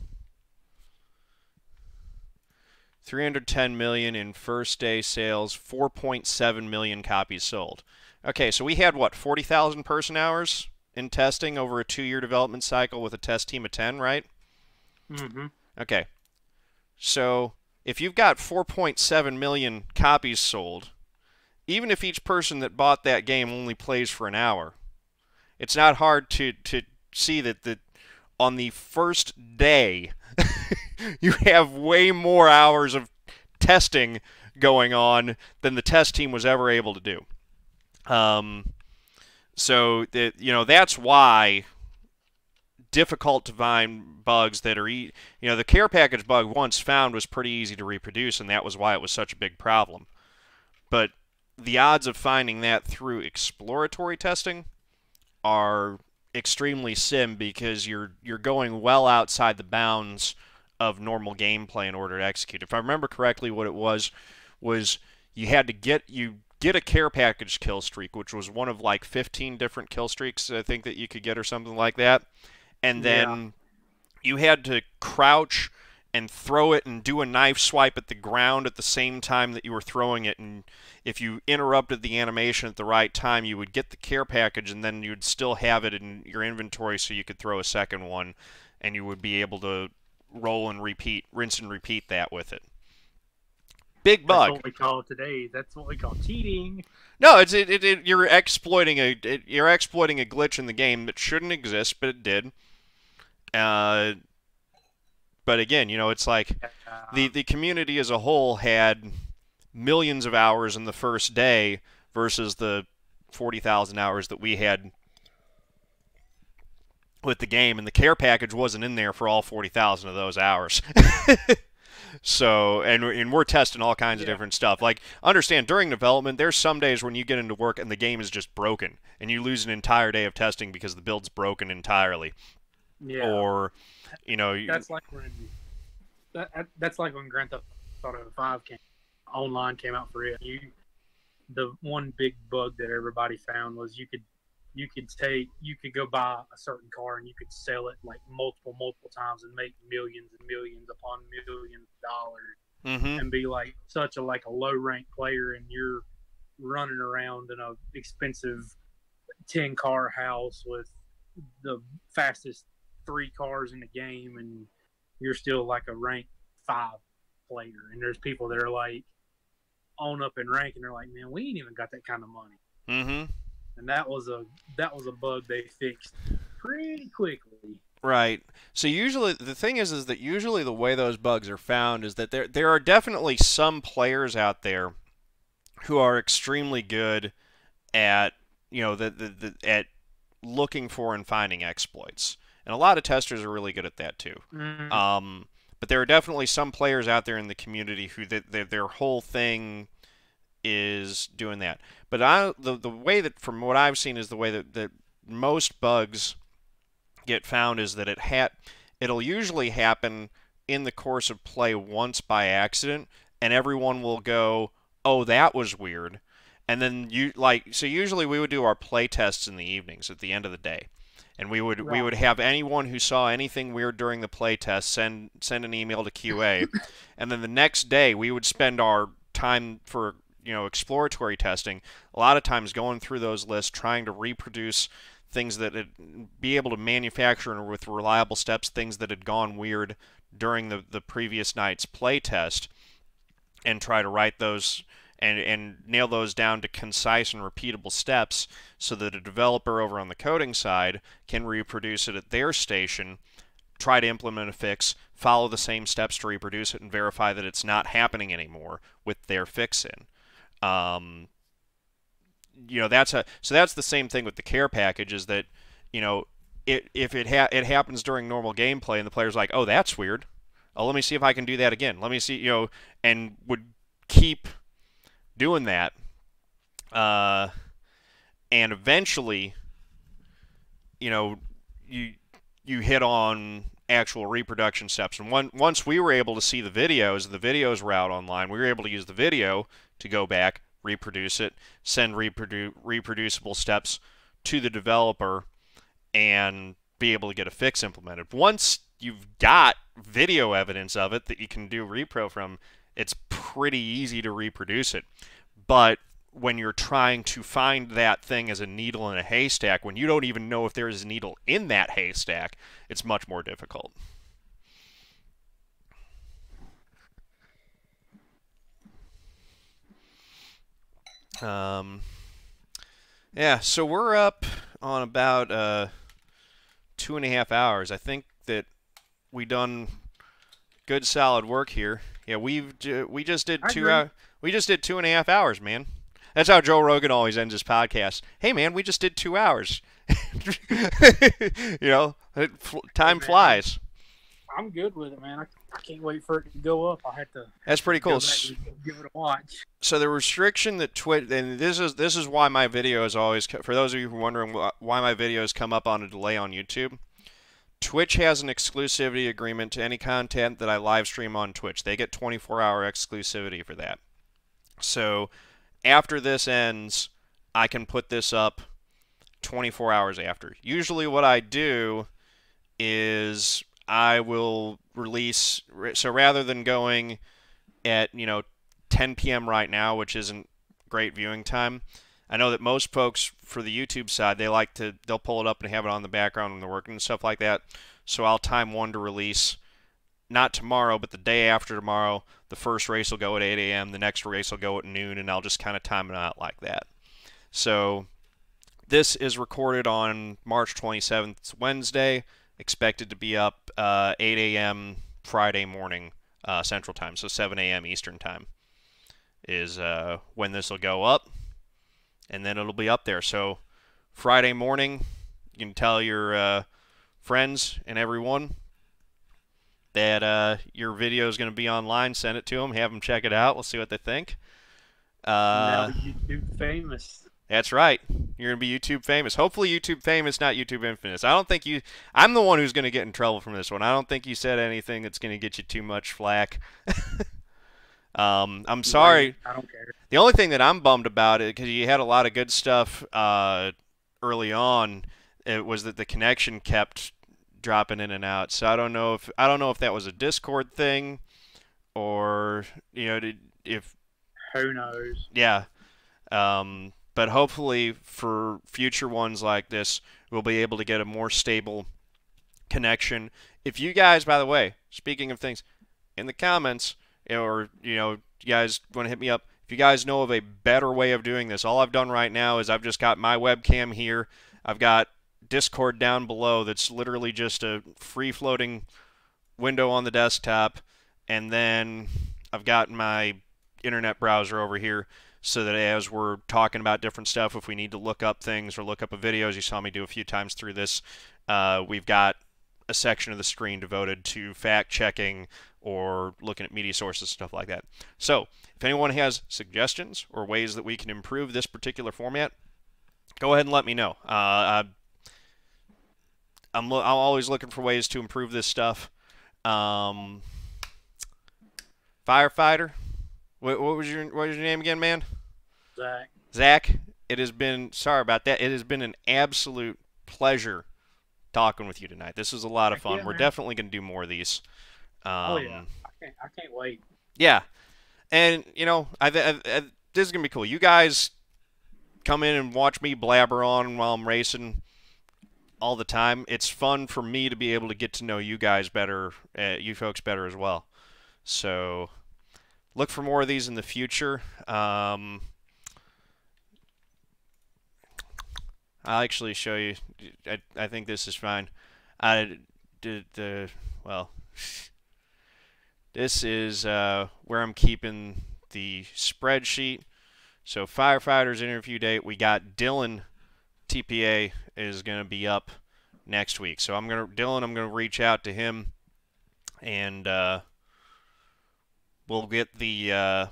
310 million in first day sales, 4.7 million copies sold. Okay, so we had what, 40,000 person hours in testing over a 2-year development cycle with a test team of 10, right? Mm-hmm. Okay. So if you've got 4.7 million copies sold, even if each person that bought that game only plays for an hour, it's not hard to see that on the first day you have way more hours of testing going on than the test team was ever able to do. Um, so that that's why difficult to find bugs that are the care package bug once found was pretty easy to reproduce, and that was why it was such a big problem. But the odds of finding that through exploratory testing are extremely slim because you're going well outside the bounds of normal gameplay in order to execute. If I remember correctly, what it was you had to get a care package kill streak, which was one of like 15 different kill streaks I think that you could get or something like that, and Yeah. then you had to crouch and throw it and do a knife swipe at the ground at the same time that you were throwing it, and if you interrupted the animation at the right time, you would get the care package, and then you'd still have it in your inventory so you could throw a second one, and you would be able to roll and repeat, rinse and repeat that with it. Big That's bug. what we call today. That's what we call cheating. No, you're exploiting a glitch in the game that shouldn't exist, but it did. Uh, but again, it's like the community as a whole had millions of hours in the first day versus the 40,000 hours that we had with the game, and the care package wasn't in there for all 40,000 of those hours. So, and we're testing all kinds of different stuff. Like, understand, during development, there's some days when you get into work and the game is just broken, and you lose an entire day of testing because the build's broken entirely. Yeah. Or, that's like when that's like when Grand Theft Auto 5 online came out for it. The one big bug that everybody found was you could go buy a certain car and you could sell it like multiple times and make millions and millions upon millions of dollars, and be like such a low ranked player, and you're running around in a expensive 10-car house with the fastest 3 cars in the game, and you're still like a ranked 5 player, and there's people that are like on up in rank and they're like, man, we ain't even got that kind of money. And that was a bug they fixed pretty quickly. Right. So usually the thing is that usually the way those bugs are found is that there are definitely some players out there who are extremely good at at looking for and finding exploits, and a lot of testers are really good at that too. But there are definitely some players out there in the community who their whole thing is doing that. But the way that, from what I've seen, is the way that most bugs get found is that it'll usually happen in the course of play once by accident, and everyone will go, "Oh, that was weird." And then so usually we would do our play tests in the evenings at the end of the day. And we would have anyone who saw anything weird during the play test send an email to QA, and then the next day we would spend our time for exploratory testing, a lot of times going through those lists, trying to reproduce things that be able to manufacture with reliable steps, things that had gone weird during the previous night's play test, and try to write those and nail those down to concise and repeatable steps so that a developer over on the coding side can reproduce it at their station, try to implement a fix, follow the same steps to reproduce it, and verify that it's not happening anymore with their fix in. So that's the same thing with the care package, is that if it happens during normal gameplay and the player's like, oh, that's weird, oh, let me see if I can do that again, let me see, and would keep doing that, and eventually you hit on actual reproduction steps. And once we were able to see the videos were out online, we were able to use the video to go back, reproduce it, send reproducible steps to the developer, and be able to get a fix implemented. Once you've got video evidence of it that you can do repro from, it's pretty easy to reproduce it. But when you're trying to find that thing as a needle in a haystack, when you don't even know if there is a needle in that haystack, it's much more difficult. Yeah, so we're up on about 2.5 hours. I think that we done good solid work here. Yeah, we just did I two agree. hour, we just did 2.5 hours, man. That's how Joe Rogan always ends his podcast. Hey, man, we just did 2 hours. You know, Hey time man, flies. I'm good with it, man. I can't wait for it to go up. I That's have to pretty go cool. back and give it a watch. So the restriction that Twitch, and this is why my videos always, for those of you who are wondering why my videos come up on a delay on YouTube. Twitch has an exclusivity agreement to any content that I live stream on Twitch. They get 24-hour exclusivity for that. So after this ends, I can put this up 24 hours after. Usually what I do is I will release, so rather than going at, 10 p.m. right now, which isn't great viewing time, I know that most folks for the YouTube side, they'll pull it up and have it on the background when they're working and stuff like that. So I'll time one to release not tomorrow, but the day after tomorrow. The first race will go at 8 a.m., the next race will go at noon, and I'll just kind of time it out like that. So this is recorded on March 27th, it's Wednesday, expected to be up 8 a.m. Friday morning Central Time, so 7 a.m. Eastern Time is when this will go up, and then it'll be up there. So Friday morning, you can tell your friends and everyone that your video is going to be online. Send it to them, have them check it out. We'll see what they think. Now YouTube famous. That's right. You're going to be YouTube famous. Hopefully YouTube famous, not YouTube infamous. I don't think you... I'm the one who's going to get in trouble from this one. I don't think you said anything that's going to get you too much flack. I'm sorry. I don't care. The only thing that I'm bummed about it, because you had a lot of good stuff early on, it was that the connection kept dropping in and out. So I don't know if that was a Discord thing, or if Who knows? yeah. But hopefully for future ones like this, we'll be able to get a more stable connection. If you guys, by the way, speaking of things, in the comments, or you guys want to hit me up, if you guys know of a better way of doing this, all I've done right now is I've just got my webcam here. I've got Discord down below that's literally just a free-floating window on the desktop, and then I've got my internet browser over here, so that as we're talking about different stuff, if we need to look up things or look up a video, as you saw me do a few times through this, we've got a section of the screen devoted to fact-checking or looking at media sources, stuff like that. So if anyone has suggestions or ways that we can improve this particular format, go ahead and let me know. I'm always looking for ways to improve this stuff. Firefighter, what was your name again, man? Zach. Zach. It has been, sorry about that. It has been an absolute pleasure talking with you tonight. This was a lot of fun. Yeah, We're man. definitely going to do more of these. Oh yeah, I can't wait. Yeah, and this is gonna be cool. You guys come in and watch me blabber on while I'm racing all the time. It's fun for me to be able to get to know you guys better, you folks better as well. So look for more of these in the future. I'll actually show you. I think this is fine. I did well. This is where I'm keeping the spreadsheet. So Firefighters interview date, we got Dylan TPA is going to be up next week. So I'm going to reach out to him, and we'll get the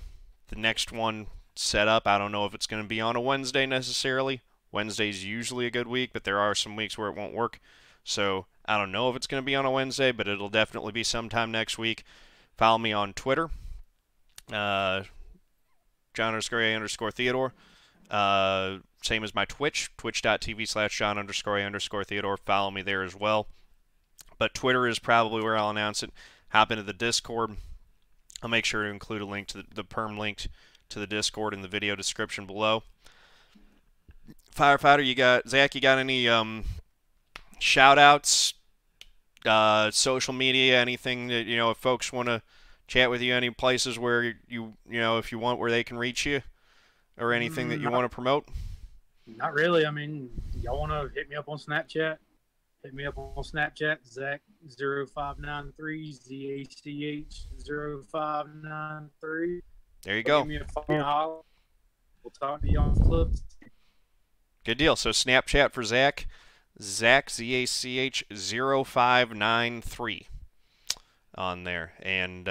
next one set up. I don't know if it's going to be on a Wednesday necessarily. Wednesday's usually a good week, but there are some weeks where it won't work. So I don't know if it's going to be on a Wednesday, but it'll definitely be sometime next week. Follow me on Twitter, John_A_Theodore. Same as my Twitch, twitch.tv/John_A_Theodore. Follow me there as well. But Twitter is probably where I'll announce it. Hop into the Discord. I'll make sure to include a link to the perm link to the Discord in the video description below. Firefighter, Zach, you got any shout outs? Social media, anything that, if folks want to chat with you, any places where if you want, where they can reach you, or anything that you want to promote? Not really. I mean, y'all want to hit me up on Snapchat? Hit me up on Snapchat, Zach0593, ZACH0593. There you Go give go. me a phone holler. We'll talk to you on flips. Good deal. So Snapchat for Zach, Zach ZACH0593 on there. And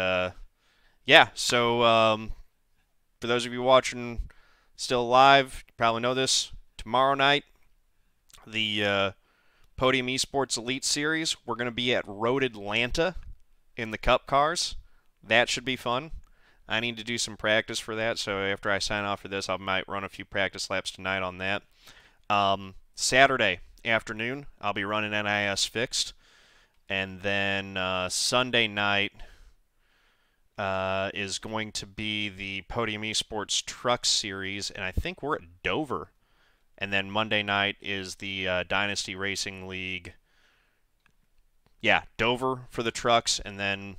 yeah, so for those of you watching still live, you probably know this. Tomorrow night, the Podium Esports Elite Series, we're going to be at Road Atlanta in the Cup cars. That should be fun. I need to do some practice for that, so after I sign off for this, I might run a few practice laps tonight on that. Saturday afternoon, I'll be running NIS Fixed. And then Sunday night is going to be the Podium Esports Truck Series, and I think we're at Dover. And then Monday night is the Dynasty Racing League. Yeah, Dover for the trucks, and then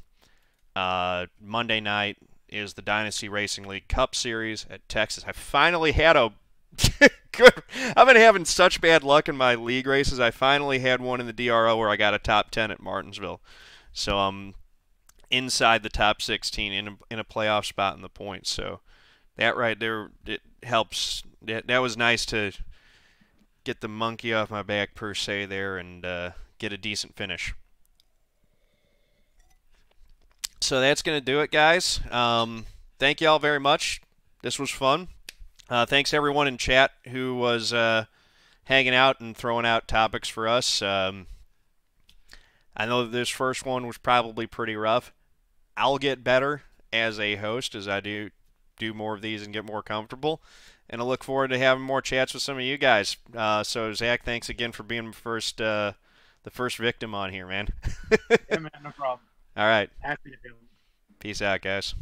Monday night is the Dynasty Racing League Cup Series at Texas. I finally had a good. I've been having such bad luck in my league races. I finally had one in the DRO where I got a top 10 at Martinsville. So I'm inside the top 16 in a playoff spot in the points. So that right there, it helps. That was nice to get the monkey off my back per se there and get a decent finish. So that's going to do it, guys. Thank you all very much. This was fun. Thanks everyone in chat who was hanging out and throwing out topics for us. I know that this first one was probably pretty rough. I'll get better as a host as I do more of these and get more comfortable. And I look forward to having more chats with some of you guys. So Zach, thanks again for being the first victim on here, man. Yeah, man, no problem. All right. Happy to do it. Peace out, guys.